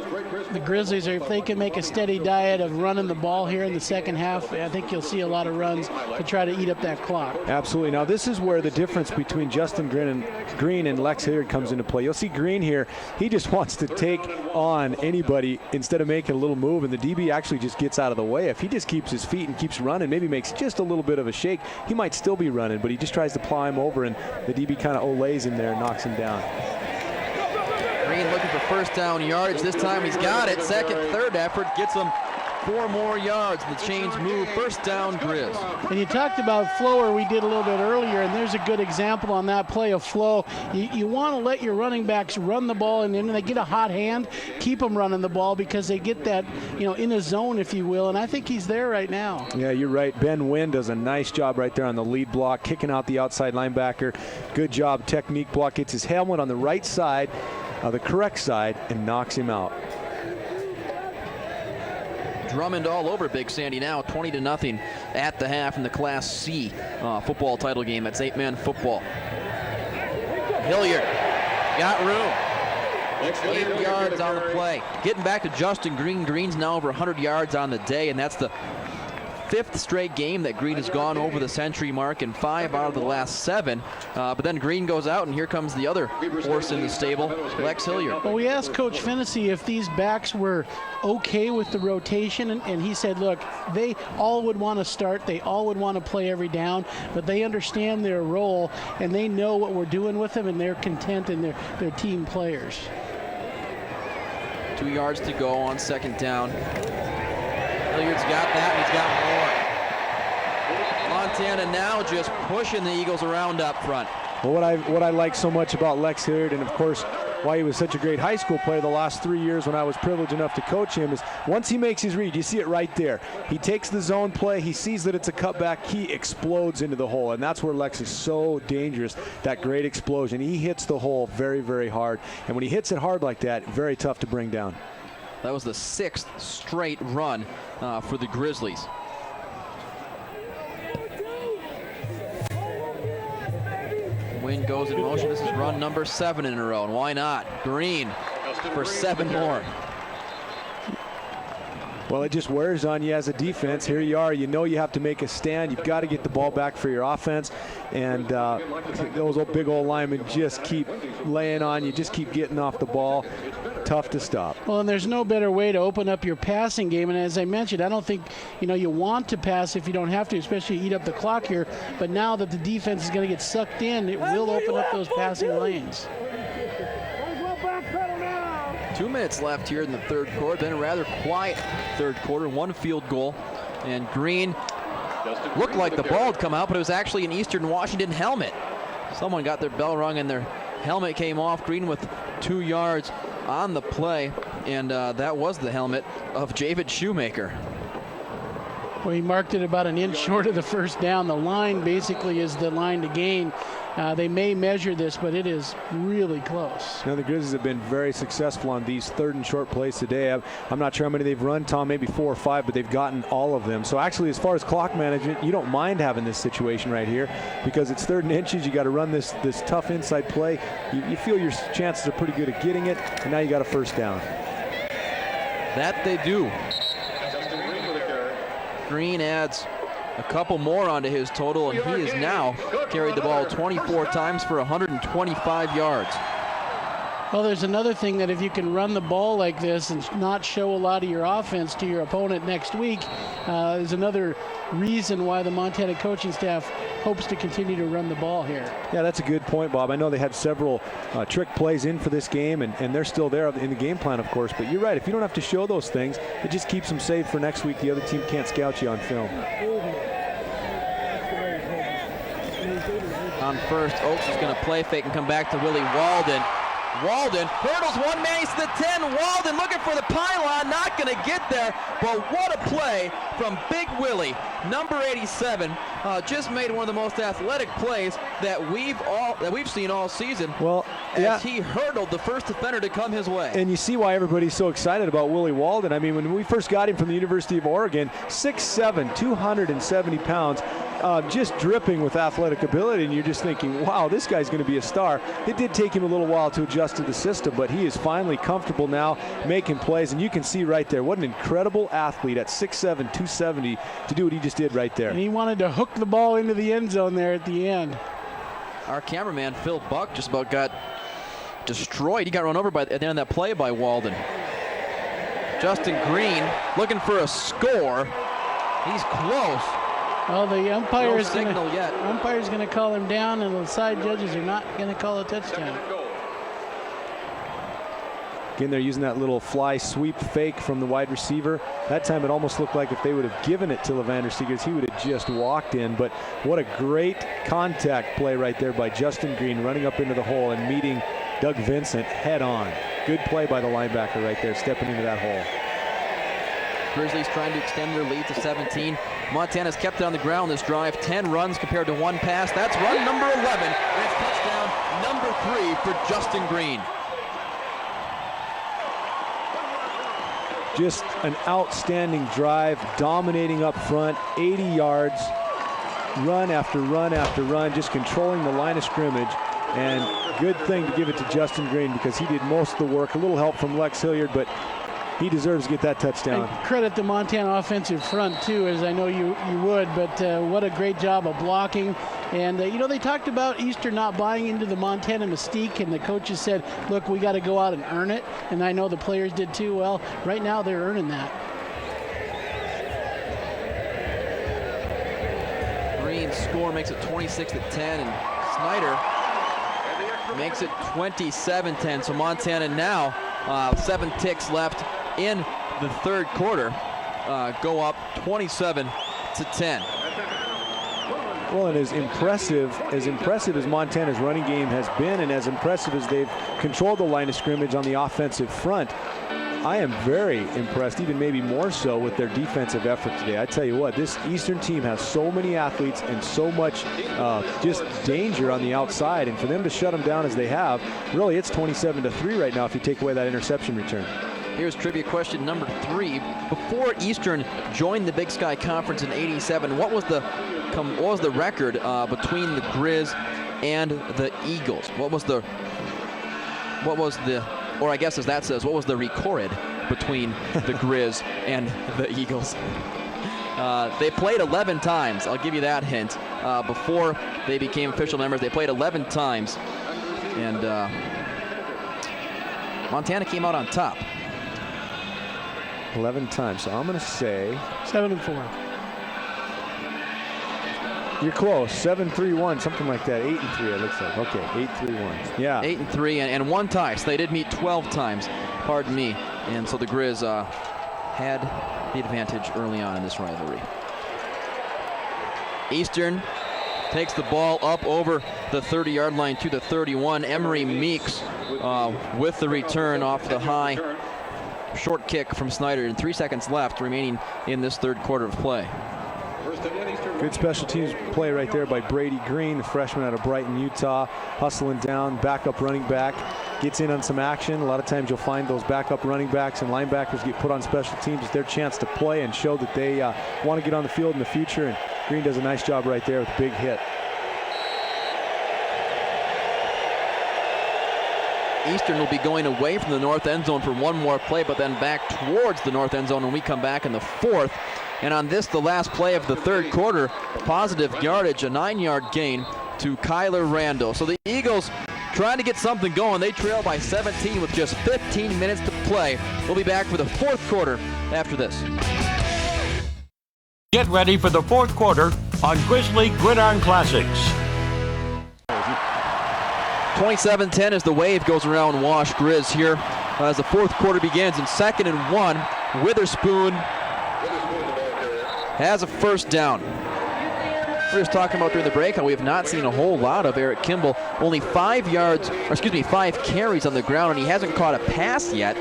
Speaker 5: the Grizzlies, if they can make a steady diet of running the ball here in the second half, I think you'll see a lot of runs to try to eat up that clock.
Speaker 4: Absolutely. Now, this is where the difference between Justin Green and Lex Hilliard comes into play. You'll see Green here. He just wants to take on anybody instead of making a little move, and the DB actually just gets out of the way. If he just keeps his feet and keeps running, maybe makes just a little bit of a shake, he might still be running, but he just tries to plow him over, and the DB kind of olays him there and knocks him down.
Speaker 3: Green looking for first down yardage. This time he's got it. Second, third effort gets him 4 more yards. The chains move. First down, Grizz.
Speaker 5: And you talked about flow, we did a little bit earlier, and there's a good example on that play of flow. You want to let your running backs run the ball, and then they get a hot hand, keep them running the ball, because they get that, in a zone, if you will, and I think he's there right now.
Speaker 4: Yeah, you're right. Ben Wynn does a nice job right there on the lead block, kicking out the outside linebacker. Good job, technique block. Gets his helmet on the right side, the correct side, and knocks him out.
Speaker 3: Drummond all over Big Sandy now, 20-0 at the half in the Class C football title game. That's 8-man football. Hilliard got room. 8 yards on the play. Getting back to Justin Green. Green's now over 100 yards on the day, and that's the 5th straight game that Green has gone over the century mark in 5 out of the last 7. But then Green goes out, and here comes the other horse in the stable, Lex Hilliard.
Speaker 5: Well, we asked Coach Fennessy if these backs were okay with the rotation, and he said, look, they all would want to start, they all would want to play every down, but they understand their role, and they know what we're doing with them, and they're content, and they're team players.
Speaker 3: 2 yards to go on second down. Hilliard's got that, and he's got more. Montana now just pushing the Eagles around up front.
Speaker 4: Well, what I like so much about Lex Hilliard, and of course why he was such a great high school player the last 3 years when I was privileged enough to coach him, is once he makes his read, you see it right there. He takes the zone play, he sees that it's a cutback, he explodes into the hole, and that's where Lex is so dangerous, that great explosion. He hits the hole very, very hard, and when he hits it hard like that, very tough to bring down.
Speaker 3: That was the 6th straight run for the Grizzlies. Wind goes in motion. This is run number 7 in a row, and why not? Green for 7 more.
Speaker 4: Well, it just wears on you as a defense. Here you are. You know you have to make a stand. You've got to get the ball back for your offense. And those big old linemen just keep laying on you, just keep getting off the ball. Tough to stop.
Speaker 5: Well, and there's no better way to open up your passing game. And as I mentioned, I don't think you want to pass if you don't have to, especially eat up the clock here. But now that the defense is going to get sucked in, it will open up those passing lanes.
Speaker 3: 2 minutes left here in the third quarter. Been a rather quiet third quarter. 1 field goal, and Green looked like the ball had come out, but it was actually an Eastern Washington helmet. Someone got their bell rung and their helmet came off. Green with 2 yards on the play, and that was the helmet of Javid Shoemaker.
Speaker 5: Well, he marked it about an inch short of the first down. The line basically is the line to gain. They may measure this, but it is really close.
Speaker 4: The Grizzlies have been very successful on these 3rd and short plays today. I'm not sure how many they've run, Tom, maybe 4 or 5, but they've gotten all of them. So actually, as far as clock management, you don't mind having this situation right here because it's 3rd and inches. You got to run this tough inside play. You feel your chances are pretty good at getting it, and now you got a first down.
Speaker 3: That they do. Green adds a couple more onto his total, and he has now carried the ball 24 times for 125 yards.
Speaker 5: Well, there's another thing that if you can run the ball like this and not show a lot of your offense to your opponent next week, is another reason why the Montana coaching staff hopes to continue to run the ball here.
Speaker 4: Yeah, that's a good point, Bob. I know they had several trick plays in for this game, and they're still there in the game plan, of course. But you're right. If you don't have to show those things, it just keeps them safe for next week. The other team can't scout you on film.
Speaker 3: On first, Oaks is going to play fake and come back to Willie Walden. Walden hurdles one man, he's to the 10. Walden looking for the pylon, not going to get there, but what a play from Big Willie, number 87. Just made one of the most athletic plays that we've seen all season.
Speaker 4: Well,
Speaker 3: as he hurdled the first defender to come his way.
Speaker 4: And you see why everybody's so excited about Willie Walden. I mean, when we first got him from the University of Oregon, 6'7", 270 pounds. Just dripping with athletic ability, and you're just thinking, wow, this guy's going to be a star. It did take him a little while to adjust to the system, but he is finally comfortable now making plays, and you can see right there what an incredible athlete at 6'7", 270 to do what he just did right there.
Speaker 5: And he wanted to hook the ball into the end zone there at the end.
Speaker 3: Our cameraman, Phil Buck, just about got destroyed. He got run over at the end of that play by Walden. Justin Green looking for a score. He's close.
Speaker 5: Well, the umpire is going
Speaker 3: to
Speaker 5: call him down, and the side judges are not going to call a touchdown.
Speaker 4: Again, they're using that little fly sweep fake from the wide receiver. That time it almost looked like if they would have given it to Levander Seegers, he would have just walked in. But what a great contact play right there by Justin Green, running up into the hole and meeting Doug Vincent head on. Good play by the linebacker right there, stepping into that hole.
Speaker 3: Grizzlies trying to extend their lead to 17. Montana's kept it on the ground this drive. 10 runs compared to 1 pass. That's run number 11. And it's touchdown number 3 for Justin Green.
Speaker 4: Just an outstanding drive, dominating up front, 80 yards, run after run after run, just controlling the line of scrimmage. And good thing to give it to Justin Green because he did most of the work. A little help from Lex Hilliard, but he deserves to get that touchdown.
Speaker 5: And credit the Montana offensive front, too, as I know you would, but what a great job of blocking. And, they talked about Eastern not buying into the Montana mystique, and the coaches said, look, we got to go out and earn it. And I know the players did, too. Well, right now they're earning that.
Speaker 3: Green's score makes it 26-10, and Snyder makes it 27-10. So Montana now 7 ticks left in the third quarter, go up 27-10.
Speaker 4: Well, and as impressive as Montana's running game has been, and as impressive as they've controlled the line of scrimmage on the offensive front, I am very impressed, even maybe more so, with their defensive effort today. I tell you what, this Eastern team has so many athletes and so much just danger on the outside, and for them to shut them down as they have, really it's 27-3 right now if you take away that interception return.
Speaker 3: Here's trivia question number 3. Before Eastern joined the Big Sky Conference in '87, what was the record between the Grizz and the Eagles. What was the, or I guess as that says, what was the record between the Grizz and the Eagles? They played 11 times, I'll give you that hint. Before they became official members, they played 11 times. And Montana came out on top.
Speaker 4: 11 times, so I'm going to say
Speaker 5: 7-4.
Speaker 4: You're close. 7-3-1, something like that. 8-3, it looks like. Okay, 8-3-1. Yeah.
Speaker 3: 8-3 and one tie. So they did meet 12 times. Pardon me. And so the Grizz had the advantage early on in this rivalry. Eastern takes the ball up over the 30-yard line to the 31. Emery Meeks with the return off the high short kick from Snyder, and 3 seconds left remaining in this third quarter of play.
Speaker 4: Good special teams play right there by Brady Green, the freshman out of Brighton, Utah, hustling down, backup running back, gets in on some action. A lot of times you'll find those backup running backs and linebackers get put on special teams. It's their chance to play and show that they want to get on the field in the future, and Green does a nice job right there with a big hit.
Speaker 3: Eastern will be going away from the north end zone for one more play, but then back towards the north end zone when we come back in the fourth. And on this, the last play of the third quarter, positive yardage, a 9-yard gain to Kyler Randall. So the Eagles trying to get something going. They trail by 17 with just 15 minutes to play. We'll be back for the fourth quarter after this.
Speaker 1: Get ready for the fourth quarter on Grizzly Gridiron Classics.
Speaker 3: 27-10 as the wave goes around Wash Grizz here as the fourth quarter begins in 2nd and 1. Witherspoon has a first down. We were just talking about during the break how we have not seen a whole lot of Eric Kimball. Only 5 carries on the ground, and he hasn't caught a pass yet.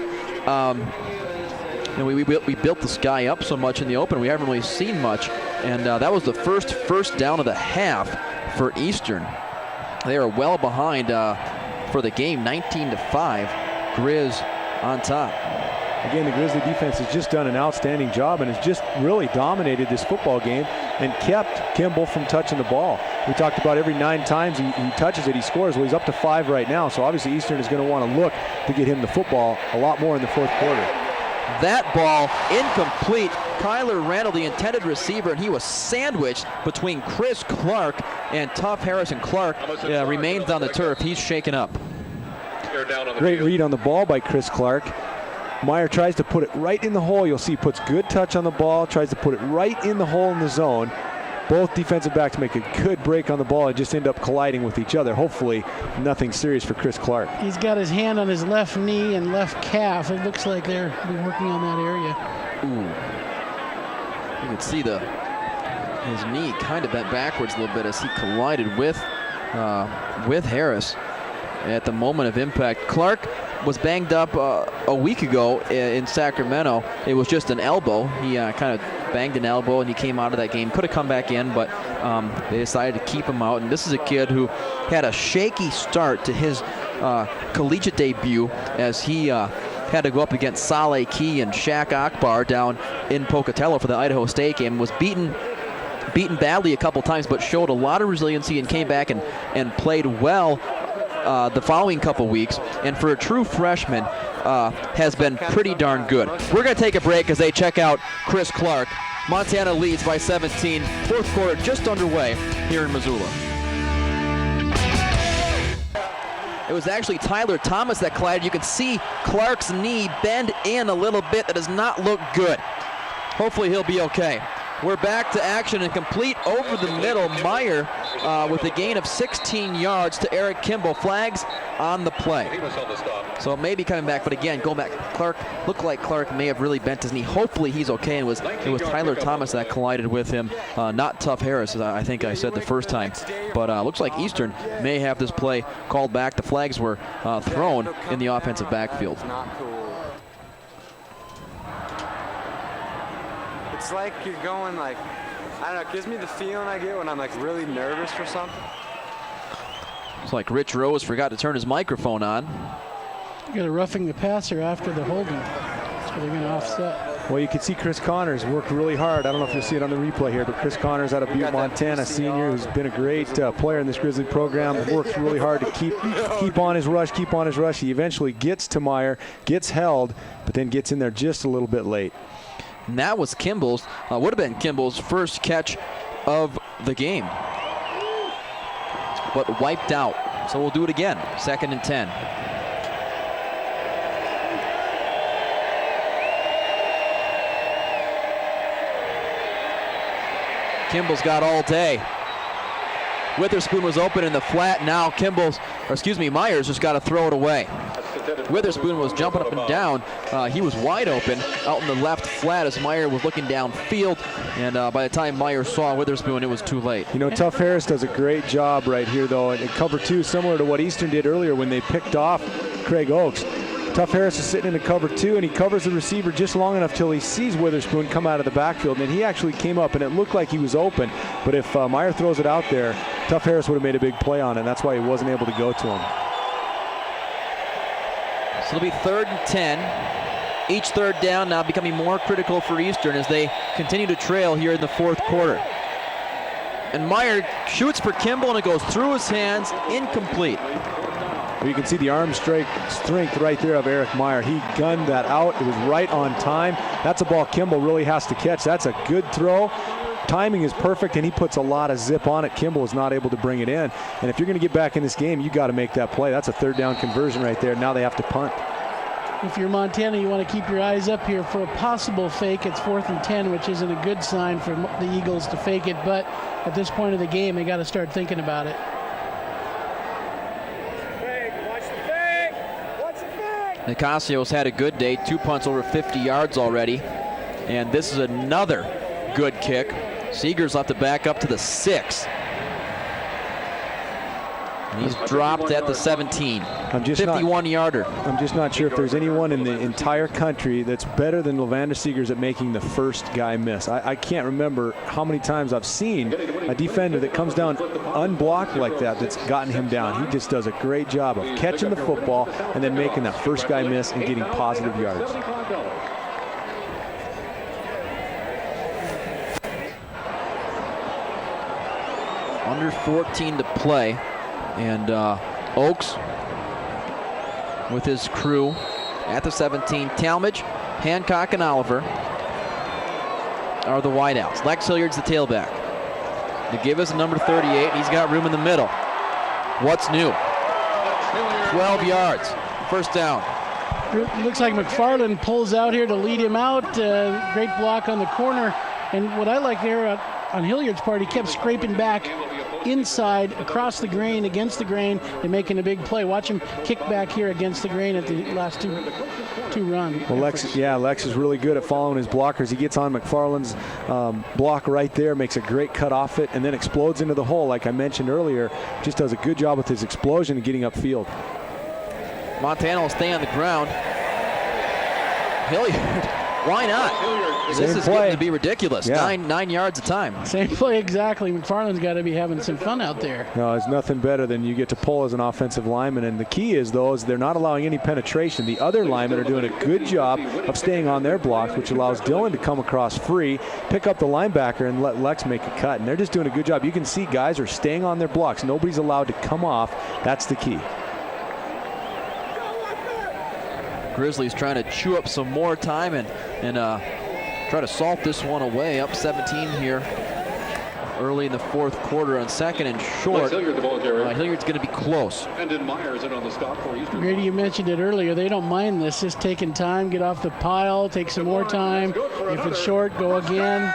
Speaker 3: And we built this guy up so much in the open, we haven't really seen much. And that was the first down of the half for Eastern. They are well behind for the game, 19-5. Grizz on top.
Speaker 4: Again, the Grizzly defense has just done an outstanding job and has just really dominated this football game and kept Kimball from touching the ball. We talked about every 9 times he touches it, he scores. Well, he's up to 5 right now, so obviously Eastern is going to want to look to get him the football a lot more in the fourth quarter.
Speaker 3: That ball incomplete. Kyler Randall, the intended receiver, and he was sandwiched between Chris Clark and Tough Harrison. Clark remains on the turf. He's shaken up.
Speaker 4: Great read on the ball by Chris Clark. Meyer tries to put it right in the hole. You'll see he puts good touch on the ball, tries to put it right in the hole in the zone. Both defensive backs make a good break on the ball and just end up colliding with each other. Hopefully nothing serious for Chris Clark.
Speaker 5: He's got his hand on his left knee and left calf. It looks like they're working on that area.
Speaker 3: Ooh. You can see his knee kind of bent backwards a little bit as he collided with Harris at the moment of impact. Clark was banged up a week ago in Sacramento. It was just an elbow. He kind of banged an elbow and he came out of that game. Could have come back in, but they decided to keep him out. And this is a kid who had a shaky start to his collegiate debut as he had to go up against Saleh Key and Shaq Akbar down in Pocatello for the Idaho State game. Was beaten badly a couple times, but showed a lot of resiliency and came back and played well the following couple weeks, and for a true freshman has been pretty darn good. We're going to take a break as they check out Chris Clark. Montana leads by 17. Fourth quarter just underway here in Missoula. It was actually Tyler Thomas that collided. You can see Clark's knee bend in a little bit. That does not look good. Hopefully he'll be okay. We're back to action and complete over the middle. Meyer with a gain of 16 yards to Eric Kimball. Flags on the play. So maybe coming back, but again, go back. Clark looked like Clark may have really bent his knee. Hopefully he's okay. And it was Tyler Thomas that collided with him, not Tough Harris, as I think I said the first time. But looks like Eastern may have this play called back. The flags were thrown in the offensive backfield.
Speaker 9: It's like you're going like, I don't know, it gives me the feeling I get when I'm like really nervous for something.
Speaker 3: It's like Rich Rose forgot to turn his microphone on.
Speaker 5: You got a roughing the passer after the holding. So they're going to offset.
Speaker 4: Well, you can see Chris Connors worked really hard. I don't know if you'll see it on the replay here, but Chris Connors out of Butte, Montana, senior, who's been a great player in this Grizzly program, works really hard to keep on his rush, He eventually gets to Meyer, gets held, but then gets in there just a little bit late.
Speaker 3: And that was Kimball's, would have been Kimball's first catch of the game, but wiped out. So we'll do it again, 2nd and 10. Kimball's got all day. Witherspoon was open in the flat. Now Myers just got to throw it away. Witherspoon was jumping up and down. He was wide open out in the left flat as Meyer was looking downfield. And by the time Meyer saw Witherspoon, it was too late.
Speaker 4: You know, Tough Harris does a great job right here, though. In cover 2, similar to what Eastern did earlier when they picked off Craig Oakes. Tough Harris is sitting in the cover 2, and he covers the receiver just long enough till he sees Witherspoon come out of the backfield. And he actually came up, and it looked like he was open. But if Meyer throws it out there, Tough Harris would have made a big play on it, and that's why he wasn't able to go to him.
Speaker 3: So it'll be 3rd and 10. Each third down now becoming more critical for Eastern as they continue to trail here in the 4th quarter. And Meyer shoots for Kimball, and it goes through his hands, incomplete.
Speaker 4: You can see the arm strength right there of Eric Meyer. He gunned that out. It was right on time. That's a ball Kimball really has to catch. That's a good throw. Timing is perfect, and he puts a lot of zip on it. Kimball is not able to bring it in. And if you're going to get back in this game, you got to make that play. That's a 3rd down conversion right there. Now they have to punt.
Speaker 5: If you're Montana, you want to keep your eyes up here for a possible fake. It's 4th and 10, which isn't a good sign for the Eagles to fake it. But at this point of the game, they got to start thinking about it.
Speaker 3: Nicasio's had a good day, 2 punts over 50 yards already. And this is another good kick. Seegers left it back up to the 6. And he's dropped at the 17. 51-yarder.
Speaker 4: I'm just not sure if there's anyone in the entire country that's better than Levander Seegers at making the first guy miss. I can't remember how many times I've seen a defender that comes down unblocked like that's gotten him down. He just does a great job of catching the football and then making that first guy miss and getting positive yards.
Speaker 3: Under 14 to play, and Oakes with his crew at the 17. Talmadge, Hancock, and Oliver are the wideouts. Lex Hilliard's the tailback. They give us a number 38, and he's got room in the middle. What's new? 12 yards, 1st down.
Speaker 5: It looks like McFarland pulls out here to lead him out. Great block on the corner. And what I like there on Hilliard's part, he kept scraping back inside, across the grain, against the grain, and making a big play. Watch him kick back here against the grain at the last two runs.
Speaker 4: Well, Lex is really good at following his blockers. He gets on McFarland's block right there, makes a great cut off it, and then explodes into the hole, like I mentioned earlier. Just does a good job with his explosion and getting upfield.
Speaker 3: Montana will stay on the ground. Hilliard, why not? This is getting to be ridiculous. Yeah. Nine yards a time.
Speaker 5: Same play exactly. McFarland's got to be having some fun out there.
Speaker 4: No, it's nothing better than you get to pull as an offensive lineman. And the key is, though, is they're not allowing any penetration. The other linemen are doing a good job of staying on their blocks, which allows Dylan to come across free, pick up the linebacker, and let Lex make a cut. And they're just doing a good job. You can see guys are staying on their blocks. Nobody's allowed to come off. That's the key.
Speaker 3: Grizzlies trying to chew up some more time and try to salt this one away. Up 17 here early in the 4th quarter on 2nd and short. Hilliard's going to be close.
Speaker 8: And then Myers in on the stop for Eastern.
Speaker 5: Grady, you mentioned it earlier. They don't mind this. Just taking time, get off the pile, take some more time. If it's short, go again.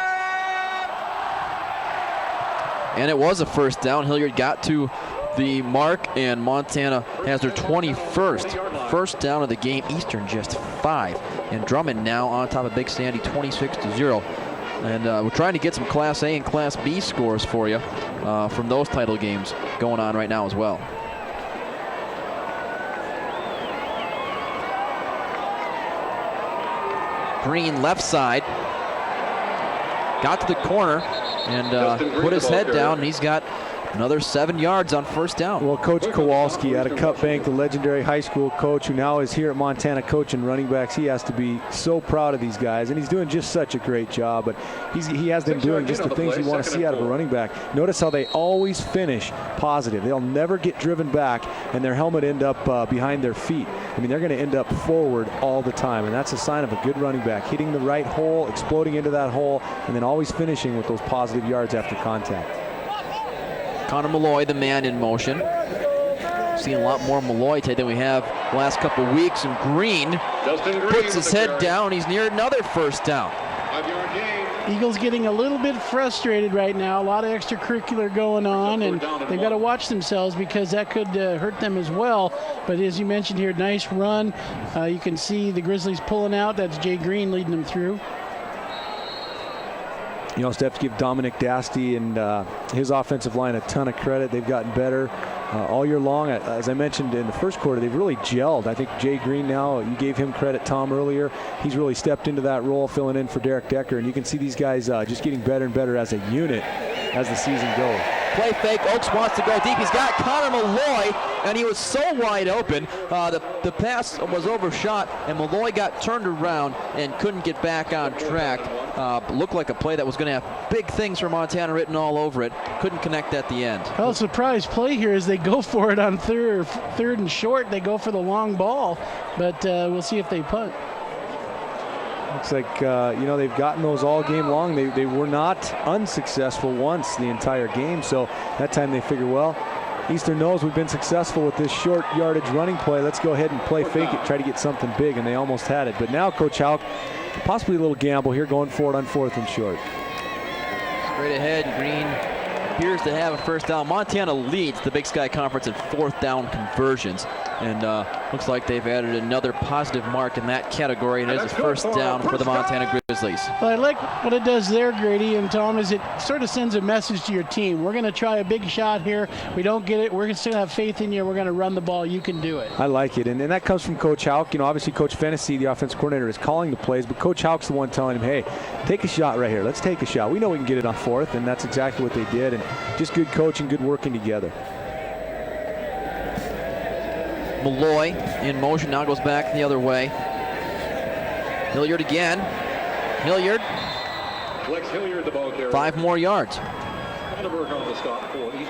Speaker 3: And it was a 1st down. Hilliard got to the mark, and Montana has their 21st first down of the game. Eastern just 5. And Drummond now on top of Big Sandy 26-0. And we're trying to get some Class A and Class B scores for you from those title games going on right now as well. Green left side. Got to the corner and put his head down, and he's got Another 7 yards on first down.
Speaker 4: Well, Coach Kowalski out of Cut Bank, the legendary high school coach who now is here at Montana coaching running backs, he has to be so proud of these guys, and he's doing just such a great job. But he has them doing just the things you want to see out of a running back. Notice how they always finish positive. They'll never get driven back, and their helmet end up behind their feet. I mean, they're going to end up forward all the time, and that's a sign of a good running back, hitting the right hole, exploding into that hole, and then always finishing with those positive yards after contact.
Speaker 3: Connor Malloy, the man in motion. Seen a lot more Malloy today than we have the last couple weeks. And Green puts his head down. He's near another first down.
Speaker 5: Eagles getting a little bit frustrated right now. A lot of extracurricular going on, and they've got to watch themselves because that could hurt them as well. But as you mentioned here, nice run. You can see the Grizzlies pulling out. That's Jay Green leading them through.
Speaker 4: You also have to give Dominic Dasty and his offensive line a ton of credit. They've gotten better all year long. As I mentioned in the first quarter, they've really gelled. I think Jay Green now, you gave him credit, Tom, earlier. He's really stepped into that role, filling in for Derek Decker. And you can see these guys just getting better and better as a unit as the season goes.
Speaker 3: Play fake. Oaks wants to go deep. He's got Connor Malloy, and he was so wide open. The pass was overshot, and Malloy got turned around and couldn't get back on track. Looked like a play that was going to have big things for Montana written all over it. Couldn't connect at the end.
Speaker 5: Well, surprise play here is they go for it on third and short. They go for the long ball, but we'll see if they punt.
Speaker 4: Looks like, they've gotten those all game long. They were not unsuccessful once the entire game, so that time they figure, well, Eastern knows we've been successful with this short yardage running play. Let's go ahead and play fake it, try to get something big, and they almost had it. But now Coach Houck, possibly a little gamble here, going for it on 4th and short.
Speaker 3: Straight ahead, Green appears to have a first down. Montana leads the Big Sky Conference in 4th down conversions, and looks like they've added another positive mark in that category, and it is a first down for the Montana Grizzlies.
Speaker 5: Well, I like what it does there, Grady and Tom, is it sort of sends a message to your team. We're going to try a big shot here. We don't get it. We're going to still have faith in you. We're going to run the ball. You can do it.
Speaker 4: I like it, and that comes from Coach Houck. Obviously Coach Fennessy, the offensive coordinator, is calling the plays, but Coach Houck's the one telling him, hey, take a shot right here. Let's take a shot. We know we can get it on 4th, and that's exactly what they did, and just good coaching, good working together.
Speaker 3: Malloy in motion, now goes back the other way. Hilliard again. Hilliard. 5 more yards.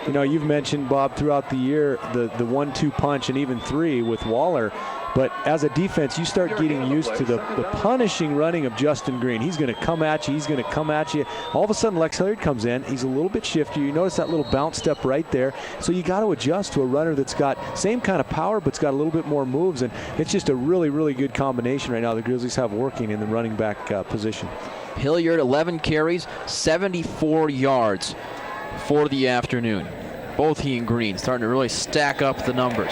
Speaker 4: You've mentioned, Bob, throughout the year the 1-2 punch and even 3 with Waller. But as a defense, you start getting used to the punishing running of Justin Green. He's going to come at you. He's going to come at you. All of a sudden, Lex Hilliard comes in. He's a little bit shifty. You notice that little bounce step right there. So you got to adjust to a runner that's got same kind of power, but's got a little bit more moves. And it's just a really, really good combination right now the Grizzlies have working in the running back position.
Speaker 3: Hilliard, 11 carries, 74 yards for the afternoon. Both he and Green starting to really stack up the numbers.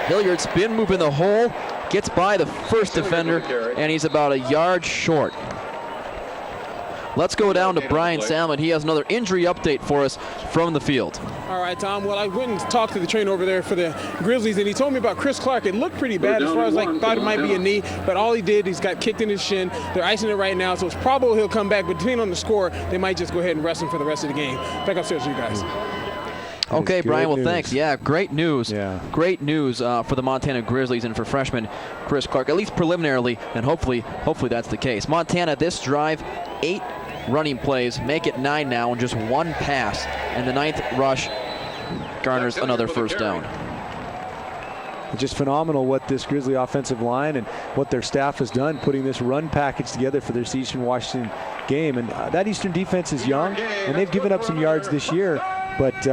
Speaker 3: Hilliard spin move in the hole, gets by the first defender, and he's about a yard short. Let's go down to Brian Salmon. He has another injury update for us from the field.
Speaker 7: All right, Tom. Well, I went and talked to the trainer over there for the Grizzlies, and he told me about Chris Clark. It looked pretty bad as far as thought it might be a knee, but all he did, he's got kicked in his shin. They're icing it right now, so it's probable he'll come back, but depending on the score, they might just go ahead and rest him for the rest of the game. Back upstairs to you guys.
Speaker 3: Okay, Brian, well, thanks. Yeah, great news.
Speaker 4: Yeah.
Speaker 3: Great news for the Montana Grizzlies and for freshman Chris Clark, at least preliminarily, and hopefully that's the case. Montana, this drive, 8 running plays, make it 9 now, and just 1 pass, and the 9th rush garners another first down.
Speaker 4: Just phenomenal what this Grizzly offensive line and what their staff has done putting this run package together for this Eastern Washington game. And that Eastern defense is young, and they've given up some yards this year. But,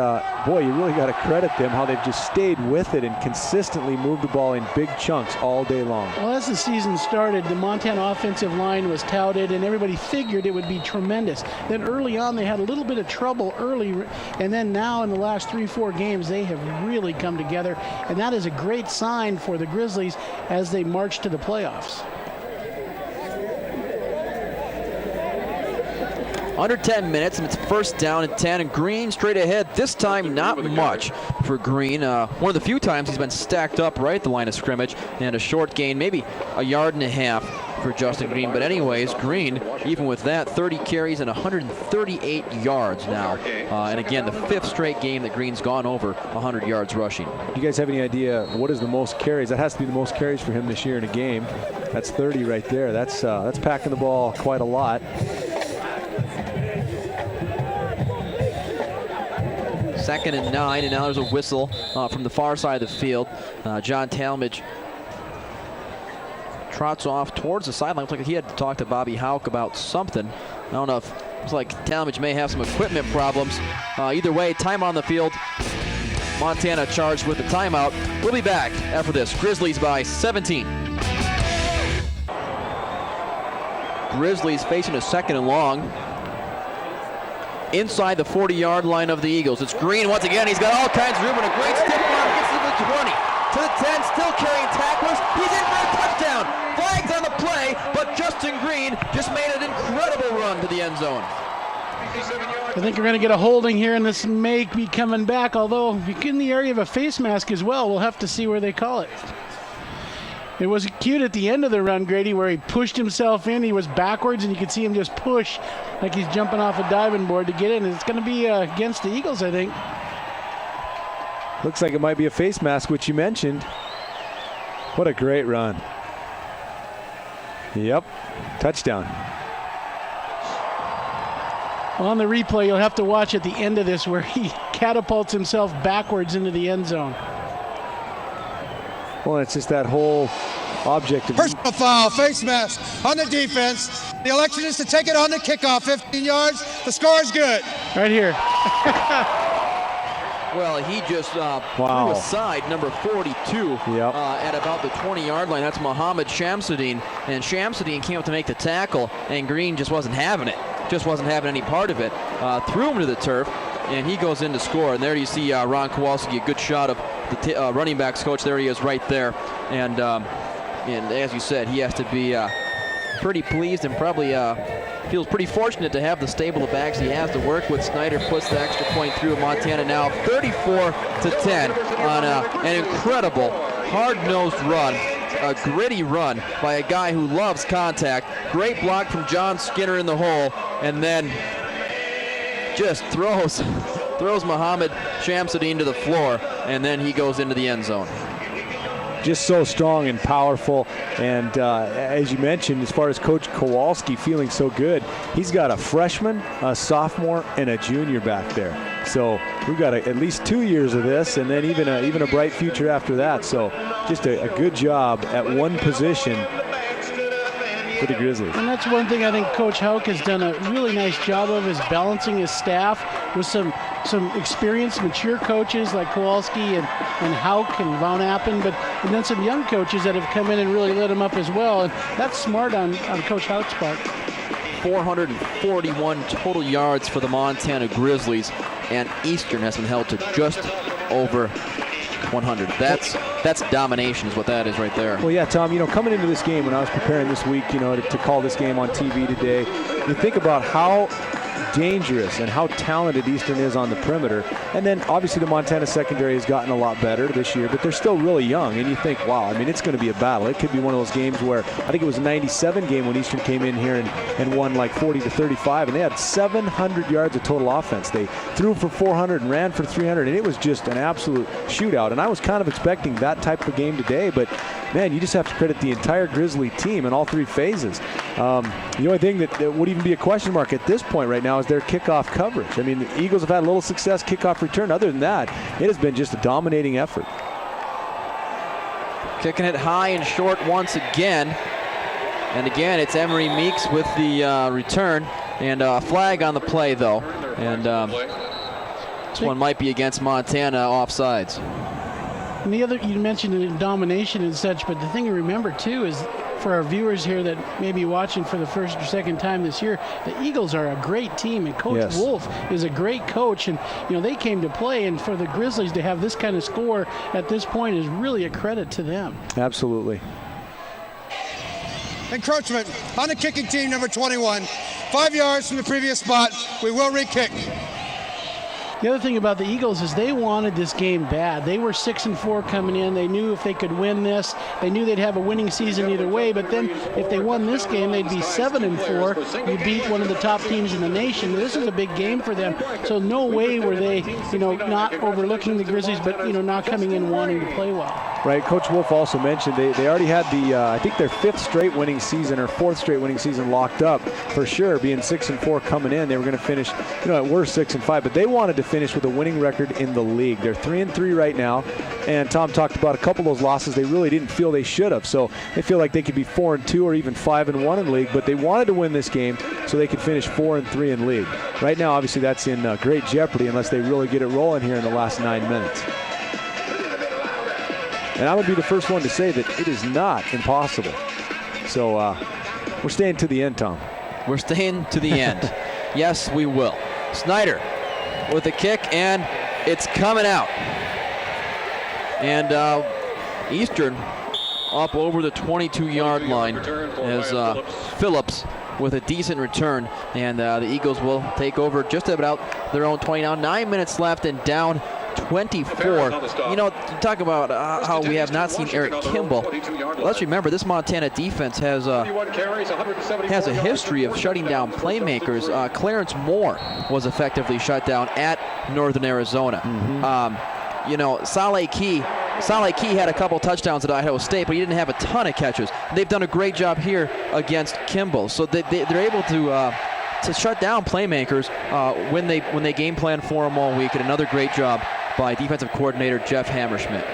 Speaker 4: boy, you really got to credit them how they've just stayed with it and consistently moved the ball in big chunks all day long.
Speaker 5: Well, as the season started, the Montana offensive line was touted, and everybody figured it would be tremendous. Then early on, they had a little bit of trouble early, and then now in the last 3-4 games, they have really come together, and that is a great sign for the Grizzlies as they march to the playoffs.
Speaker 3: Under 10 minutes, and it's first down and 10, and Green straight ahead. This time, not much for Green. One of the few times he's been stacked up right at the line of scrimmage, and a short gain, maybe a yard and a half for Justin Green. But anyways, Green, even with that, 30 carries and 138 yards now. And again, the 5th straight game that Green's gone over 100 yards rushing.
Speaker 4: Do you guys have any idea what is the most carries? That has to be the most carries for him this year in a game. That's 30 right there. That's packing the ball quite a lot.
Speaker 3: Second and 9, and now there's a whistle from the far side of the field. John Talmadge trots off towards the sideline. Looks like he had to talk to Bobby Houck about something. I don't know if it's like Talmadge may have some equipment problems. Either way, time on the field. Montana charged with the timeout. We'll be back after this. Grizzlies by 17. Grizzlies facing a 2nd and long. Inside the 40-yard line of the Eagles. It's Green once again. He's got all kinds of room and a great stiff arm. Gets to the 20, to the 10, still carrying tacklers. He's in for a touchdown. Flags on the play, but Justin Green just made an incredible run to the end zone.
Speaker 5: I think we're going to get a holding here, and this may be coming back, although in the area of a face mask as well. We'll have to see where they call it. It was cute at the end of the run, Grady, where he pushed himself in. He was backwards, and you could see him just push like he's jumping off a diving board to get in. It's going to be against the Eagles, I think.
Speaker 4: Looks like it might be a face mask, which you mentioned. What a great run. Yep, touchdown.
Speaker 5: On the replay, you'll have to watch at the end of this where he catapults himself backwards into the end zone.
Speaker 4: Well, it's just that whole object of
Speaker 6: Personal foul, face mask on the defense. The election is to take it on the kickoff, 15 yards. The score is good.
Speaker 5: Right here.
Speaker 3: Well, he just threw aside number 42 at about the 20-yard line. That's Mohammed Shamsuddin. And Shamsuddin came up to make the tackle, and Green just wasn't having it. Just wasn't having any part of it. Threw him to the turf, and he goes in to score. And there you see Ron Kowalski, a good shot of the running backs coach. There he is right there. And as you said, he has to be pretty pleased and probably feels pretty fortunate to have the stable of backs he has to work with. Snyder puts the extra point through. Montana now 34-10 on an incredible hard-nosed run, a gritty run by a guy who loves contact. Great block from John Skinner in the hole, and then just throws Mohammed Shamsuddin to the floor, and then he goes into the end zone.
Speaker 4: Just so strong and powerful, and as you mentioned, as far as Coach Kowalski feeling so good, he's got a freshman, a sophomore, and a junior back there. So we've got at least 2 years of this, and then even a bright future after that. So just a good job at one position for the Grizzlies.
Speaker 5: And that's one thing I think Coach Houck has done a really nice job of, is balancing his staff with some experienced, mature coaches like Kowalski and Houck and Von Appen, and then some young coaches that have come in and really lit him up as well. And that's smart on Coach Houck's part.
Speaker 3: 441 total yards for the Montana Grizzlies, and Eastern has been held to just over 100. That's domination is what that is right there.
Speaker 4: Well, yeah, Tom, coming into this game, when I was preparing this week, to call this game on TV today, you think about how dangerous and how talented Eastern is on the perimeter. And then obviously the Montana secondary has gotten a lot better this year, but they're still really young. And you think, wow, it's going to be a battle. It could be one of those games where, I think it was a 97 game when Eastern came in here and won like 40-35, and they had 700 yards of total offense. They threw for 400 and ran for 300, and it was just an absolute shootout. And I was kind of expecting that type of game today, but man, you just have to credit the entire Grizzly team in all three phases. The only thing that would even be a question mark at this point right now is their kickoff coverage. The Eagles have had a little success kickoff return. Other than that, it has been just a dominating effort.
Speaker 3: Kicking it high and short once again. And again, it's Emery Meeks with the return, and a flag on the play, though. And this one might be against Montana offsides.
Speaker 5: And the other, you mentioned domination and such, but the thing to remember too is, for our viewers here that may be watching for the first or second time this year, the Eagles are a great team, and Coach Wolf is a great coach, and they came to play, and for the Grizzlies to have this kind of score at this point is really a credit to them.
Speaker 4: Absolutely.
Speaker 6: Encroachment on the kicking team, number 21. 5 yards from the previous spot. We will re-kick.
Speaker 5: The other thing about the Eagles is they wanted this game bad. They were 6-4 coming in. They knew if they could win this, they knew they'd have a winning season either way. But then if they won this game, they'd be 7-4. You beat one of the top teams in the nation. This is a big game for them. So no way were they, not overlooking the Grizzlies, but, not coming in wanting to play well.
Speaker 4: Right. Coach Wolf also mentioned they already had I think their 5th straight winning season or 4th straight winning season locked up for sure. Being 6-4 coming in, they were going to finish, at worst 6-5, but they wanted to finish with a winning record in the league. They're 3-3 right now, and Tom talked about a couple of those losses they really didn't feel they should have. So they feel like they could be 4-2 or even 5-1 in league, but they wanted to win this game so they could finish 4-3 in league. Right now, obviously, that's in great jeopardy unless they really get it rolling here in the last 9 minutes. And I would be the first one to say that it is not impossible. So we're staying to the end, Tom.
Speaker 3: We're staying to the end. Yes, we will. Snyder with a kick, and it's coming out. And Eastern up over the 22-yard line as Phillips with a decent return, and the Eagles will take over just about their own 20 now. 9 minutes left and down 24. Talk about how we have not seen Eric Kimball. Let's remember, this Montana defense has a history of shutting down playmakers. Clarence Moore was effectively shut down at Northern Arizona. Saleh Key had a couple touchdowns at Idaho State, but he didn't have a ton of catches. They've done a great job here against Kimball, so they're able to shut down playmakers when they game plan for them all week. And another great job by defensive coordinator Jeff Hammerschmidt.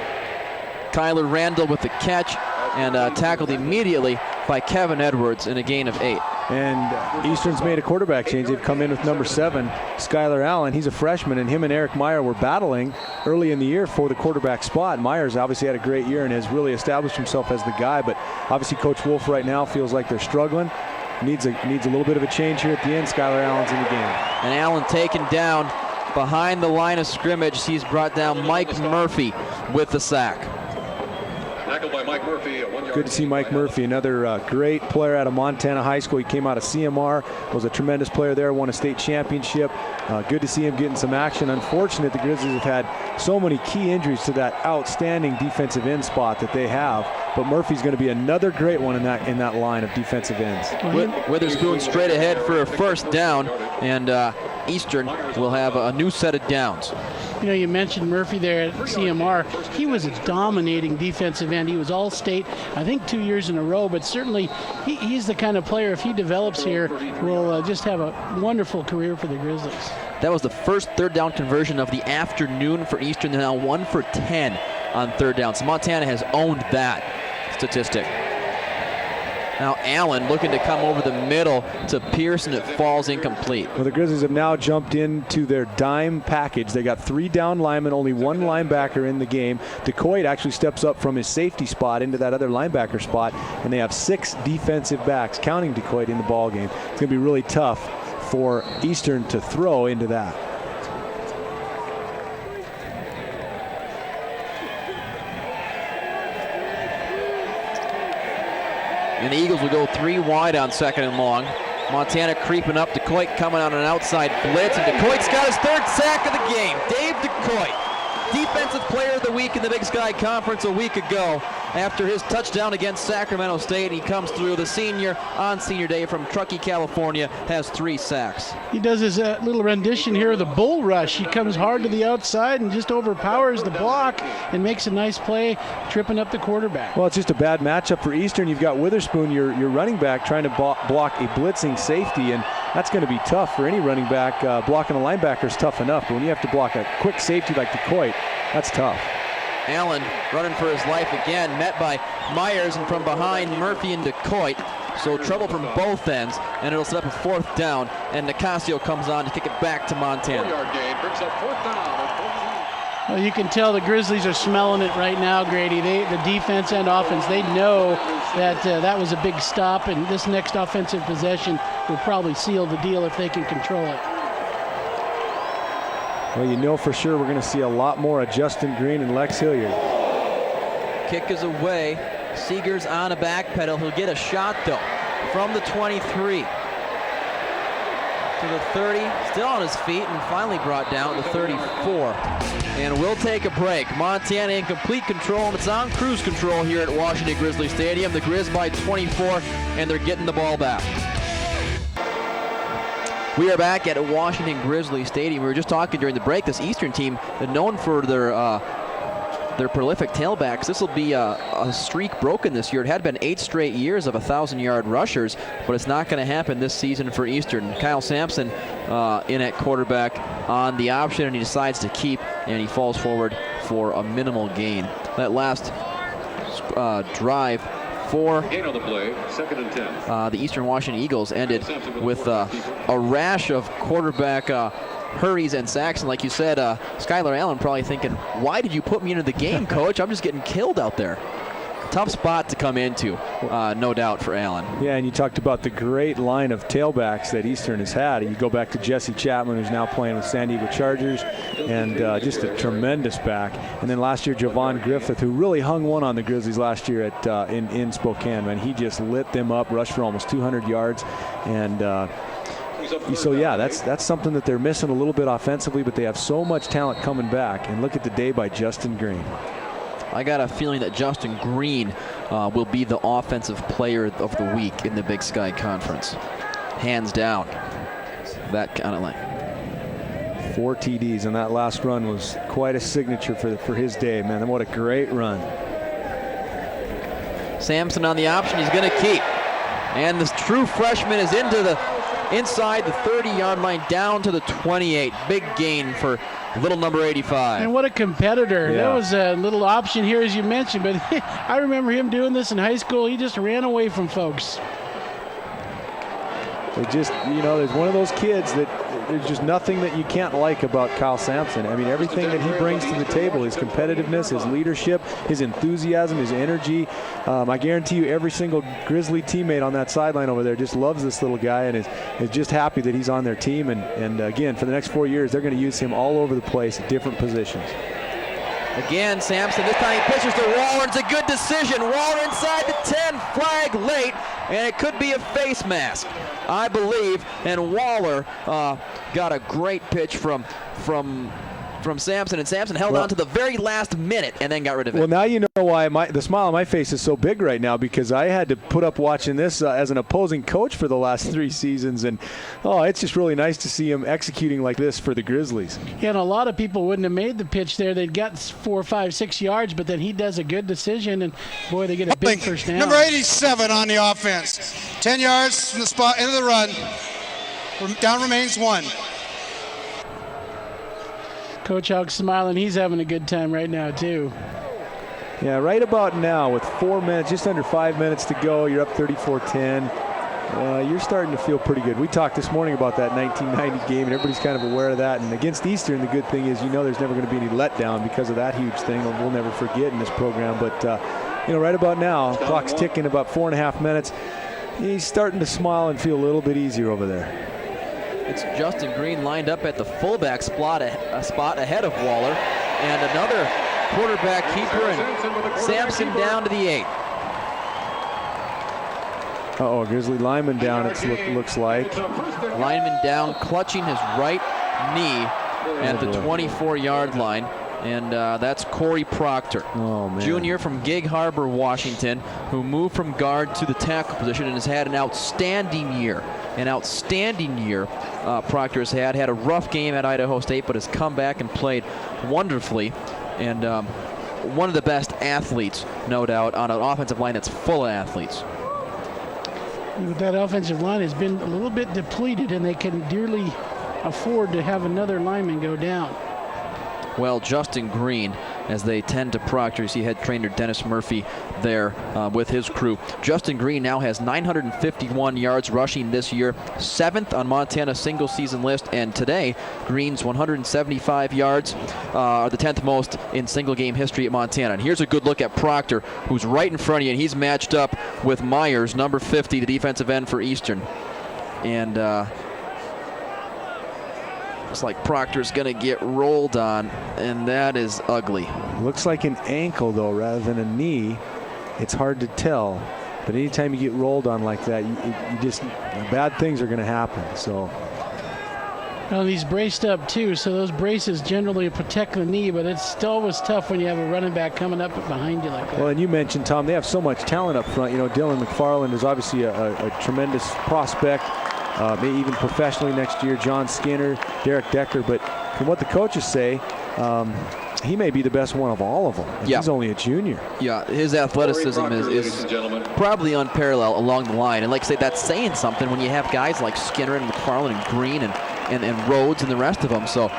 Speaker 3: Kyler Randall with the catch and tackled immediately by Kevin Edwards in a gain of 8.
Speaker 4: And Eastern's made a quarterback change. They've come in with number 7, Skylar Allen. He's a freshman, and him and Eric Meyer were battling early in the year for the quarterback spot. Meyer's obviously had a great year and has really established himself as the guy, but obviously Coach Wolf right now feels like they're struggling. Needs a little bit of a change here at the end. Skylar Allen's in the game.
Speaker 3: And Allen taken down behind the line of scrimmage. He's brought down Mike Murphy with the sack.
Speaker 8: By Mike Murphy,
Speaker 4: good to see Mike Murphy, another great player out of Montana High School. He came out of CMR, was a tremendous player there, won a state championship. Good to see him getting some action. Unfortunate the Grizzlies have had so many key injuries to that outstanding defensive end spot that they have, but Murphy's going to be another great one in that line of defensive ends.
Speaker 3: Witherspoon straight ahead for a first down, and Eastern will have a new set of downs.
Speaker 5: You mentioned Murphy there at CMR. He was a dominating defensive end. He was All-State, I think 2 years in a row, but certainly he's the kind of player, if he develops here, will just have a wonderful career for the Grizzlies.
Speaker 3: That was the first third down conversion of the afternoon for Eastern. They're now 1 for 10 on third down. So Montana has owned that statistic. Now Allen looking to come over the middle to Pearson. It falls incomplete.
Speaker 4: Well, the Grizzlies have now jumped into their dime package. They got 3 down linemen, only 1 linebacker in the game. DeCoit actually steps up from his safety spot into that other linebacker spot, and they have 6 defensive backs, counting DeCoit, in the ball game. It's going to be really tough for Eastern to throw into that.
Speaker 3: And the Eagles will go 3 wide on 2nd and long. Montana creeping up. DeCoit coming on an outside blitz, and DeCoit's got his 3rd sack of the game. Dave DeCoit, Defensive Player of the Week in the Big Sky Conference a week ago after his touchdown against Sacramento State. He comes through, the senior on senior day from Truckee, California, has 3 sacks.
Speaker 5: He does his little rendition here of the bull rush. He comes hard to the outside and just overpowers the block and makes a nice play, tripping up the quarterback.
Speaker 4: Well, it's just a bad matchup for Eastern. You've got Witherspoon, your running back, trying to block a blitzing safety, and that's going to be tough for any running back. Blocking a linebacker is tough enough, but when you have to block a quick safety like DeCoit, that's tough.
Speaker 3: Allen running for his life again, met by Myers, and from behind Murphy and DeCoit. So trouble from both ends, and it'll set up a 4th down, and Nicasio comes on to kick it back to Montana.
Speaker 8: 4-yard gain brings up 4th down.
Speaker 5: Well, you can tell the Grizzlies are smelling it right now, Grady. The defense and offense, they know that that was a big stop, and this next offensive possession will probably seal the deal if they can control it.
Speaker 4: Well, you know for sure we're going to see a lot more of Justin Green and Lex Hilliard.
Speaker 3: Kick is away. Seeger's on a back pedal. He'll get a shot, though, from the 23. to the 30, still on his feet, and finally brought down to 34. And we'll take a break. Montana in complete control, and it's on cruise control here at Washington Grizzly Stadium. The Grizz by 24, and they're getting the ball back. We are back at Washington Grizzly Stadium. We were just talking during the break. This Eastern team, they're known for their prolific tailbacks. This will be a streak broken this year. It had been 8 straight years of 1,000-yard rushers, but it's not going to happen this season for Eastern. Kyle Sampson in at quarterback on the option, and he decides to keep, and he falls forward for a minimal gain. That last drive for
Speaker 8: Gain on the play, 2nd and 10.
Speaker 3: The Eastern Washington Eagles ended with a rash of quarterback hurries and sacks. And like you said, Skylar Allen probably thinking, why did you put me into the game, coach? I'm just getting killed out there. Tough spot to come into, no doubt, for Allen.
Speaker 4: Yeah, and you talked about the great line of tailbacks that Eastern has had. You go back to Jesse Chapman, who's now playing with San Diego Chargers, and just a tremendous back. And then last year, Javon Griffith, who really hung one on the Grizzlies last year at in Spokane. Man, he just lit them up, rushed for almost 200 yards, and so yeah, that's something that they're missing a little bit offensively, but they have so much talent coming back. And look at the day by Justin Green.
Speaker 3: I got a feeling that Justin Green will be the offensive player of the week in the Big Sky Conference. Hands down. That kind of line.
Speaker 4: 4 TDs, and that last run was quite a signature for his day, man. And what a great run.
Speaker 3: Sampson on the option, he's going to keep. And this true freshman is inside the 30-yard line, down to the 28. Big gain for little number 85.
Speaker 5: And what a competitor.
Speaker 4: Yeah.
Speaker 5: That was a little option here, as you mentioned, but I remember him doing this in high school. He just ran away from folks.
Speaker 4: They just, there's one of those kids that there's just nothing that you can't like about Kyle Sampson. I mean, everything that he brings to the table, his competitiveness, his leadership, his enthusiasm, his energy. I guarantee you every single Grizzly teammate on that sideline over there just loves this little guy and is just happy that he's on their team. And again, for the next 4 years, they're going to use him all over the place at different positions.
Speaker 3: Again, Sampson, this time he pitches to Waller. It's a good decision. Waller inside the 10, flag late, and it could be a face mask, I believe. And Waller got a great pitch from Sampson, and Sampson held on to the very last minute and then got rid of it.
Speaker 4: Well, now you know why the smile on my face is so big right now, because I had to put up watching this as an opposing coach for the last 3 seasons, and it's just really nice to see him executing like this for the Grizzlies.
Speaker 5: Yeah, and a lot of people wouldn't have made the pitch there. They'd got 4, 5, 6 yards, but then he does a good decision, and boy, they get a big first down.
Speaker 6: Number 87 on the offense. 10 yards from the spot into the run. Down remains 1.
Speaker 5: Coach Hawk's smiling. He's having a good time right now, too.
Speaker 4: Yeah, right about now with 4 minutes, just under 5 minutes to go, you're up 34-10. You're starting to feel pretty good. We talked this morning about that 1990 game, and everybody's kind of aware of that. And against Eastern, the good thing is there's never going to be any letdown because of that huge thing. We'll never forget in this program. But, right about now, clock's ticking, about 4.5 minutes. He's starting to smile and feel a little bit easier over there.
Speaker 3: It's Justin Green lined up at the fullback spot ahead of Waller, and another quarterback keeper, and Sampson down to the 8.
Speaker 4: Grizzly lineman down, it looks like.
Speaker 3: Lineman down, clutching his right knee at the 24-yard line, and that's Corey Proctor, junior from Gig Harbor, Washington, who moved from guard to the tackle position and has had an outstanding year. Proctor has had a rough game at Idaho State, but has come back and played wonderfully, and one of the best athletes, no doubt, on an offensive line that's full of athletes.
Speaker 5: That offensive line has been a little bit depleted, and they can dearly afford to have another lineman go down.
Speaker 3: Well, Justin Green, as they tend to Proctor. You see head trainer Dennis Murphy there with his crew. Justin Green now has 951 yards rushing this year, 7th on Montana's single season list, and today Green's 175 yards are the 10th most in single game history at Montana. And here's a good look at Proctor, who's right in front of you, and he's matched up with Myers, number 50, the defensive end for Eastern. And looks like Proctor's going to get rolled on, and that is ugly.
Speaker 4: Looks like an ankle, though, rather than a knee. It's hard to tell. But anytime you get rolled on like that, you just bad things are going to happen. So
Speaker 5: Well, he's braced up too, so those braces generally protect the knee, but it's still always tough when you have a running back coming up behind you like that.
Speaker 4: Well, and you mentioned, Tom, they have so much talent up front. You know, Dylan McFarland is obviously a tremendous prospect, maybe even professionally next year. John Skinner, Derek Decker, but from what the coaches say, he may be the best one of all of them.
Speaker 3: Yeah.
Speaker 4: He's only a junior.
Speaker 3: Yeah, his athleticism is probably unparalleled along the line. And like I say, that's saying something when you have guys like Skinner and McFarland and Green and Rhodes and the rest of them. So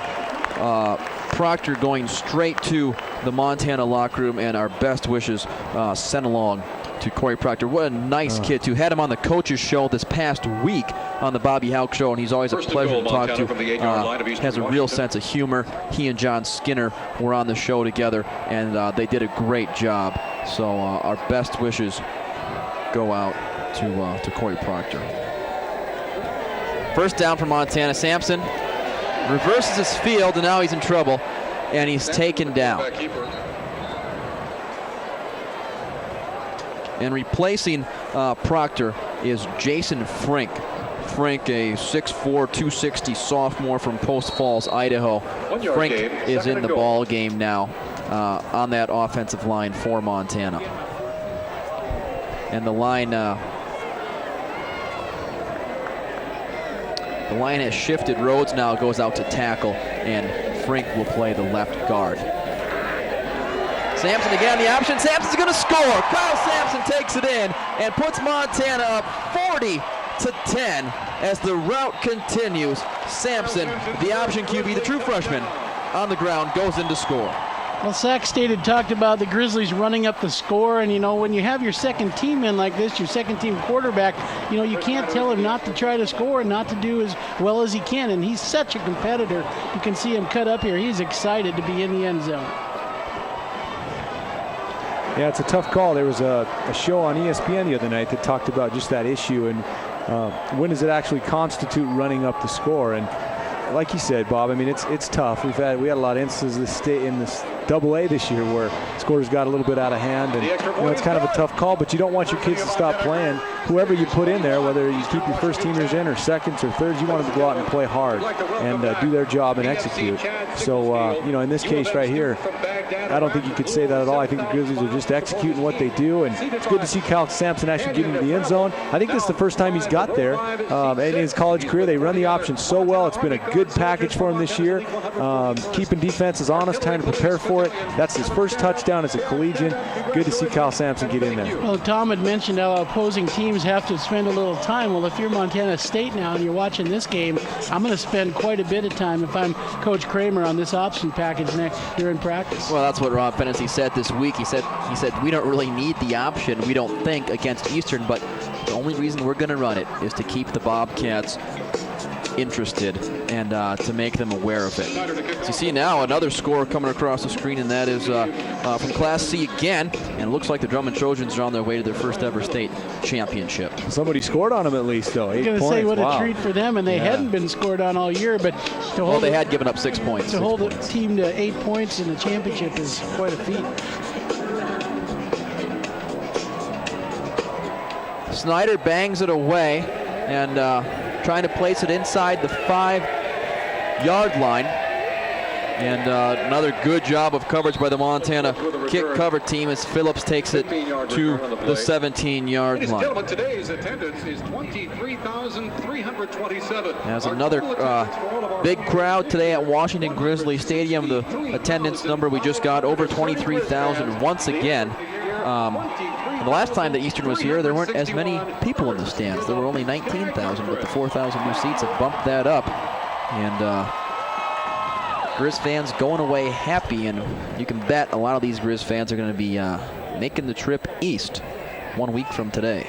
Speaker 3: Proctor going straight to the Montana locker room, and our best wishes sent along to Corey Proctor. What a nice kid, too. Had him on the coaches show this past week on the Bobby Houck Show, and he's always a pleasure to talk to. Has a real sense of humor. He and John Skinner were on the show together, and they did a great job. So our best wishes go out to Corey Proctor. First down for Montana. Sampson reverses his field, and now he's in trouble, and he's taken down. And replacing Proctor is Jason Frink. Frink, a 6'4", 260 sophomore from Post Falls, Idaho. Frink is in the ball game now on that offensive line for Montana. And the line has shifted. Rhodes now goes out to tackle, and Frink will play the left guard. Sampson again, the option. Sampson's going to score. Kyle Sampson takes it in and puts Montana up 40-10 as the route continues. Sampson, the option QB, the true freshman, on the ground, goes in to score.
Speaker 5: Well, Sac State had talked about the Grizzlies running up the score, and, you know, when you have your second team in like this, your second team quarterback, you know, you can't tell him not to try to score and not to do as well as he can, and he's such a competitor. You can see him cut up here. He's excited to be in the end zone.
Speaker 4: Yeah, it's a tough call. There was a show on ESPN the other night that talked about just that issue and when does it actually constitute running up the score. And like you said, Bob, I mean, it's tough. We had a lot of instances in this AA this year where scores got a little bit out of hand, and you know, it's kind of a tough call, but you don't want your kids to stop playing. Whoever you put in there, whether you keep your first teamers in or seconds or thirds, you want them to go out and play hard and do their job and execute. So, you know, in this case right here, I don't think you could say that at all. I think the Grizzlies are just executing what they do, and it's good to see Kyle Sampson actually get into the end zone. I think this is the first time he's got there. In his college career, they run the option so well. It's been a good package for him this year, keeping defenses honest, trying to prepare for it. That's his first touchdown as a collegian. Good to see Kyle Sampson get in there.
Speaker 5: Well, Tom had mentioned how opposing teams have to spend a little time. Well, if you're Montana State now and you're watching this game, I'm going to spend quite a bit of time if I'm Coach Kramer on this option package during practice.
Speaker 3: Well, that's what Rob Fennessy said this week. He said we don't really need the option, we don't think, against Eastern, but the only reason we're going to run it is to keep the Bobcats interested and to make them aware of it. So you see now another score coming across the screen, and that is from Class C again, and it looks like the Drummond Trojans are on their way to their first ever state championship.
Speaker 4: Somebody scored on them at least, though. 8 points.
Speaker 5: I was going to say, what a treat for them, and they hadn't been scored on all year, but to hold
Speaker 3: they had given up 6 points.
Speaker 5: To hold a team to 8 points in the championship is quite a feat.
Speaker 3: Snyder bangs it away and trying to place it inside the 5-yard line. And another good job of coverage by the Montana kick cover team as Phillips takes it to the 17-yard line.
Speaker 8: Today's attendance is 23,327.
Speaker 3: There's another big crowd today at Washington Grizzly Stadium. The attendance number we just got, over 23,000 once again. The last time that Eastern was here, there weren't as many people in the stands. There were only 19,000, but the 4,000 new seats have bumped that up. And Grizz fans going away happy, and you can bet a lot of these Grizz fans are going to be making the trip east 1 week from today.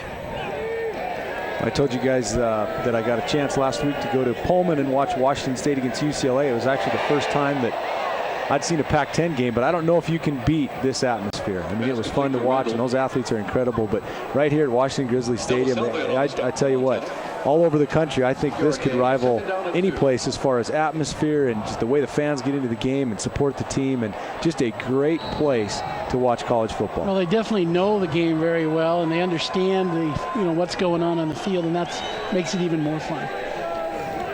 Speaker 4: I told you guys that I got a chance last week to go to Pullman and watch Washington State against UCLA. It was actually the first time that I'd seen a Pac-10 game, but I don't know if you can beat this atmosphere. I mean, it was fun to watch, and those athletes are incredible. But right here at Washington Grizzly Stadium, I tell you what, all over the country, I think this could rival any place as far as atmosphere and just the way the fans get into the game and support the team, and just a great place to watch college football.
Speaker 5: Well, they definitely know the game very well, and they understand what's going on the field, and that makes it even more fun.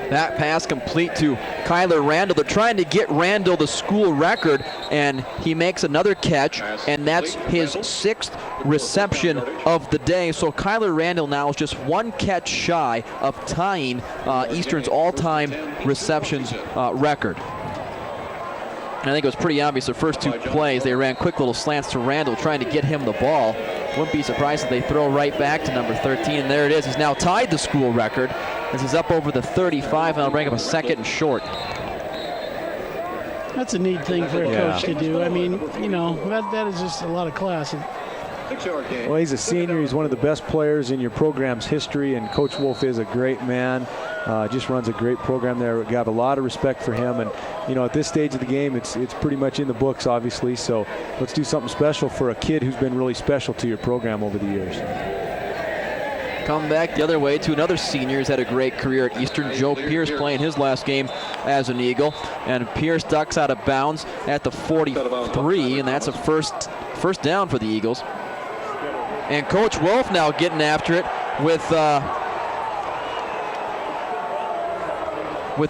Speaker 3: That pass complete to Kyler Randall. They're trying to get Randall the school record, and he makes another catch, and that's his 6th reception of the day. So Kyler Randall now is just 1 catch shy of tying Eastern's all-time receptions record. And I think it was pretty obvious the first 2 plays. They ran quick little slants to Randall, trying to get him the ball. Wouldn't be surprised if they throw right back to number 13, and there it is. He's now tied the school record as he's up over the 35, and I'll bring up a 2nd and short.
Speaker 5: That's a neat thing for a coach to do. I mean, you know, that is just a lot of class.
Speaker 4: Well, he's a senior. He's one of the best players in your program's history, and Coach Wolf is a great man. Just runs a great program there. We have a lot of respect for him, and you know, at this stage of the game, it's pretty much in the books, obviously. So let's do something special for a kid who's been really special to your program over the years.
Speaker 3: Come back the other way to another senior who's had a great career at Eastern. Joe Pierce playing his last game as an Eagle, and Pierce ducks out of bounds at the 43, and that's a first down for the Eagles. And Coach Wolf now getting after it with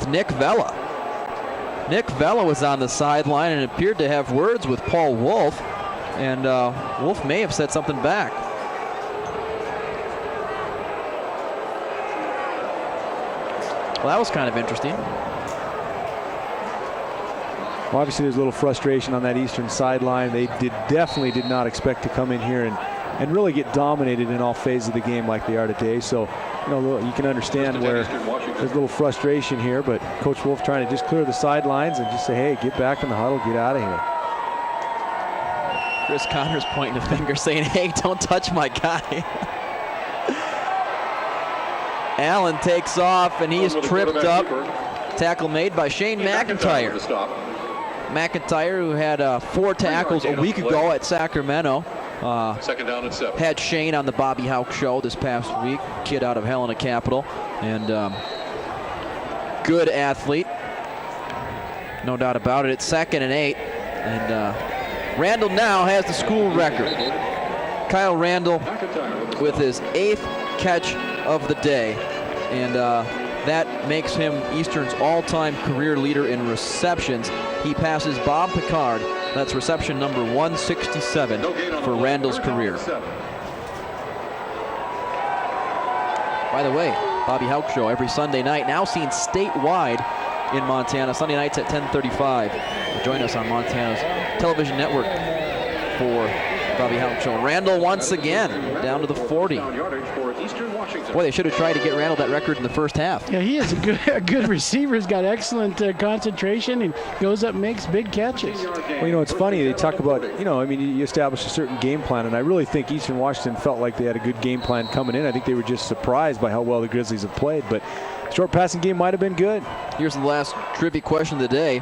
Speaker 3: Nick Vella. Nick Vella was on the sideline and appeared to have words with Paul Wolf, and Wolf may have said something back. Well, that was kind of interesting.
Speaker 4: Well, obviously, there's a little frustration on that Eastern sideline. They definitely did not expect to come in here and really get dominated in all phases of the game like they are today. So, you know, you can understand where there's a little frustration here, but Coach Wolf trying to just clear the sidelines and just say, hey, get back in the huddle, get out of here.
Speaker 3: Chris Connors pointing a finger saying, hey, don't touch my guy. Allen takes off, and he's tripped up. Tackle made by Shane McIntyre. McIntyre, who had 4 tackles a week ago at Sacramento.
Speaker 8: 2nd down and 7.
Speaker 3: Had Shane on the Bobby Houck show this past week, kid out of Helena Capital, and good athlete, no doubt about it. It's 2nd and 8, and Randall now has the school record. Kyle Randall with his 8th catch of the day, and that makes him Eastern's all-time career leader in receptions. He passes Bob Picard. That's reception number 167 for Randall's career. By the way, Bobby Houck show every Sunday night, now seen statewide in Montana. Sunday nights at 10:35. Join us on Montana's television network for Bobby Houck show. Randall once again down to the 40. Boy, they should have tried to get Randall that record in the first half.
Speaker 5: Yeah, he is a good receiver. He's got excellent concentration and goes up and makes big catches.
Speaker 4: Well, you know, it's funny. They talk about, you know, I mean, you establish a certain game plan, and I really think Eastern Washington felt like they had a good game plan coming in. I think they were just surprised by how well the Grizzlies have played, but short passing game might have been good.
Speaker 3: Here's the last trivia question of the day.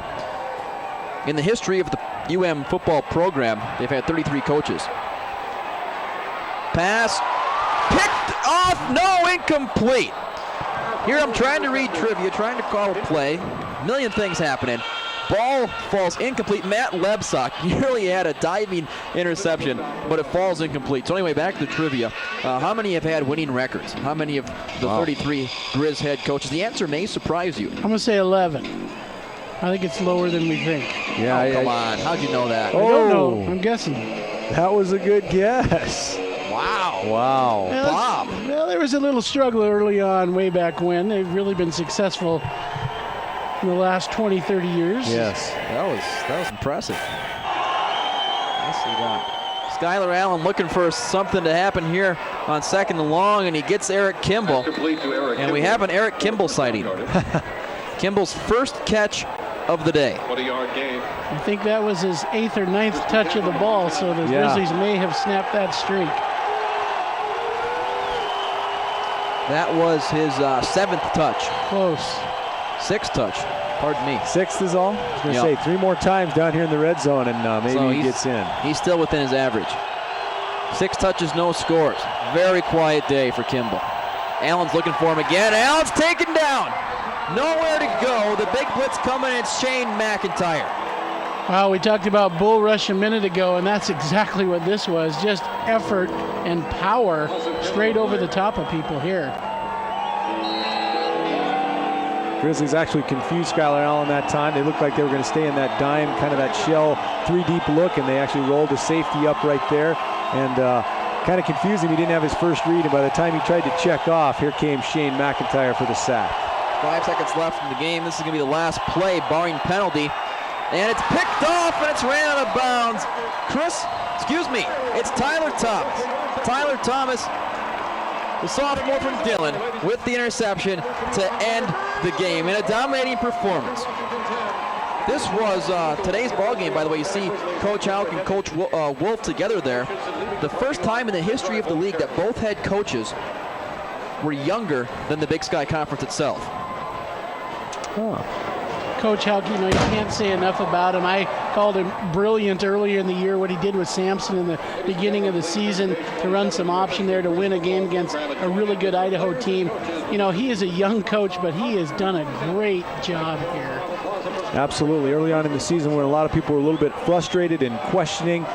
Speaker 3: In the history of the UM football program, they've had 33 coaches. Pass picked off, no, incomplete. Here I'm trying to read trivia, trying to call a play. A million things happening. Ball falls incomplete. Matt Lebsock nearly had a diving interception, but it falls incomplete. So anyway, back to the trivia. How many have had winning records? How many of the 33 Grizz head coaches? The answer may surprise you.
Speaker 5: I'm going to say 11. I think it's lower than we think.
Speaker 4: Yeah,
Speaker 3: come on. How'd you know that?
Speaker 5: I don't know. I'm guessing.
Speaker 4: That was a good guess.
Speaker 3: Wow.
Speaker 4: Wow.
Speaker 5: Well,
Speaker 3: Bob.
Speaker 5: Well, there was a little struggle early on, way back when. They've really been successful in the last 20, 30 years.
Speaker 4: Yes.
Speaker 3: That was impressive. Nicely done. Skylar Allen looking for something to happen here on 2nd and long, and he gets Eric Kimball. And we have an Eric Kimball sighting. Kimball's first catch of the day.
Speaker 8: 20-yard gain.
Speaker 5: I think that was his 8th or 9th touch of the ball, so the Grizzlies may have snapped that streak.
Speaker 3: That was his 7th touch.
Speaker 5: Close.
Speaker 3: 6th touch. Pardon me.
Speaker 4: 6th is all? I was going to say 3 more times down here in the red zone, and maybe he gets in.
Speaker 3: He's still within his average. 6 touches, no scores. Very quiet day for Kimball. Allen's looking for him again. Allen's taken down. Nowhere to go. The big blitz coming. It's Shane McIntyre.
Speaker 5: Wow, we talked about bull rush a minute ago, and that's exactly what this was. Just effort and power straight over the top of people here.
Speaker 4: Grizzlies actually confused Skylar Allen that time. They looked like they were going to stay in that dime, kind of that shell 3-deep look, and they actually rolled a safety up right there. And kind of confused him. He didn't have his first read, and by the time he tried to check off, here came Shane McIntyre for the sack.
Speaker 3: 5 seconds left in the game. This is going to be the last play, barring penalty. And it's picked off, and it's ran out of bounds. It's Tyler Thomas. Tyler Thomas, the sophomore from Dillon, with the interception to end the game in a dominating performance. This was today's ball game, by the way. You see Coach Houck and Coach Wolf together there. The first time in the history of the league that both head coaches were younger than the Big Sky Conference itself.
Speaker 5: Coach Houck, you can't say enough about him. I called him brilliant earlier in the year, what he did with Sampson in the beginning of the season to run some option there to win a game against a really good Idaho team. He is a young coach, but he has done a great job here.
Speaker 4: Absolutely. Early on in the season when a lot of people were a little bit frustrated and questioning,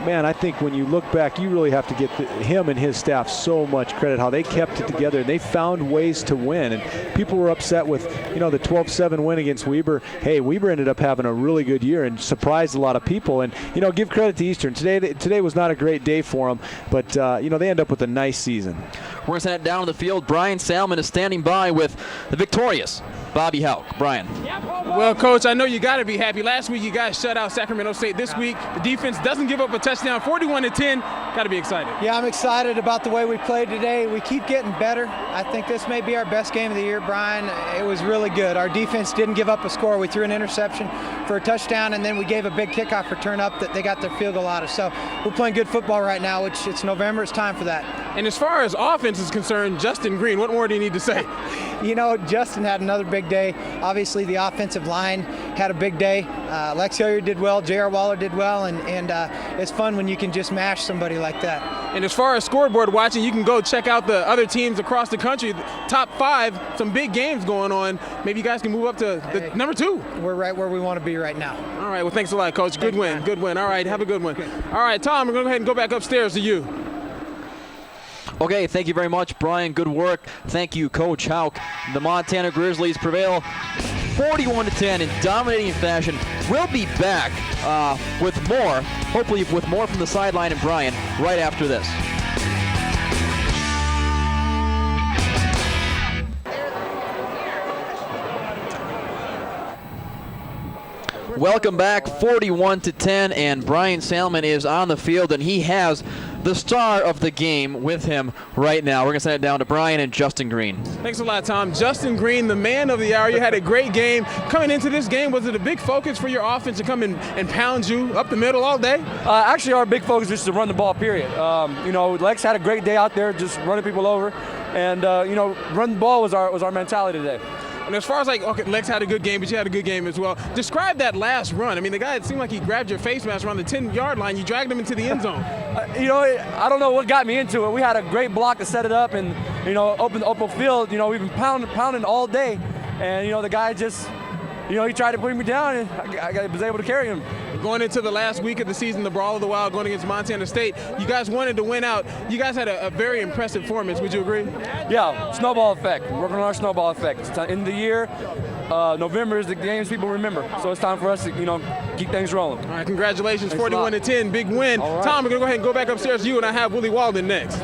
Speaker 4: man, I think when you look back, you really have to get him and his staff so much credit, how they kept it together. They found ways to win, and people were upset with, the 12-7 win against Weber. Hey, Weber ended up having a really good year and surprised a lot of people, and, give credit to Eastern. Today was not a great day for them, but, they end up with a nice season.
Speaker 3: We're going to send it down the field. Brian Salmon is standing by with the victorious Bobby Houck. Brian.
Speaker 7: Well, Coach, I know you got to be happy. Last week you guys shut out Sacramento State. This week the defense doesn't give up a touchdown. 41-10. Got to be excited.
Speaker 10: Yeah, I'm excited about the way we played today. We keep getting better. I think this may be our best game of the year, Brian. It was really good. Our defense didn't give up a score. We threw an interception for a touchdown, and then we gave a big kickoff return up that they got their field goal out of. So we're playing good football right now, which it's November. It's time for that.
Speaker 7: And as far as offense is concerned, Justin Green, what more do you need to say?
Speaker 10: Justin had another big day. Obviously, the offensive line had a big day. Lex Hilliard did well. J.R. Waller did well. And it's fun when you can just mash somebody like that.
Speaker 7: And as far as scoreboard watching, you can go check out the other teams across the country. Top 5, some big games going on. Maybe you guys can move up to the number 2.
Speaker 10: We're right where we want to be right now.
Speaker 7: All right. Well, thanks a lot, Coach. Good win. Good win. All right. Have a good one. All right, Tom, we're going to go ahead and go back upstairs to you.
Speaker 3: Okay, thank you very much, Brian. Good work. Thank you, Coach Houck. The Montana Grizzlies prevail 41-10 in dominating fashion. We'll be back with more, hopefully with more from the sideline and Brian right after this. Welcome back, 41-10, and Brian Salmon is on the field, and he has the star of the game with him right now. We're going to send it down to Brian and Justin Green.
Speaker 7: Thanks a lot, Tom. Justin Green, the man of the hour. You had a great game. Coming into this game, was it a big focus for your offense to come and pound you up the middle all day?
Speaker 11: Actually, our big focus is to run the ball, period. Lex had a great day out there just running people over, and, run the ball was our mentality today.
Speaker 7: And as far as Lex had a good game, but you had a good game as well. Describe that last run. I mean, the guy, it seemed like he grabbed your face mask around the 10-yard line. You dragged him into the end zone.
Speaker 11: I don't know what got me into it. We had a great block to set it up, and open field. We've been pounding all day, and the guy just, he tried to bring me down, and I was able to carry him.
Speaker 7: Going into the last week of the season, the Brawl of the Wild, going against Montana State, you guys wanted to win out. You guys had a very impressive performance. Would you agree?
Speaker 11: Yeah, snowball effect. We're working on our snowball effect. It's end of the year. November is the games people remember. So it's time for us to, keep things rolling.
Speaker 7: All right, congratulations, 41-10, big win. Right. Tom, we're going to go ahead and go back upstairs to you, and I have Willie Walden next.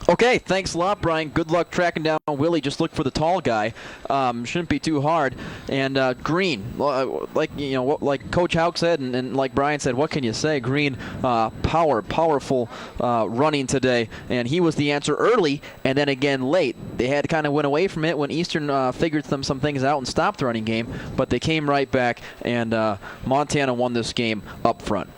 Speaker 3: Okay, thanks a lot, Brian. Good luck tracking down Willie. Just look for the tall guy. Shouldn't be too hard. And Green, like Coach Houck said, and like Brian said, what can you say? Green, powerful running today, and he was the answer early, and then again late. They had kind of went away from it when Eastern figured some things out and stopped the running game, but they came right back, and Montana won this game up front.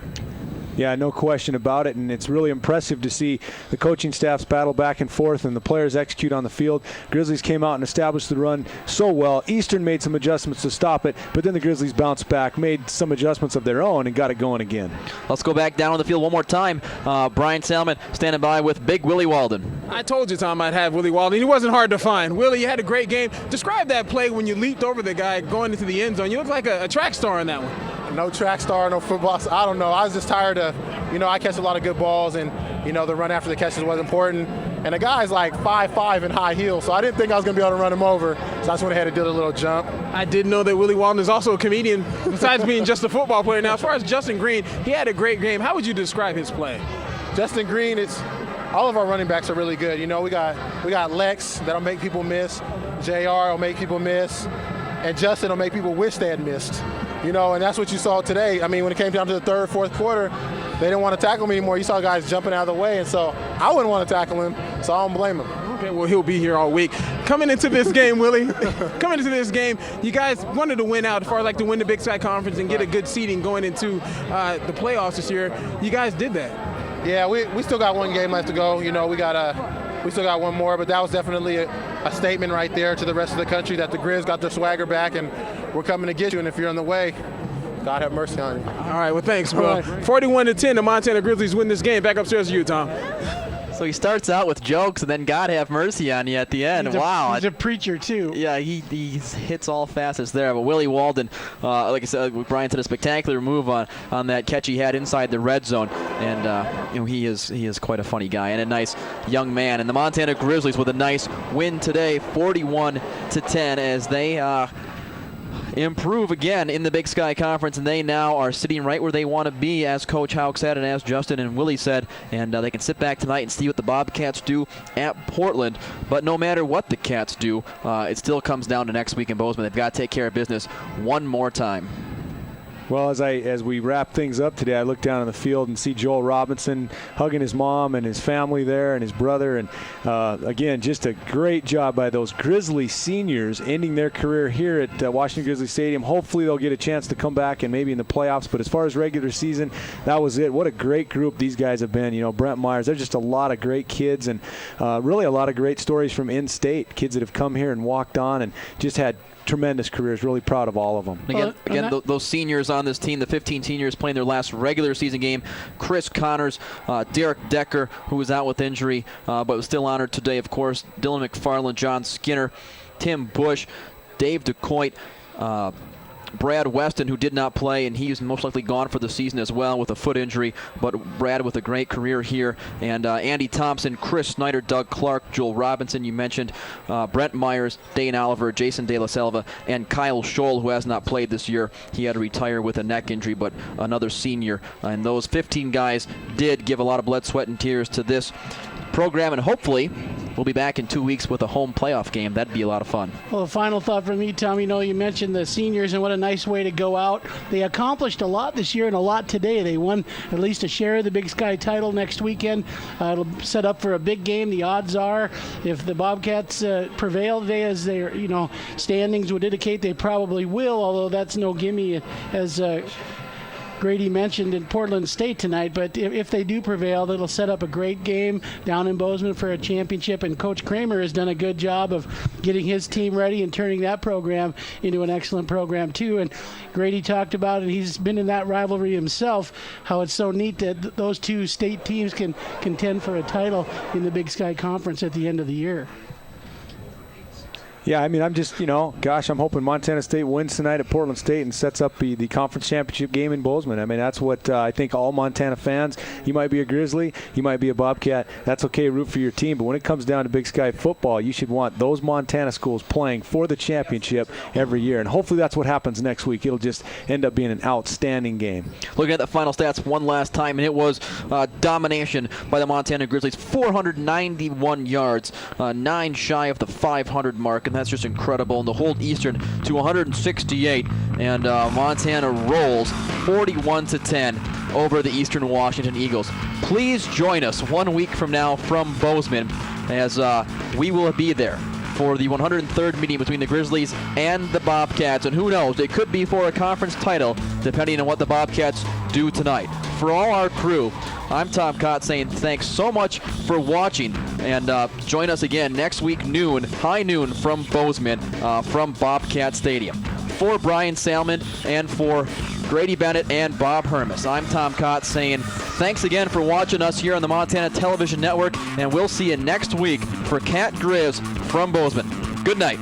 Speaker 4: Yeah, no question about it, and it's really impressive to see the coaching staffs battle back and forth and the players execute on the field. Grizzlies came out and established the run so well. Eastern made some adjustments to stop it, but then the Grizzlies bounced back, made some adjustments of their own, and got it going again.
Speaker 3: Let's go back down on the field one more time. Brian Salmon standing by with big Willie Walden.
Speaker 7: I told you, Tom, I'd have Willie Walden. He wasn't hard to find. Willie, you had a great game. Describe that play when you leaped over the guy going into the end zone. You look like a track star in that one.
Speaker 12: No track star, no football. I don't know. I was just tired of, I catch a lot of good balls, and, You know, the run after the catches was important. And the guy's like 5'5" in high heels, so I didn't think I was going to be able to run him over. So I just went ahead and did a little jump.
Speaker 7: I didn't know that Willie Walden is also a comedian, besides being just a football player. Now, as far as Justin Green, he had a great game. How would you describe his play?
Speaker 12: Justin Green, all of our running backs are really good. You know, we got Lex that'll make people miss. JR will make people miss. And Justin will make people wish they had missed. You know, and that's what you saw today. I mean, when it came down to the third, fourth quarter, they didn't want to tackle me anymore. You saw guys jumping out of the way, and so I wouldn't want to tackle him, so I don't blame him.
Speaker 7: Okay, well, he'll be here all week. Coming into this game, Willie, coming into this game, you guys wanted to win out as far as like to win the Big Sky Conference and get a good seeding going into the playoffs this year. You guys did that.
Speaker 12: Yeah, we still got one game left to go. You know, we still got one more, but that was definitely a statement right there to the rest of the country that the Grizz got their swagger back and we're coming to get you, and if you're in the way, God have mercy on you.
Speaker 7: All right, well, thanks, bro. 41-10, the Montana Grizzlies win this game. Back upstairs to you, Tom.
Speaker 3: So he starts out with jokes and then God have mercy on you at the end. Wow.
Speaker 5: He's a preacher, too.
Speaker 3: Yeah, he hits all facets there. But Willie Walden, like I said, Brian said, a spectacular move on that catch he had inside the red zone. And you know, he is quite a funny guy and a nice young man. And the Montana Grizzlies with a nice win today, 41-10, as they improve again in the Big Sky Conference, and they now are sitting right where they want to be, as Coach Houck said and as Justin and Willie said, and they can sit back tonight and see what the Bobcats do at Portland. But no matter what the Cats do, it still comes down to next week in Bozeman. They've got to take care of business one more time.
Speaker 4: Well, as we wrap things up today, I look down on the field and see Joel Robinson hugging his mom and his family there and his brother. And again, just a great job by those Grizzly seniors ending their career here at Washington Grizzly Stadium. Hopefully they'll get a chance to come back and maybe in the playoffs. But as far as regular season, that was it. What a great group these guys have been. You know, Brent Myers, there's just a lot of great kids and really a lot of great stories from in-state. Kids that have come here and walked on and just had tremendous careers. Really proud of all of them.
Speaker 3: Again, those seniors on this team, the 15 seniors playing their last regular season game. Chris Connors, Derek Decker, who was out with injury, but was still honored today, of course. Dylan McFarland, John Skinner, Tim Bush, Dave DeCoit, Brad Weston, who did not play, and he's most likely gone for the season as well with a foot injury, but Brad with a great career here, and Andy Thompson, Chris Snyder, Doug Clark, Joel Robinson, you mentioned, Brent Myers, Dane Oliver, Jason De La Selva, and Kyle Scholl, who has not played this year. He had to retire with a neck injury, but another senior, and those 15 guys did give a lot of blood, sweat, and tears to this program, and hopefully we'll be back in 2 weeks with a home playoff game. That'd be a lot of fun.
Speaker 5: Well, a final thought from me, Tom. You know, you mentioned the seniors and what a nice way to go out. They accomplished a lot this year and a lot today. They won at least a share of the Big Sky title next weekend. It'll set up for a big game. The odds are, if the Bobcats prevail today, as their standings would indicate, they probably will. Although that's no gimme, as Grady mentioned, in Portland State tonight. But if they do prevail, that'll set up a great game down in Bozeman for a championship. And Coach Kramer has done a good job of getting his team ready and turning that program into an excellent program too. And Grady talked about it. He's been in that rivalry himself, how it's so neat that those two state teams can contend for a title in the Big Sky Conference at the end of the year.
Speaker 4: Yeah, I mean, I'm just, I'm hoping Montana State wins tonight at Portland State and sets up the conference championship game in Bozeman. I mean, that's what I think all Montana fans, you might be a Grizzly, you might be a Bobcat, that's okay, root for your team. But when it comes down to Big Sky football, you should want those Montana schools playing for the championship every year. And hopefully that's what happens next week. It'll just end up being an outstanding game.
Speaker 3: Looking at the final stats one last time, and it was domination by the Montana Grizzlies. 491 yards, 9 shy of the 500 mark, and that's just incredible. And the hold Eastern to 168, and Montana rolls 41-10 over the Eastern Washington Eagles. Please join us 1 week from now from Bozeman, as we will be there for the 103rd meeting between the Grizzlies and the Bobcats. And who knows, it could be for a conference title, depending on what the Bobcats do tonight. For all our crew, I'm Tom Cott saying thanks so much for watching, and join us again next week high noon from Bozeman, from Bobcat Stadium. For Brian Salmon and for Grady Bennett and Bob Hermes, I'm Tom Cott saying thanks again for watching us here on the Montana Television Network, and we'll see you next week for Cat Grizz from Bozeman. Good night.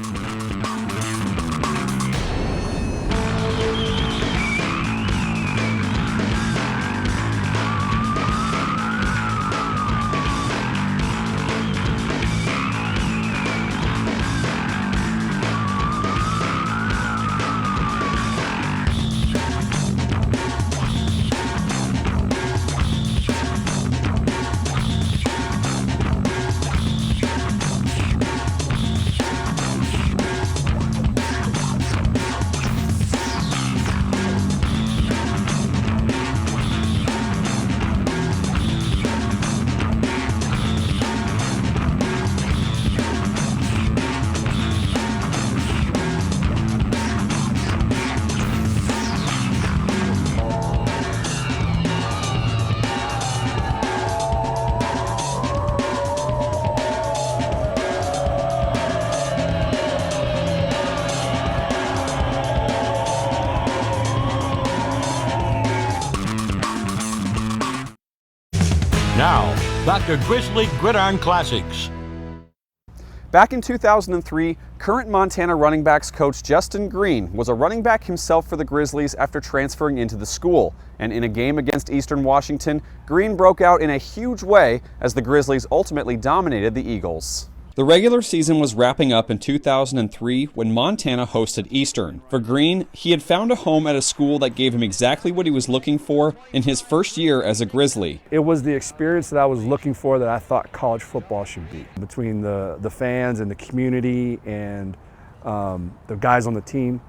Speaker 1: Now, back to Grizzly Gridiron Classics.
Speaker 2: Back in 2003, current Montana running backs coach Justin Green was a running back himself for the Grizzlies after transferring into the school. And in a game against Eastern Washington, Green broke out in a huge way as the Grizzlies ultimately dominated the Eagles. The regular season was wrapping up in 2003 when Montana hosted Eastern. For Green, he had found a home at a school that gave him exactly what he was looking for in his first year as a Grizzly.
Speaker 13: It was the experience that I was looking for that I thought college football should be. Between the fans and the community and the guys on the team,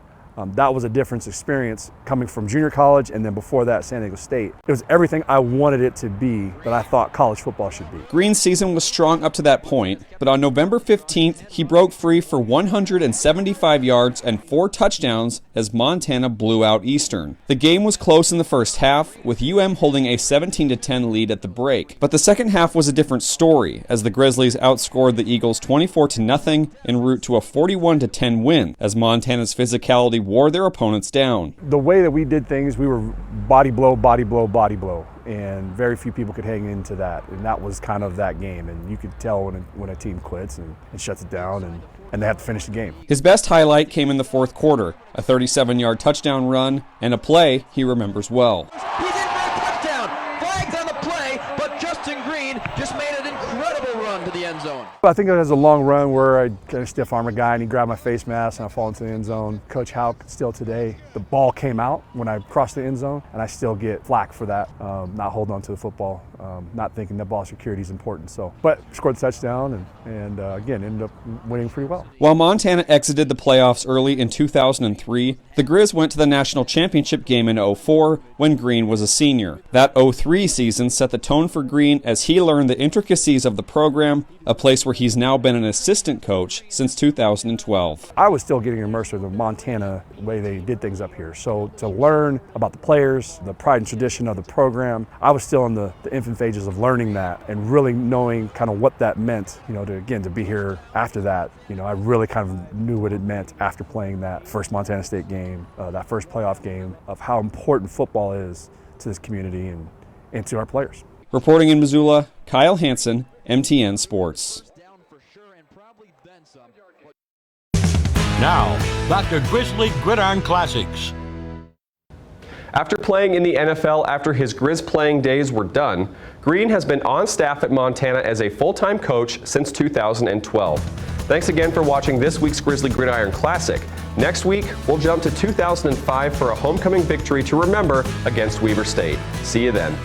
Speaker 13: that was a different experience coming from junior college and then before that San Diego State. It was everything I wanted it to be that I thought college football should be.
Speaker 2: Green's season was strong up to that point, but on November 15th, he broke free for 175 yards and 4 touchdowns as Montana blew out Eastern. The game was close in the first half, with UM holding a 17-10 lead at the break. But the second half was a different story, as the Grizzlies outscored the Eagles 24-0 en route to a 41-10 win, as Montana's physicality wore their opponents down.
Speaker 13: The way that we did things, we were body blow, body blow, body blow, and very few people could hang into that, and that was kind of that game, and you could tell when a team quits and shuts it down, and they have to finish the game.
Speaker 2: His best highlight came in the fourth quarter, a 37-yard touchdown run, and a play he remembers well.
Speaker 3: He's in for a touchdown. Flags on the play, but Justin Green just made an incredible run to the end zone.
Speaker 13: I think it was a long run where I kind of stiff arm a guy and he grabbed my face mask and I fall into the end zone. Coach Houck, still today, the ball came out when I crossed the end zone and I still get flack for that, not holding on to the football, not thinking that ball security is important. But scored the touchdown and again, ended up winning pretty well.
Speaker 2: While Montana exited the playoffs early in 2003, the Grizz went to the national championship game in 2004 when Green was a senior. That 2003 season set the tone for Green as he learned the intricacies of the program, a place where he's now been an assistant coach since 2012.
Speaker 13: I was still getting immersed in the Montana way they did things up here. So to learn about the players, the pride and tradition of the program, I was still in the infant phases of learning that and really knowing kind of what that meant, to be here after that. I really kind of knew what it meant after playing that first Montana State game, that first playoff game, of how important football is to this community and to our players.
Speaker 2: Reporting in Missoula, Kyle Hansen, MTN Sports.
Speaker 1: Now, back to Grizzly Gridiron Classics.
Speaker 2: After playing in the NFL after his Grizz playing days were done, Green has been on staff at Montana as a full-time coach since 2012. Thanks again for watching this week's Grizzly Gridiron Classic. Next week, we'll jump to 2005 for a homecoming victory to remember against Weber State. See you then.